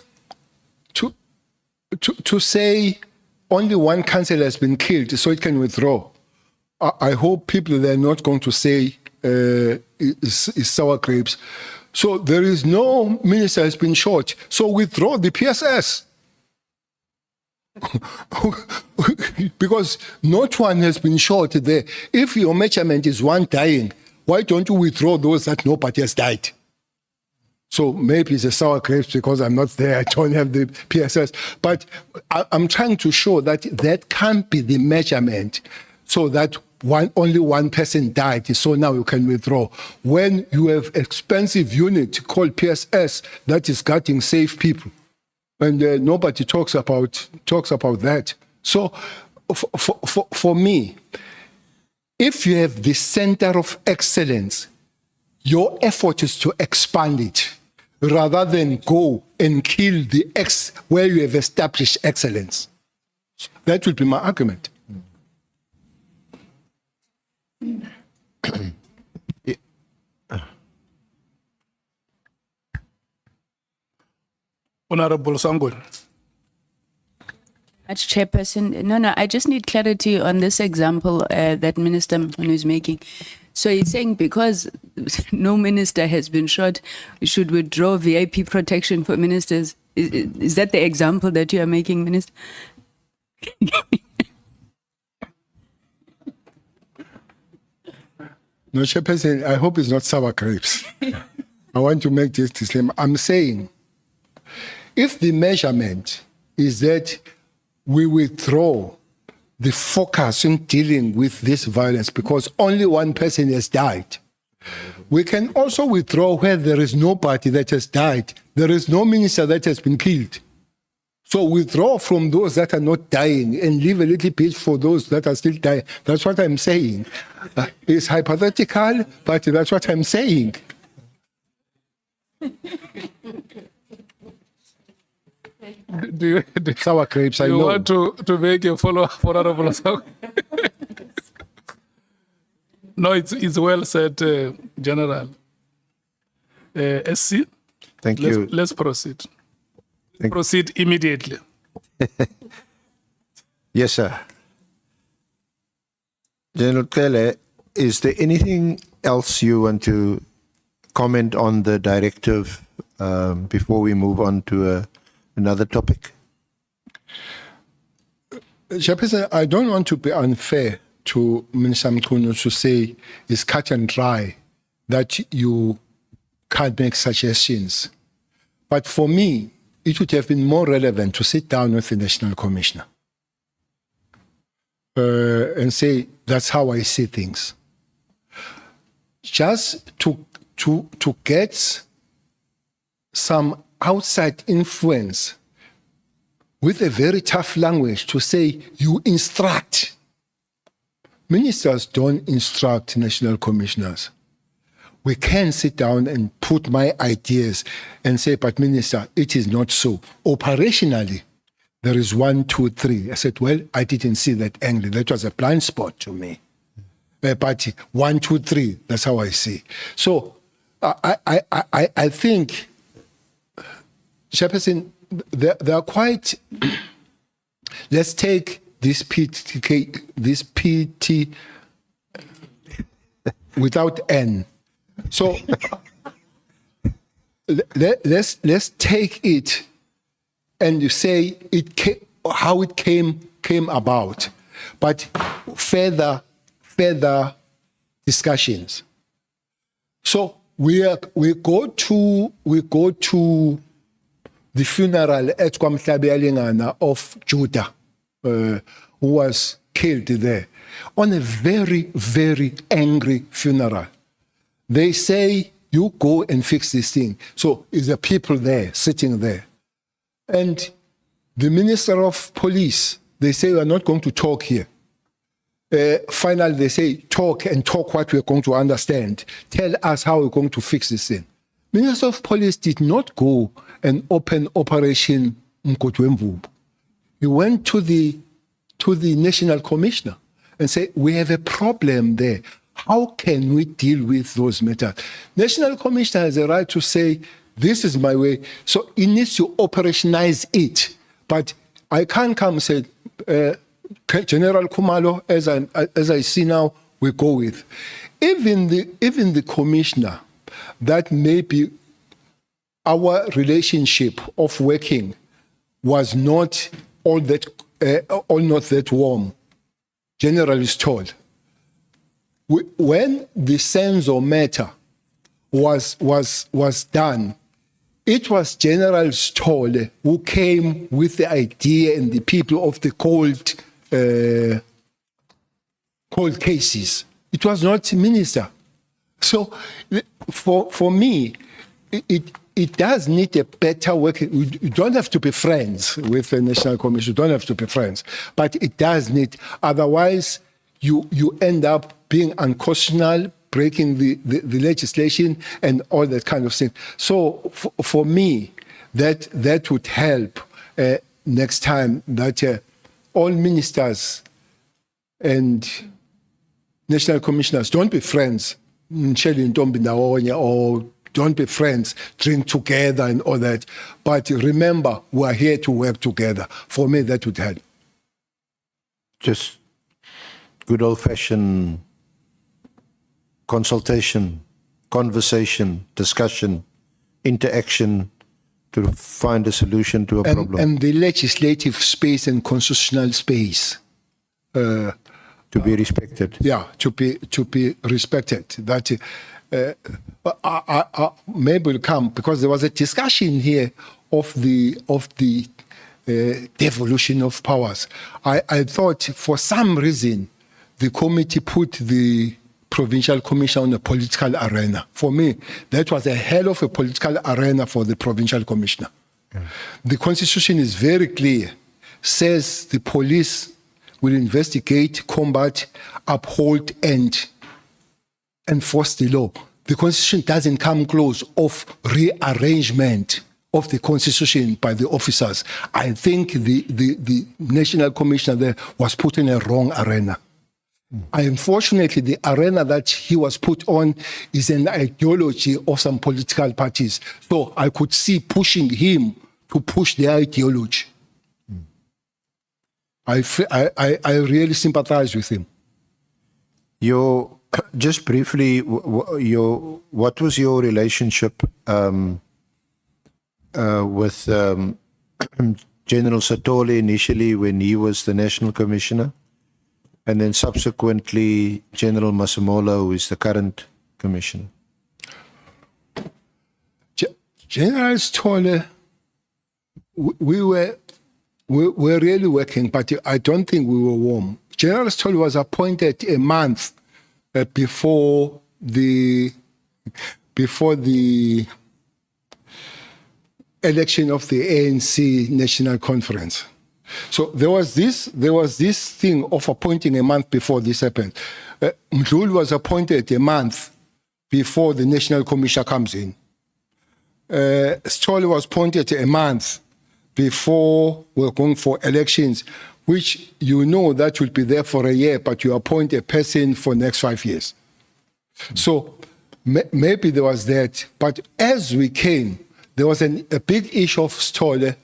only one councillor has been killed so it can withdraw. I hope people they're not going to say is sour grapes. So there is no minister has been shot. So withdraw the PSS. Because not one has been shot there. If your measurement is one dying, why don't you withdraw those that nobody has died? So maybe it's a sour grapes because I'm not there, I don't have the PSS. But I'm trying to show that that can't be the measurement so that only one person died, so now you can withdraw. When you have expensive unit called PSS that is getting safe people, and nobody talks about that. So for me, if you have the center of excellence, your effort is to expand it rather than go and kill the where you have established excellence. That would be my argument. Honorable Sangol. Chairperson, no, I just need clarity on this example that Minister Mchunu is making. So he's saying because no minister has been shot, we should withdraw VIP protection for ministers. Is that the example that you are making, Minister? No, Chairperson, I hope it's not sour grapes. I want to make this disclaimer. I'm saying if the measurement is that we withdraw the focus in dealing with this violence because only one person has died, we can also withdraw where there is nobody that has died. There is no minister that has been killed. So withdraw from those that are not dying and leave a little bit for those that are still dying. That's what I'm saying. It's hypothetical, but that's what I'm saying. Do Sour grapes, I you know. want to make a follow-up for Honorable Sangol? No, it's well said, General. SC, Thank you. let's proceed. Proceed immediately. Yes, sir. General Cele, is there anything else you want to comment on the directive before we move on to another topic? Chairperson, I don't want to be unfair to Minister Mchunu to say it's cut and dry that you can't make suggestions. But for me, it would have been more relevant to sit down with the National Commissioner and say, that's how I see things. Just to get some outside influence with a very tough language to say, you instruct. Ministers don't instruct national commissioners. We can sit down and put my ideas and say, but Minister, it is not so. Operationally, there is 1, 2, 3. I said, well, I didn't see that angle. That was a blind spot to me. But 1, 2, 3, that's how I see. So I think, Chairperson, they are quite, let's take this PT without N. So let's take it and you say how it came about, but further discussions. So we go to the funeral at Kwamhlabeyalingana of Judah, who was killed there, on a very, very angry funeral. They say, you go and fix this thing. So is the people there, sitting there. And the Minister of Police, they say, we are not going to talk here. Finally, they say, talk and talk what we are going to understand. Tell us how we're going to fix this thing. Minister of Police did not go and open Operation Mkhwanazi. He went to the National Commissioner and said, we have a problem there. How can we deal with those matters? National Commissioner has a right to say, this is my way. So he needs to operationalize it. But I can't come and say, General Kumalo, as I see now, we go with. Even the commissioner, that maybe our relationship of working was not all not that warm, General is told. When the Senzo matter was done, it was General Stoll who came with the idea and the people of the cold cases. It was not minister. So for me, it does need a better work. You don't have to be friends with the National Commission. You don't have to be friends. But it does need, otherwise you end up being unconstitutional, breaking the legislation and all that kind of thing. So for me, that would help next time, that all ministers and national commissioners don't be friends, or don't be friends, drink together and all that. But remember, we are here to work together. For me, that would help. Just good old-fashioned consultation, conversation, discussion, interaction to find a solution to a problem. And the legislative space and constitutional space. To be respected. Yeah, to be respected. That maybe will come, because there was a discussion here of the devolution of powers. I thought for some reason the committee put the provincial commissioner on a political arena. For me, that was a hell of a political arena for the provincial commissioner. The constitution is very clear, says the police will investigate, combat, uphold, and enforce the law. The constitution doesn't come close of rearrangement of the constitution by the officers. I think the national commissioner there was put in a wrong arena. Unfortunately, the arena that he was put on is an ideology of some political parties. So I could see pushing him to push their ideology. I really sympathize with him. Just briefly, what was your relationship with General Satole initially when he was the National Commissioner, and then subsequently General Masemola, who is the current Commissioner? General Satole, we were really working, but I don't think we were warm. General Satole was appointed a month before the election of the ANC National Conference. So there was this thing of appointing a month before this happened. Mkhwanazi was appointed a month before the National Commissioner comes in. Satole was appointed a month before we're going for elections, which you know that will be there for a year, but you appoint a person for next 5 years. So maybe there was that. But as we came, there was a big issue of Satole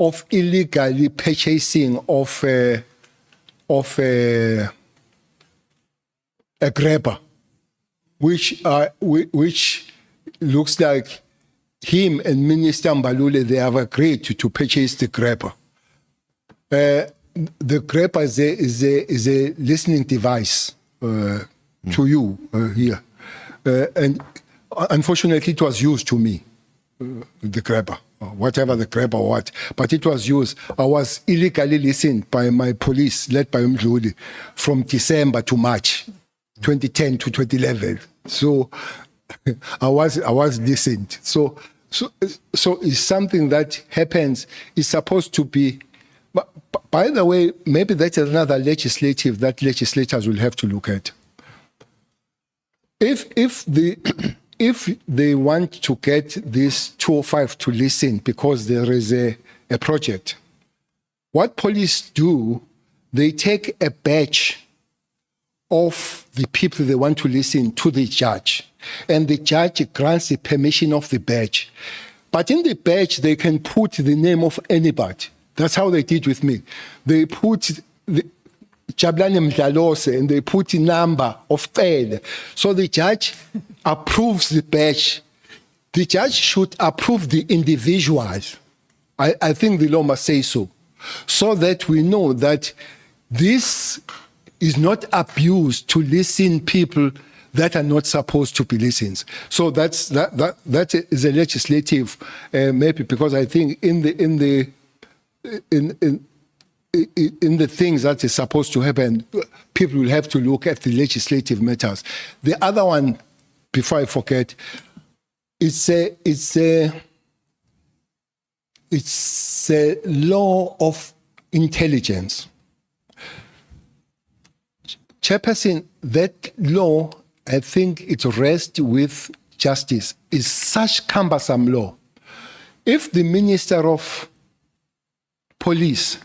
of illegally purchasing of a grabber, which looks like him and Minister Mbalule, they have agreed to purchase the grabber. The grabber is a listening device to you here. And unfortunately, it was used to me, the grabber, whatever the grabber was. But it was used. I was illegally listened by my police, led by Mkhwanazi, from December to March 2010 to 2011. So I was listened. So it's something that happens. It's supposed to be. But by the way, maybe that's another legislative that legislators will have to look at. If they want to get this 205 to listen because there is a project, what police do, they take a batch of the people they want to listen to the judge, and the judge grants the permission of the batch. But in the batch, they can put the name of anybody. That's how they did with me. They put Jabulani Mdlalose and they put the number of Cele. So the judge approves the batch. The judge should approve the individuals. I think the law must say so that we know that this is not abused to listen people that are not supposed to be listened. So that is a legislative, maybe, because I think in the things that is supposed to happen, people will have to look at the legislative matters. The other one, before I forget, it's a law of intelligence. Chairperson, that law I think it rests with justice. It's such cumbersome law. If the Minister of Police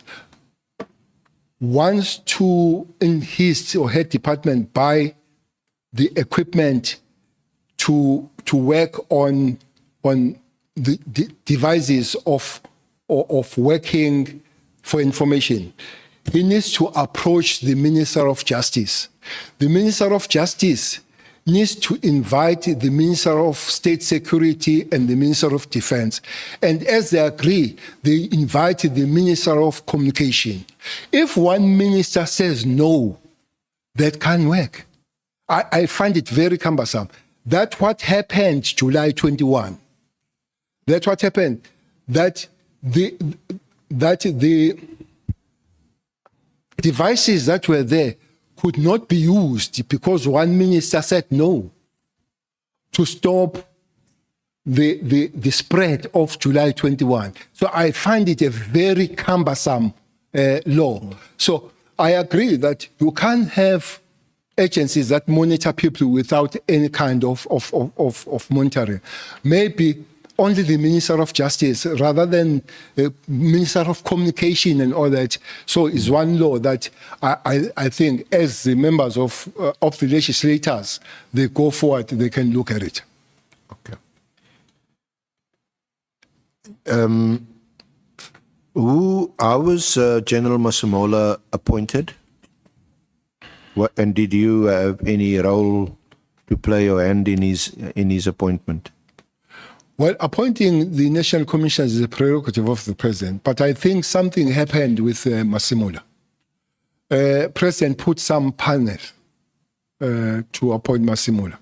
wants to, in his or her department, buy the equipment to work on the devices of working for information, he needs to approach the Minister of Justice. The Minister of Justice needs to invite the Minister of State Security and the Minister of Defense. And as they agree, they invite the Minister of Communication. If one minister says no, that can't work. I find it very cumbersome. That's what happened July 21. That's what happened. That the devices that were there could not be used because one minister said no to stop the spread of July 21. So I find it a very cumbersome law. So I agree that you can't have agencies that monitor people without any kind of monitoring. Maybe only the Minister of Justice rather than Minister of Communication and all that. So it's one law that I think as the members of the legislators, they go forward, they can look at it. Okay. How was General Masemola appointed? And did you have any role to play or hand in his appointment? Well, appointing the national commissioners is a prerogative of the president, but I think something happened with Masemola. President put some panel to appoint Masemola.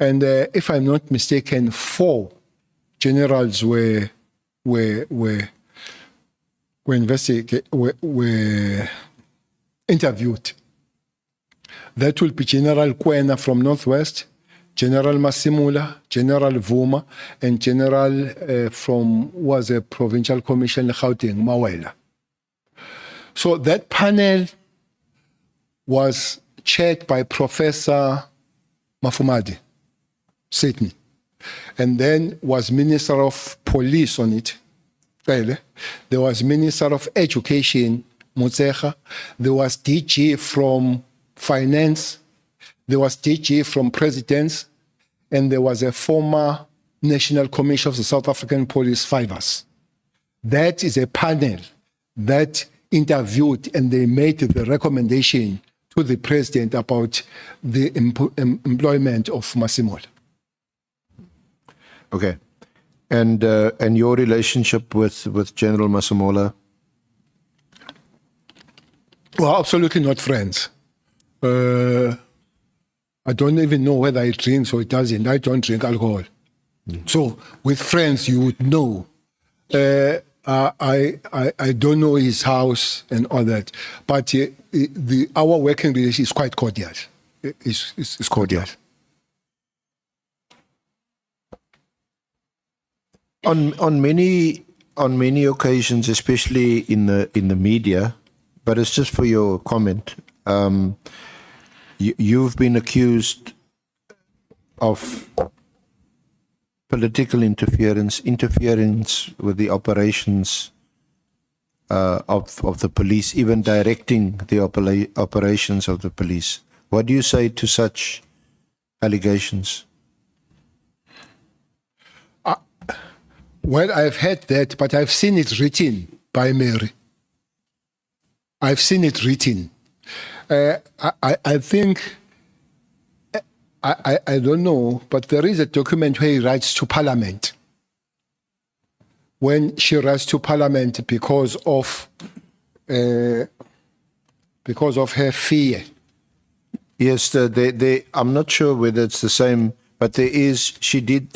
And if I'm not mistaken, 4 generals were interviewed. That will be General Kwena from Northwest, General Masemola, General Vuma, and General was a provincial commissioner, Gauteng, Mawela. So that panel was chaired by Professor Mkhwanazi, Sydney, and then was Minister of Police on it. There was Minister of Education, Motshekga. There was DG from Finance. There was DG from Presidents, and there was a former National Commissioner of the South African Police, 5 That is a panel that interviewed and they made the recommendation to the president about the employment of Masemola. Okay. And your relationship with General Masemola? Well, absolutely not friends. I don't even know whether he drinks or he doesn't. I don't drink alcohol. So with friends, you would know. I don't know his house and all that. But our working relationship is quite cordial. It's cordial. On many occasions, especially in the media, but it's just for your comment. You've been accused of political interference with the operations of the police, even directing the operations of the police. What do you say to such allegations? Well, I've heard that, but I've seen it written by Mary. I've seen it written. I think, I don't know, but there is a document where he writes to Parliament. When she writes to Parliament because of her fear. Yes, I'm not sure whether it's the same, but she did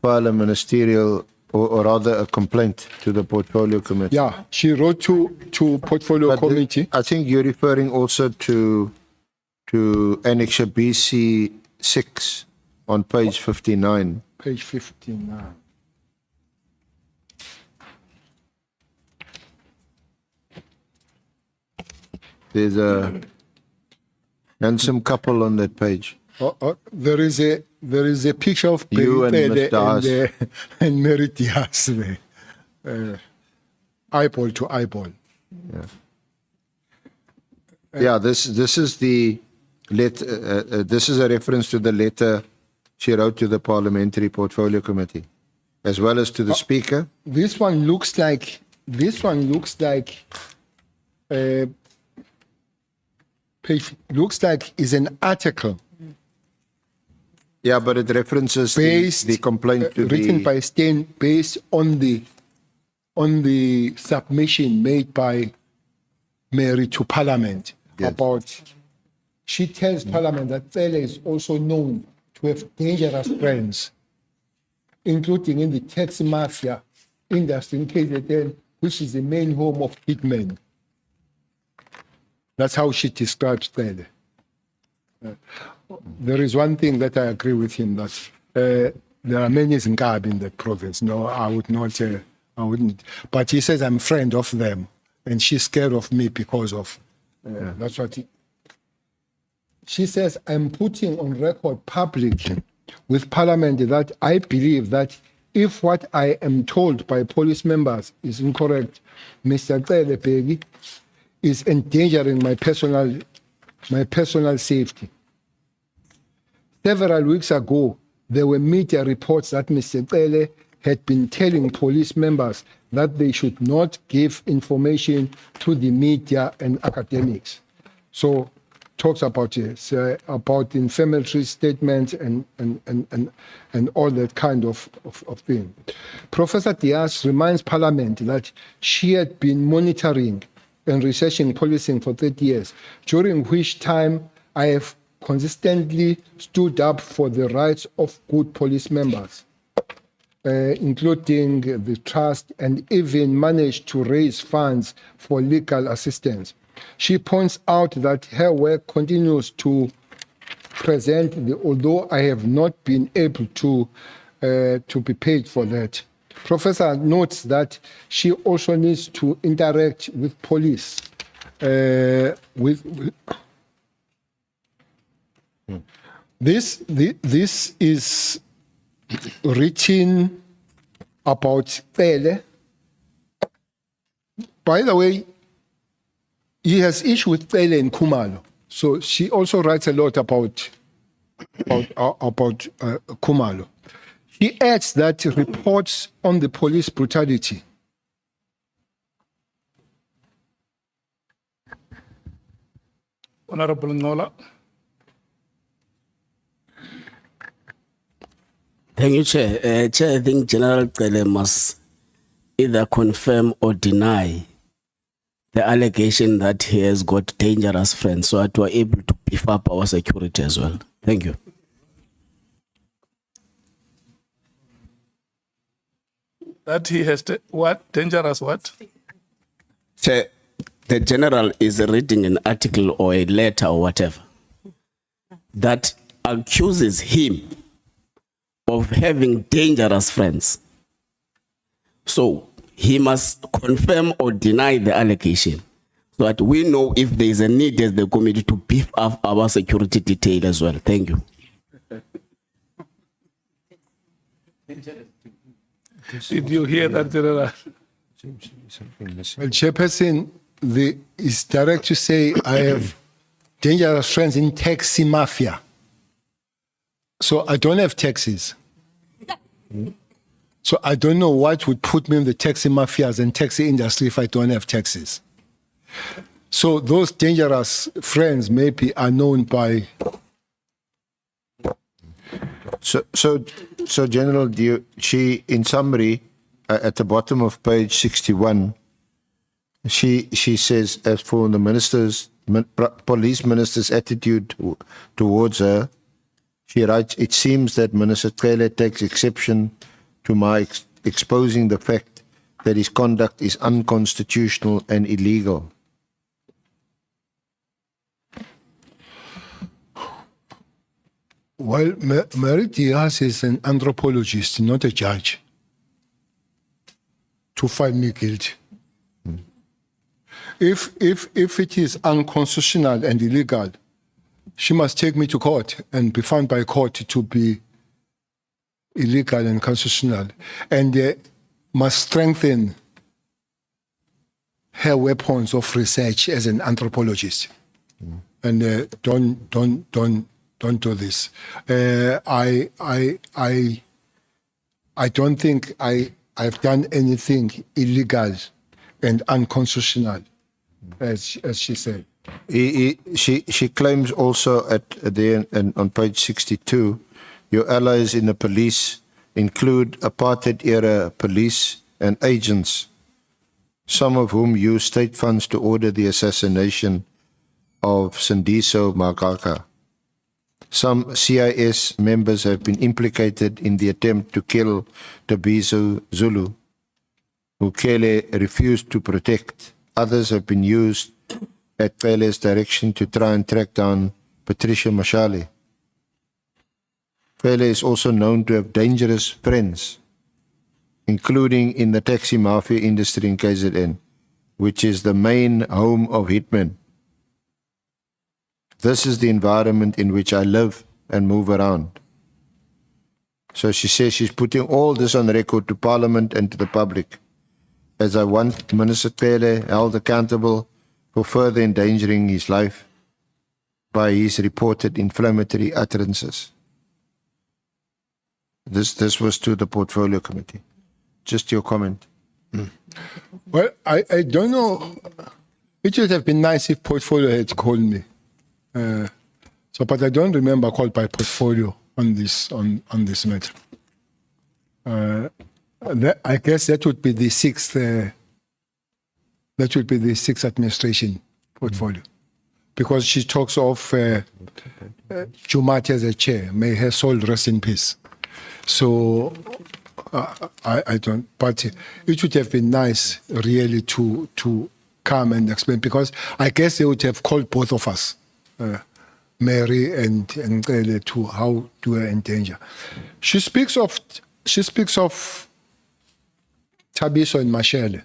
file a ministerial or rather a complaint to the Portfolio Committee. Yeah, she wrote to Portfolio Committee. I think you're referring also to Annexure BC 6 on page 59. Page 59. There's Handsome couple on that page. There is a picture of You and Bheki Mr. Cele and Mary Diaz there. Eyeball to eyeball. Yeah, this is the this is a reference to the letter she wrote to the Parliamentary Portfolio Committee, as well as to the Speaker. This one looks like is an article Yeah, but it references based the complaint to written the by Stein based on the submission made by Mary to Parliament about. She tells Parliament that Cele is also known to have dangerous friends, including in the taxi mafia industry in KZN, which is the main home of hitmen. That's how she describes Cele. There is one thing that I agree with him, that there are many Zinkabi in that province. No, I would not. I wouldn't. But he says I'm a friend of them, and she's scared of me because of. That's what she says. I'm putting on record publicly with Parliament that I believe that if what I am told by police members is incorrect, Mr. Cele Bheki is endangering my personal safety. Several weeks ago, there were media reports that Mr. Cele had been telling police members that they should not give information to the media and academics. So, talks about inflammatory statements and all that kind of thing. Professor Diaz reminds Parliament that she had been monitoring and researching policing for 30 years, during which time I have consistently stood up for the rights of good police members, including the trust, and even managed to raise funds for legal assistance. She points out that her work continues to present, although I have not been able to be paid for that. Professor notes that she also needs to interact with police. This is written about Cele. By the way, he has issue with Cele in Khumalo, so she also writes a lot about Khumalo. He adds that reports on the police brutality Honorable Ngola. Thank you, Chair. Chair, I think General Cele must either confirm or deny the allegation that he has got dangerous friends, so that we are able to beef up our security as well. Thank you. That he has what? Dangerous what? Chair, the General is reading an article or a letter or whatever that accuses him of having dangerous friends. So he must confirm or deny the allegation so that we know if there is a need as the committee to beef up our security detail as well. Thank you. Did you hear that, General? Well, Chairperson, it's direct to say I have dangerous friends in taxi mafia. So I don't have taxis. So I don't know what would put me in the taxi mafias and taxi industry if I don't have taxis. So those dangerous friends maybe are known by. So General, she, in summary, at the bottom of page 61, she says, as for the ministers, police minister's attitude towards her, she writes, it seems that Minister Cele takes exception to my exposing the fact that his conduct is unconstitutional and illegal. Well, Mary Diaz is an anthropologist, not a judge, to find me guilty. If it is unconstitutional and illegal, she must take me to court and be found by court to be illegal and unconstitutional, and must strengthen her weapons of research as an anthropologist. And don't do this. I don't think I've done anything illegal and unconstitutional, as she said. She claims also at the end, and on page 62, your allies in the police include apartheid-era police and agents, some of whom use state funds to order the assassination of Sindiso Magaka. Some CIS members have been implicated in the attempt to kill Tabiso Zulu, who Cele refused to protect. Others have been used at Cele's direction to try and track down Patricia Mashale. Cele is also known to have dangerous friends, including in the taxi mafia industry in KZN, which is the main home of hitmen. This is the environment in which I live and move around. So she says she's putting all this on record to Parliament and to the public, as I want Minister Cele held accountable for further endangering his life by his reported inflammatory utterances. This was to the Portfolio Committee. Just your comment. Well, I don't know. It would have been nice if Portfolio had called me. But I don't remember called by Portfolio on this matter. I guess that would be the sixth. That would be the sixth administration Portfolio, because she talks of Jumati as a chair. May her soul rest in peace. So I don't. But it would have been nice, really, to come and explain, because I guess they would have called both of us. Mary and Cele, to how to endanger. She speaks of Tabiso and Mashele.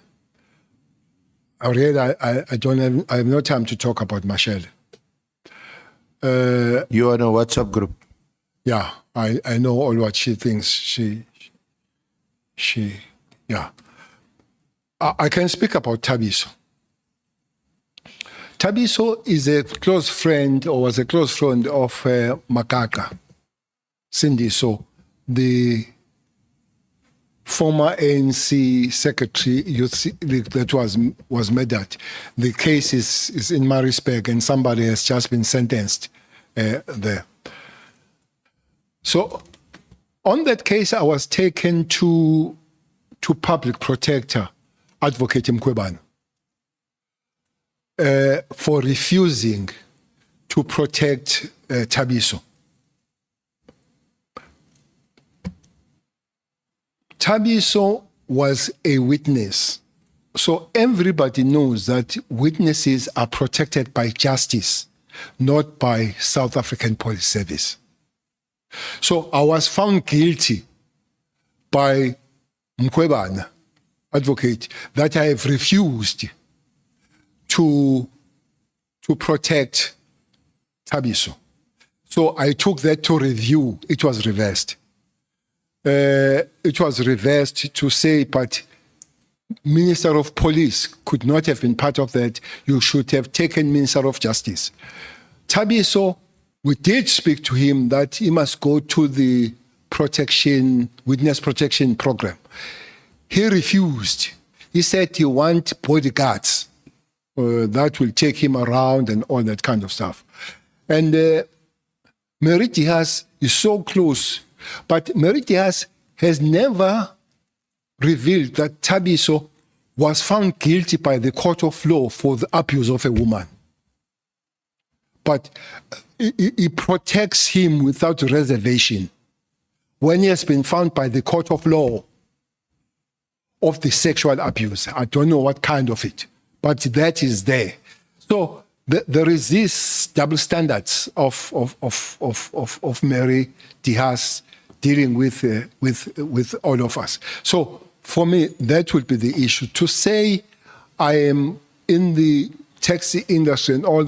I have no time to talk about Mashele. You are in a WhatsApp group. Yeah, I know all what she thinks. Yeah. I can speak about Tabiso. Tabiso is a close friend, or was a close friend of Makaka, Sindiso, the former ANC secretary that was murdered. The case is in Maritzburg, and somebody has just been sentenced there. So on that case, I was taken to public protector, Advocate Mkhwanazi, for refusing to protect Tabiso. Tabiso was a witness. So everybody knows that witnesses are protected by justice, not by South African Police Service. So I was found guilty by Mkhwanazi, advocate, that I have refused to protect Tabiso. So I took that to review. It was reversed. It was reversed to say, but Minister of Police could not have been part of that. You should have taken Minister of Justice. Tabiso, we did speak to him that he must go to the witness protection program. He refused. He said he wants bodyguards that will take him around and all that kind of stuff. And Mary Diaz is so close, but Mary Diaz has never revealed that Tabiso was found guilty by the court of law for the abuse of a woman. But he protects him without reservation when he has been found by the court of law of the sexual abuse. I don't know what kind of it, but that is there. So there is this double standards of Mary Diaz dealing with all of us. So for me, that would be the issue. To say I am in the taxi industry and all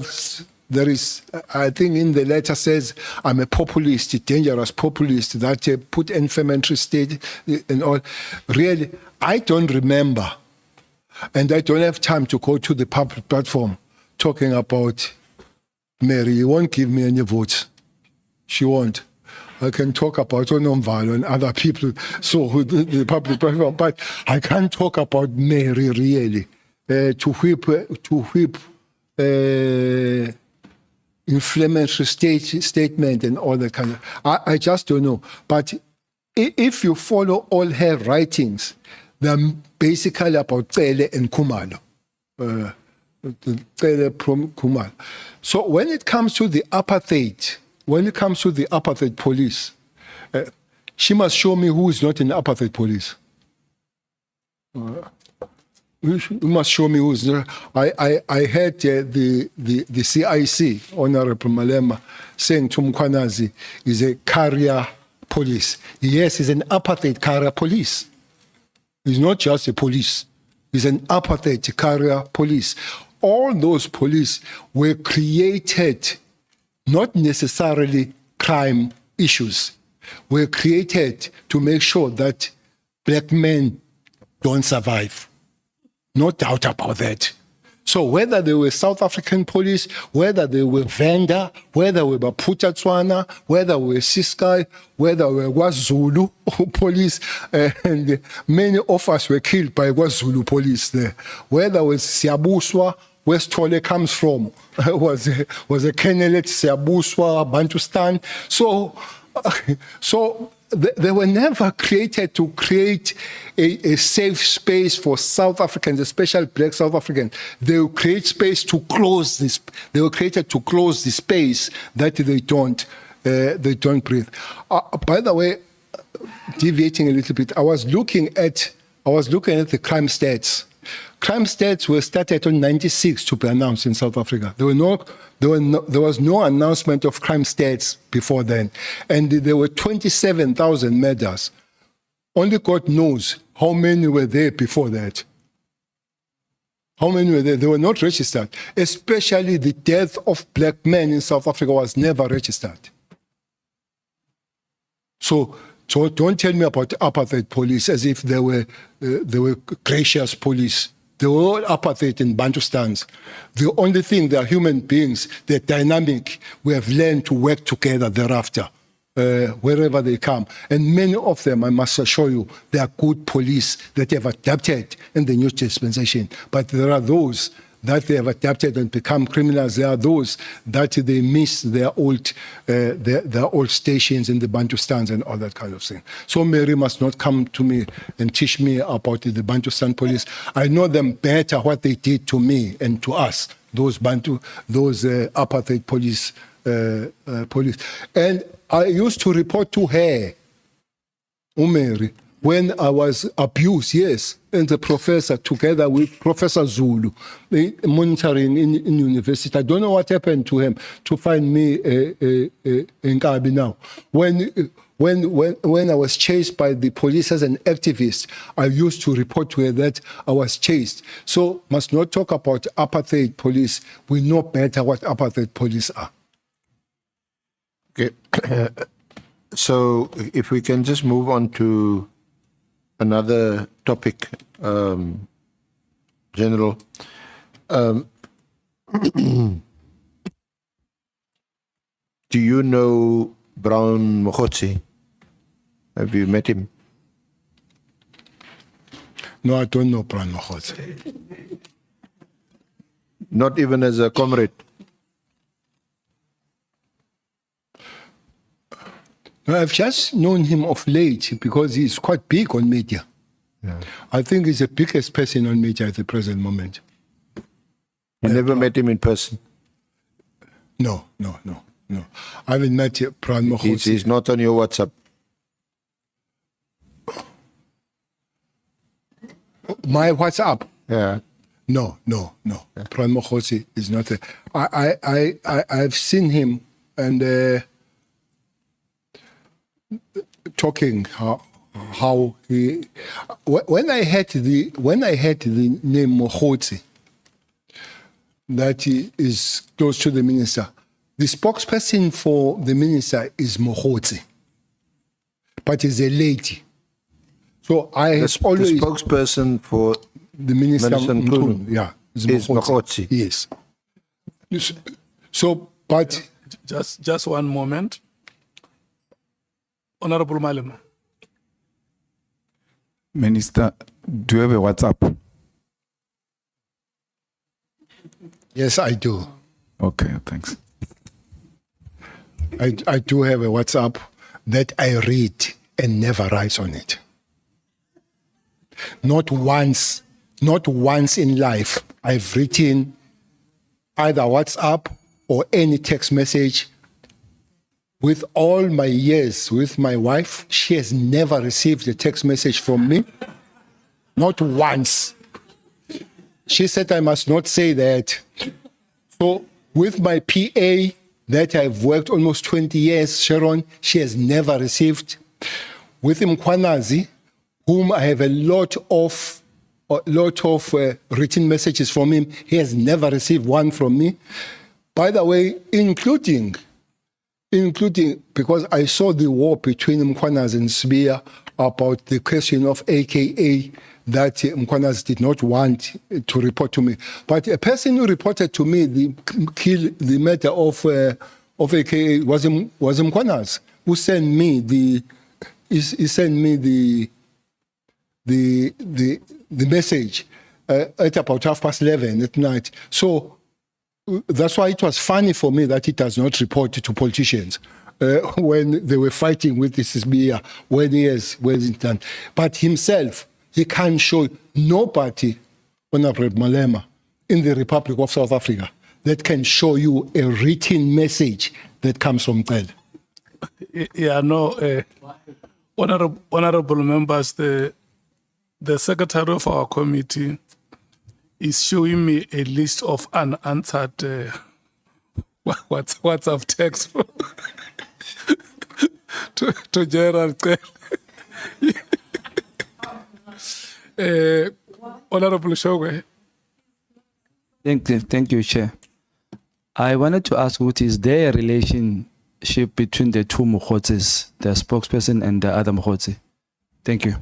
there is, I think in the letter says, I'm a populist, a dangerous populist that put inflammatory state and all. Really, I don't remember, and I don't have time to go to the public platform talking about Mary. You won't give me any votes. She won't. I can talk about Onomvalo and other people, so the public platform, but I can't talk about Mary really. To whip inflammatory statement and all that kind of. I just don't know. But if you follow all her writings, they're basically about Cele and Khumalo. Cele from Khumalo. So when it comes to the apartheid, police, she must show me who is not in the apartheid police. You must show me who's there. I heard the CIC, Honorable Malema, saying to Mkhwanazi is a carrier police. Yes, he's an apartheid carrier police. He's not just a police. He's an apartheid carrier police. All those police were created, not necessarily crime issues, were created to make sure that black men don't survive. No doubt about that. So whether they were South African police, whether they were Venda, whether they were Maputa Tswana, whether they were Siskai, whether they were KwaZulu police, and many of us were killed by KwaZulu police there. Whether it was Siabuswa, where Stole comes from, was a Kenelet, Siabuswa, Bantustan. So they were never created to create a safe space for South Africans, especially black South Africans. They will create space to close this. They were created to close the space that they don't breathe. By the way, deviating a little bit, I was looking at the crime stats. Crime stats were started on 96 to be announced in South Africa. There was no announcement of crime stats before then. And there were 27,000 murders. Only God knows how many were there before that. How many were there? They were not registered. Especially the death of black men in South Africa was never registered. So don't tell me about the apartheid police as if they were gracious police. They were all apartheid in Bantustans. The only thing, they are human beings, they're dynamic. We have learned to work together thereafter, wherever they come. And many of them, I must assure you, they are good police that have adapted in the new dispensation. But there are those that they have adapted and become criminals. There are those that they miss their old stations in the Bantustans and all that kind of thing. So Mary must not come to me and teach me about the Bantustan police. I know them better, what they did to me and to us, those apartheid police. And I used to report to her, Mary, when I was abused, yes, and the professor, together with Professor Zulu, monitoring in university. I don't know what happened to him to find me in Kabi now. When I was chased by the police as an activist, I used to report to her that I was chased. So must not talk about apartheid police. We know better what apartheid police are. Okay. So if we can just move on to another topic, General. Do you know Brown Mkhwanazi? Have you met him? No, I don't know Brown Mkhwanazi. Not even as a comrade? No, I've just known him of late because he's quite big on media. Yeah. I think he's the biggest person on media at the present moment. You never met him in person? No. I haven't met Brown Mkhwanazi. He's not on your WhatsApp? My WhatsApp? Yeah. No. Yeah. Brown Mkhwanazi is not there. I've seen him and talking how he. When I heard the name Mkhwanazi, that is close to the minister. The spokesperson for the minister is Mkhwanazi, but is a lady. So I The, have always the spokesperson for the minister, Minister Mchunu Mchunu, yeah, is Mkhwanazi. Yes. So, but Just one moment. Honorable Malema. Minister, do you have a WhatsApp? yes, I do. Okay, thanks. I do have a WhatsApp that I read and never write on it. Not once in life I've written either WhatsApp or any text message. With all my years with my wife, she has never received a text message from me. Not once. She said I must not say that. So with my PA that I've worked almost 20 years, Sharon, she has never received. With Mkhwanazi, whom I have a lot of written messages from him, he has never received one from me. By the way, including because I saw the war between Mkhwanazi and Sibia about the question of AKA that Mkhwanazi did not want to report to me. But a person who reported to me the matter of AKA was Mkhwanazi, who sent me the message at about 11:30 at night. So that's why it was funny for me that he does not report to politicians when they were fighting with this SBA, when he has done. But himself, he can't show nobody, Honorable Malema, in the Republic of South Africa that can show you a written message that comes from Cele. Yeah, no, honorable members, the secretary of our committee is showing me a list of unanswered WhatsApp text to General Cele. Honorable Shogwe. Thank you, Chair. I wanted to ask, what is there a relationship between the two Mkhwanazi, the spokesperson and the other Mkhwanazi? Thank you.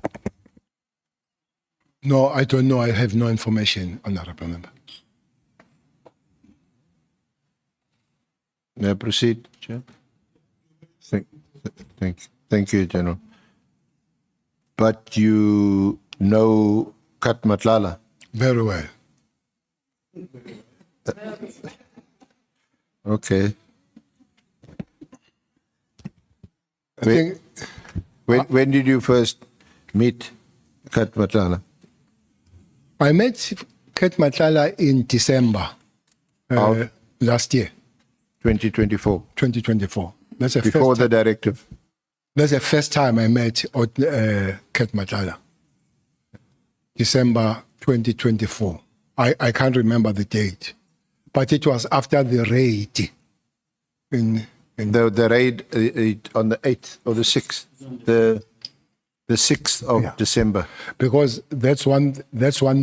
No, I don't know. I have no information, Honorable Member. May I proceed, Chair? Thank you, General. But you know Kat Matlala? Very well. Okay. I think When did you first meet Kat Matlala? I met Kat Matlala in December last year, 2024, 2024. That's the before first the directive. That's the first time I met Kat Matlala. December 2024. I can't remember the date, but it was after the raid. The raid on the 8th or the 6th, the 6th of December. Because that's one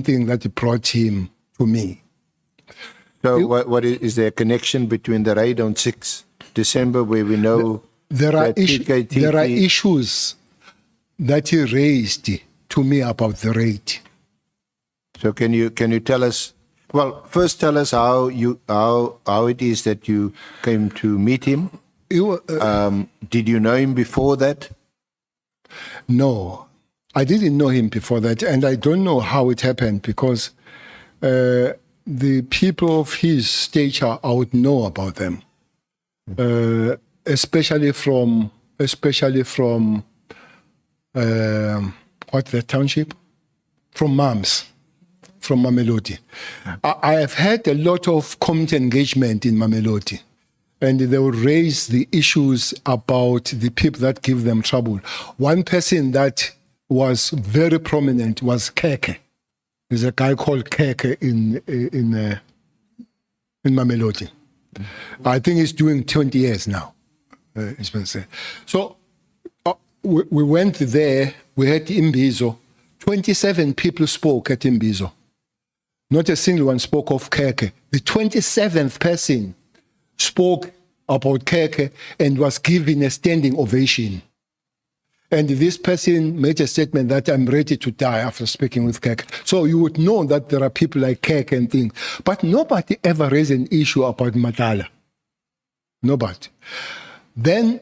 thing that brought him to me. So what is there a connection between the raid on 6th December where we know There are that there are issues that he raised to me about the raid. So can you tell us? Well, first tell us how it is that you came to meet him. Did you know him before that? No, I didn't know him before that, and I don't know how it happened because the people of his stature, I would know about them, especially from what the township, from Mams. From Mamelodi. I have had a lot of community engagement in Mamelodi, and they will raise the issues about the people that give them trouble. One person that was very prominent was Keke. There's a guy called Keke in Mamelodi. I think he's doing 20 years now. It's been said. So we went there. We had Imbizo. 27 people spoke at Imbizo. Not a single one spoke of Keke. The 27th person spoke about Keke and was given a standing ovation. And this person made a statement that I'm ready to die after speaking with Keke. So you would know that there are people like Keke and things. But nobody ever raised an issue about Matala. Nobody. Then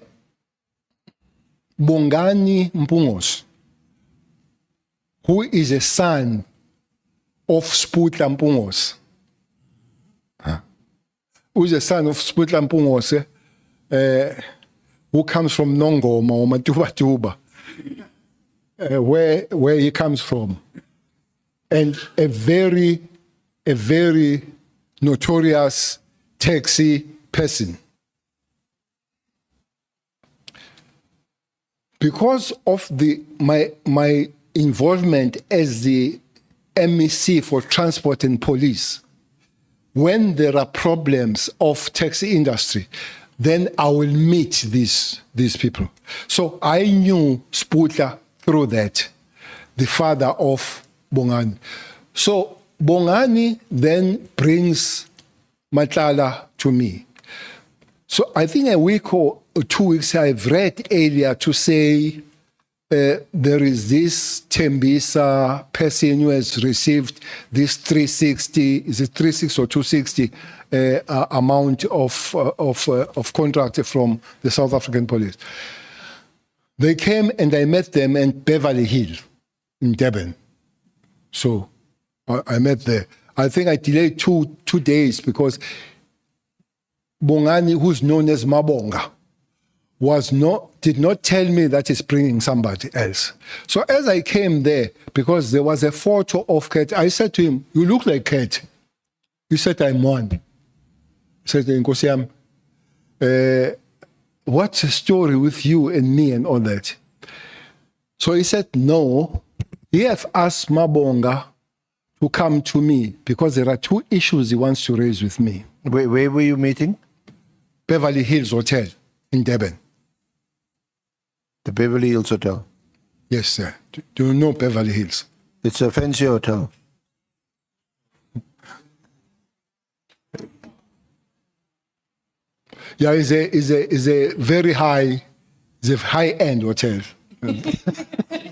Bongani Mpungos, who is a son of Sputla Mpungos. Who is a son of Sputla Mpungos, who comes from Nongoma or Matuba, where he comes from. And a very notorious taxi person. Because of my involvement as the MEC for Transport and Police, when there are problems of taxi industry, then I will meet these people. So I knew Sputla through that, the father of Bongani. So Bongani then brings Matala to me. So I think a week or 2 weeks I've read earlier to say there is this Tembisa person who has received this 360, is it 360 or 260 amount of contract from the South African police. They came and I met them in Beverly Hill in Durban. So I met there. I think I delayed two days because Bongani, who's known as Mabonga, did not tell me that he's bringing somebody else. So as I came there, because there was a photo of Kate, I said to him, "You look like Kate." He said, "I'm one." I said, "Nkosiam, what's the story with you and me and all that?" So he said, "No, he have asked Mabonga to come to me because there are 2 issues he wants to raise with me." Where were you meeting? Beverly Hills Hotel in Durban. The Beverly Hills Hotel. Yes, sir. Do you know Beverly Hills? It's a fancy hotel. Yeah, it's a very high-end hotel.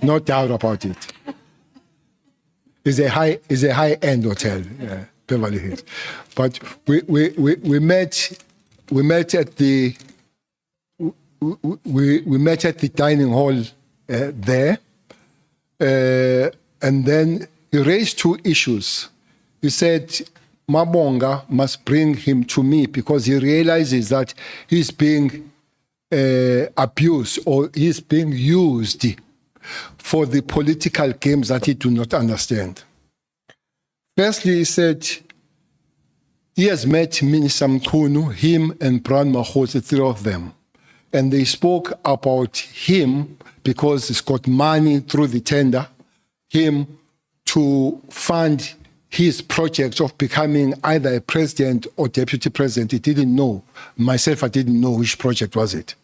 No doubt about it. It's a high-end hotel, yeah, Beverly Hills. But we met at the dining hall there, and then he raised 2 issues. He said Mabonga must bring him to me because he realizes that he's being abused or he's being used for the political games that he do not understand. Firstly, he said he has met Minister Mchunu, him and Brown Mahosi, 3 of them. And they spoke about him because he's got money through the tender, him to fund his project of becoming either a president or deputy president. He didn't know. Myself, I didn't know which project was it.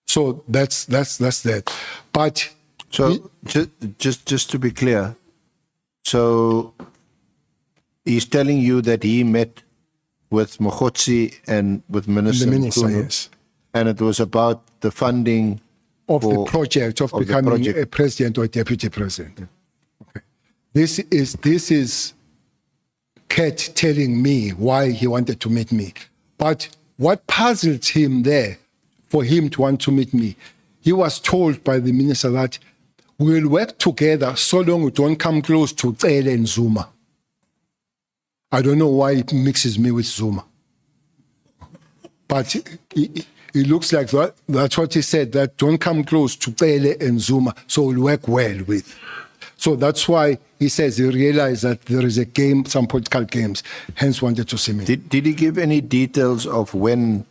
So that's that. But so just to be clear, so he's telling you that he met with Mkhwanazi and with Minister Mchunu, yes, and it was about the funding of the project of becoming a president or a deputy president. Okay. This is Kat telling me why he wanted to meet me. But what puzzled him there, for him to want to meet me, he was told by the minister that we'll work together so long we don't come close to Cele and Zuma. I don't know why it mixes me with Zuma. But it looks like that's what he said, that don't come close to Cele and Zuma, so we'll work well with. So that's why he says he realized that there is a game, some political games, hence wanted to see me. Did he give any details of when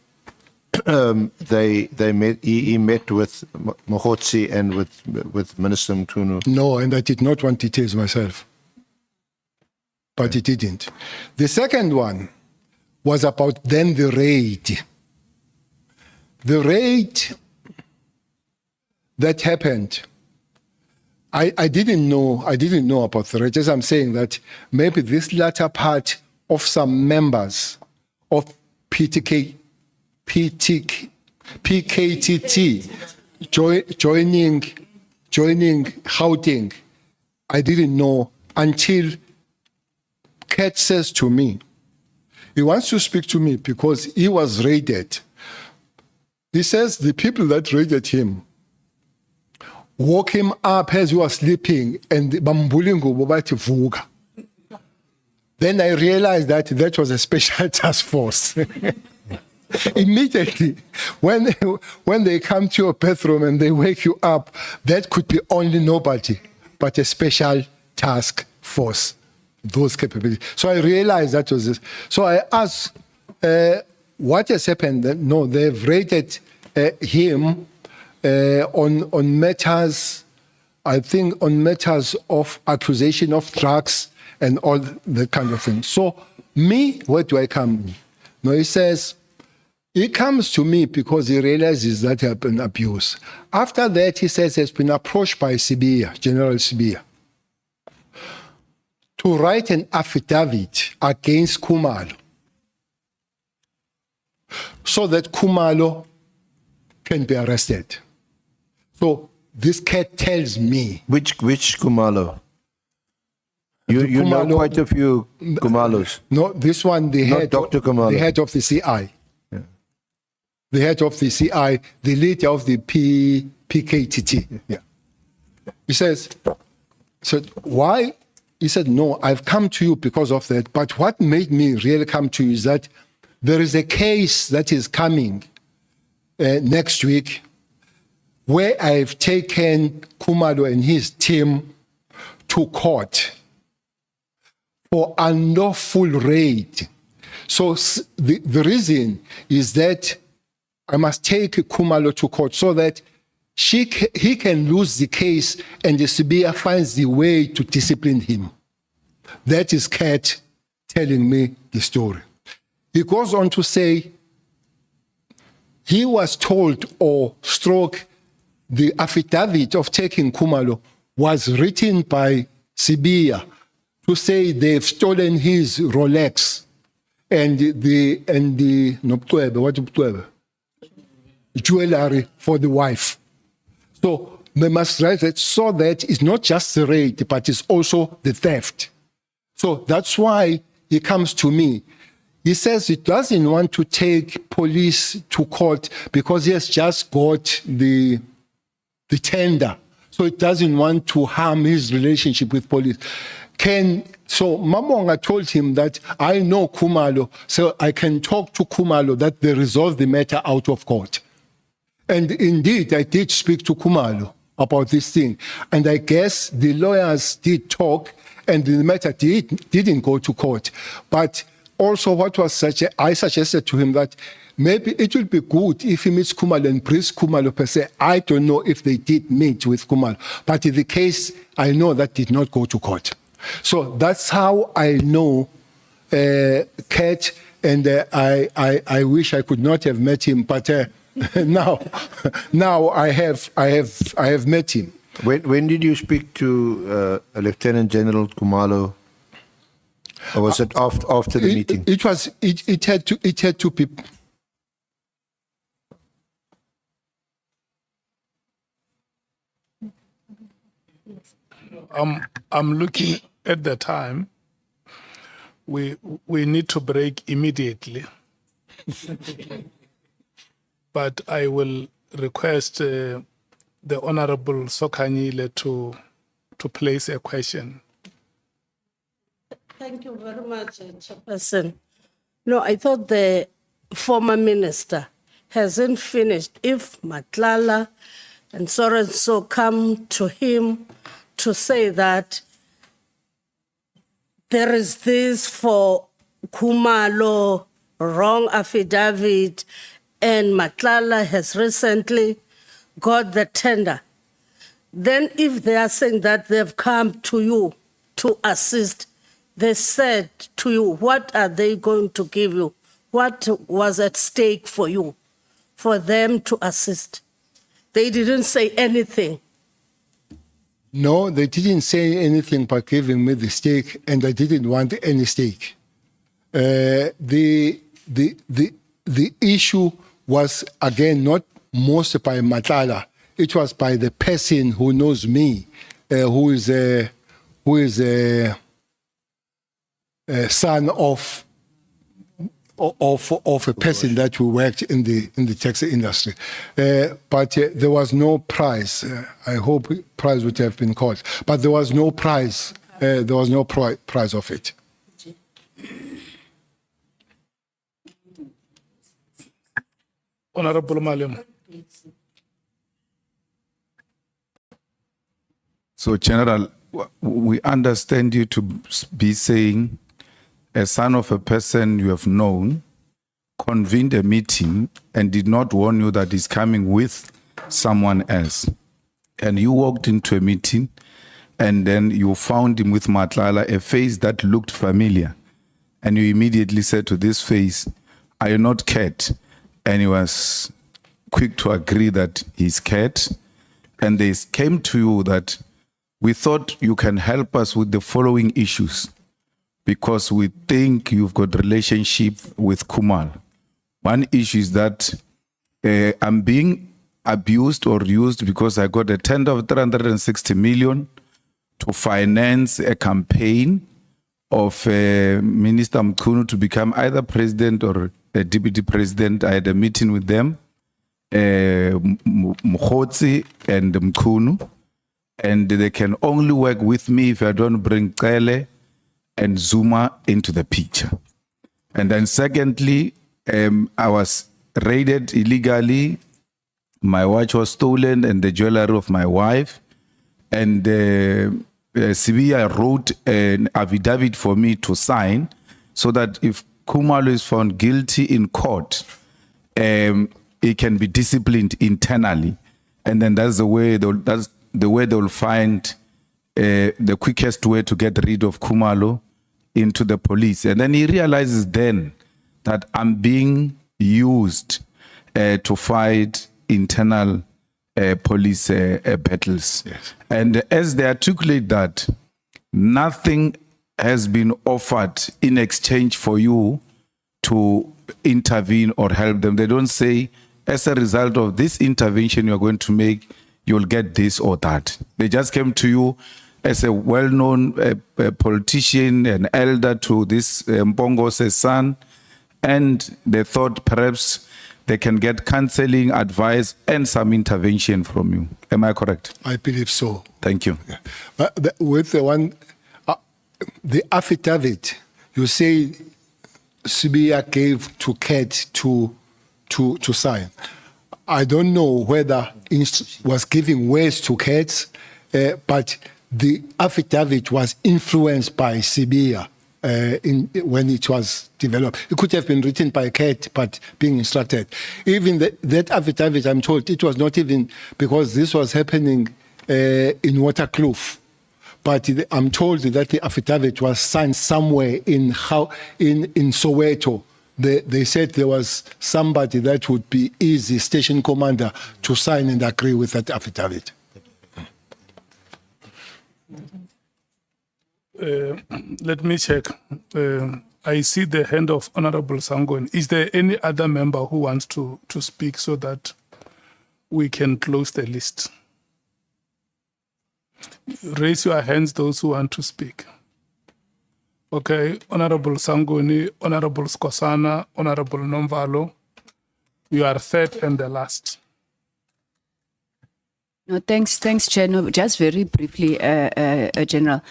they met? He met with Mkhwanazi and with Minister Mchunu? No, and I did not want details myself. But he didn't. The second one was about then the raid. The raid that happened, I didn't know about the rate. As I'm saying that maybe this latter part of some members of PKTT joining Gauteng, I didn't know until Kat says to me, he wants to speak to me because he was raided. He says the people that raided him woke him up as he was sleeping and bambulingo bobati vuka. Then I realized that was a special task force. Immediately, when they come to your bathroom and they wake you up, that could be only nobody but a special task force, those capabilities. So I realized that was this. So I asked, what has happened? No, they've raided him on matters, I think on matters of accusation of drugs and all that kind of thing. So me, where do I come? No, he says, he comes to me because he realizes that he has been abused. After that, he says he has been approached by Sibia, General Sibia, to write an affidavit against Khumalo so that Khumalo can be arrested. So this cat tells me. Which Khumalo? You know Khumalo- quite a few Khumalos. No, this one, the Not head, Dr. Khumalo. the head of the CI. The head of the CI, the leader of the PKTT. Yeah. He says, so why? He said, no, I've come to you because of that. But what made me really come to you is that there is a case that is coming next week where I've taken Khumalo and his team to court for unlawful raid. So the reason is that I must take Khumalo to court so that he can lose the case and the Sibia finds the way to discipline him. That is Kat telling me the story. He goes on to say he was told or stroke the affidavit of taking Khumalo was written by Sibia to say they've stolen his Rolex and the jewelry for the wife. So they must write it so that it's not just the raid, but it's also the theft. So that's why he comes to me. He says he doesn't want to take police to court because he has just got the tender. So he doesn't want to harm his relationship with police. So Mamonga told him that I know Khumalo, so I can talk to Khumalo that they resolve the matter out of court. And indeed, I did speak to Khumalo about this thing. And I guess the lawyers did talk and the matter didn't go to court. But also what was I suggested to him that maybe it would be good if he meets Khumalo and briefs Khumalo per se. I don't know if they did meet with Khumalo. But in the case, I know that did not go to court. So that's how I know Kat, and I wish I could not have met him, but now I have met him. When did you speak to Lieutenant General Khumalo? Or was it after the meeting? It had to be. I'm looking at the time. We need to break immediately. But I will request the Honorable Sokanyile to place a question. Thank you very much, Chairperson. No, I thought the former minister hasn't finished. If Matlala and so come to him to say that there is this for Khumalo wrong affidavit and Matlala has recently got the tender, then if they are saying that they've come to you to assist, they said to you, what are they going to give you? What was at stake for you, for them to assist? They didn't say anything. No, they didn't say anything but giving me the stake, and I didn't want any stake. The issue was, again, not most by Matlala. It was by the person who knows me, who is a son of a person that we worked in the taxi industry. But there was no prize. I hope prize would have been called, but there was no prize. There was no prize of it. Honorable Malema. So, General, we understand you to be saying a son of a person you have known convened a meeting and did not warn you that he's coming with someone else. And you walked into a meeting and then you found him with Matlala, a face that looked familiar. And you immediately said to this face, "Are you not Cat?" And he was quick to agree that he's Cat. And they came to you that we thought you can help us with the following issues because we think you've got relationship with Kumal. One issue is that I'm being abused or used because I got a tender of 360 million to finance a campaign of Minister Mchunu to become either president or a deputy president. I had a meeting with them, Mkhwanazi and Mchunu, and they can only work with me if I don't bring Cele and Zuma into the picture. And then secondly, I was raided illegally. My watch was stolen and the jewelry of my wife. And Sibia wrote an affidavit for me to sign so that if Khumalo is found guilty in court, he can be disciplined internally. And then that's the way they'll find the quickest way to get rid of Khumalo into the police. And then he realizes then that I'm being used to fight internal police battles. Yes. And as they articulate that, nothing has been offered in exchange for you to intervene or help them. They don't say, as a result of this intervention you're going to make, you'll get this or that. They just came to you as a well-known politician, an elder to this Mpongo's son, and they thought perhaps they can get counseling, advice, and some intervention from you. Am I correct? I believe so. Thank you. Yeah. But with the one, the affidavit, you say Sibia gave to Cat to sign. I don't know whether it was giving words to Cat, but the affidavit was influenced by Sibia when it was developed. It could have been written by Cat, but being instructed. Even that affidavit, I'm told, it was not even because this was happening in Waterkloof. But I'm told that the affidavit was signed somewhere in Soweto. They said there was somebody that would be easy, station commander, to sign and agree with that affidavit. Let me check. I see the hand of Honorable Sangon. Is there any other member who wants to speak so that we can close the list? Raise your hands, those who want to speak. Okay, Honorable Sangoni, Honorable Skosana, Honorable Nomvalo, you are third and the last. No, thanks, Chair. No, just very briefly, General,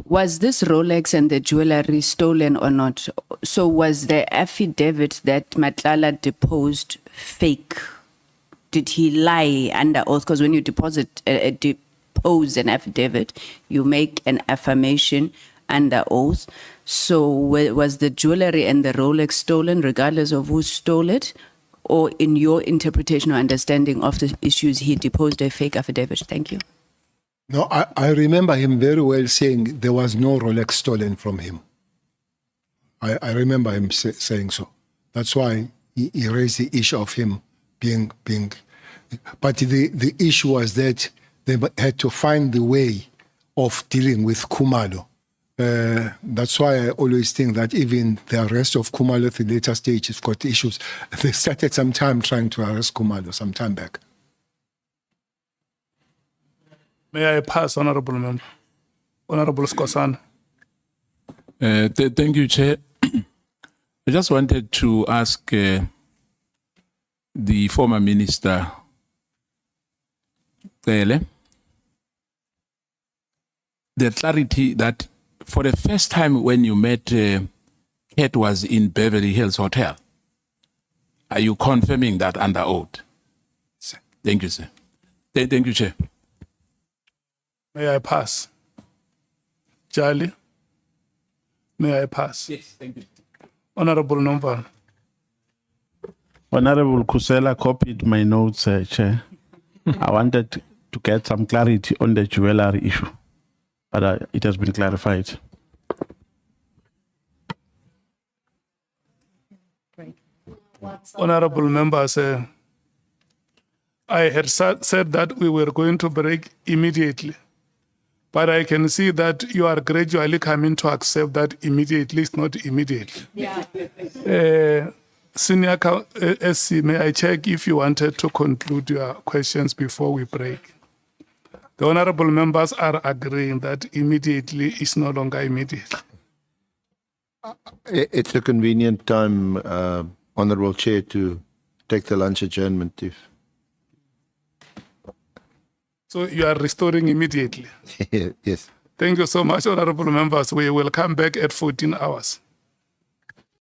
was this Rolex and the jewelry stolen or not? So was the affidavit that Matlala deposed fake? Did he lie under oath? Because when you depose an affidavit, you make an affirmation under oath. So was the jewelry and the Rolex stolen regardless of who stole it? Or in your interpretation or understanding of the issues, he deposed a fake affidavit? Thank you. No, I remember him very well saying there was no Rolex stolen from him. I remember him saying so. That's why he raised the issue of him being. But the issue was that they had to find the way of dealing with Khumalo. That's why I always think that even the arrest of Khumalo at the later stage has got issues. They started some time trying to arrest Khumalo some time back. May I pass, Honorable Member? Honorable Skosana. Thank you, Chair. I just wanted to ask the former Minister Cele the clarity that for the first time when you met Kate was in Beverly Hills Hotel. Are you confirming that under oath? Thank you, sir. Thank you, Chair. May I pass? Charlie? May I pass? Yes, thank you. Honorable Nomval. Honorable Kusela copied my notes, Chair. I wanted to get some clarity on the jewelry issue, but it has been clarified. Honorable members, I had said that we were going to break immediately, but I can see that you are gradually coming to accept that immediately is not immediately. Yeah. Senior SC, may I check if you wanted to conclude your questions before we break? The honorable members are agreeing that immediately is no longer immediate. It's a convenient time, Honorable Chair, to take the lunch adjournment. So you are restoring immediately. Yes. Thank you so much, honorable members. We will come back at 14 hours.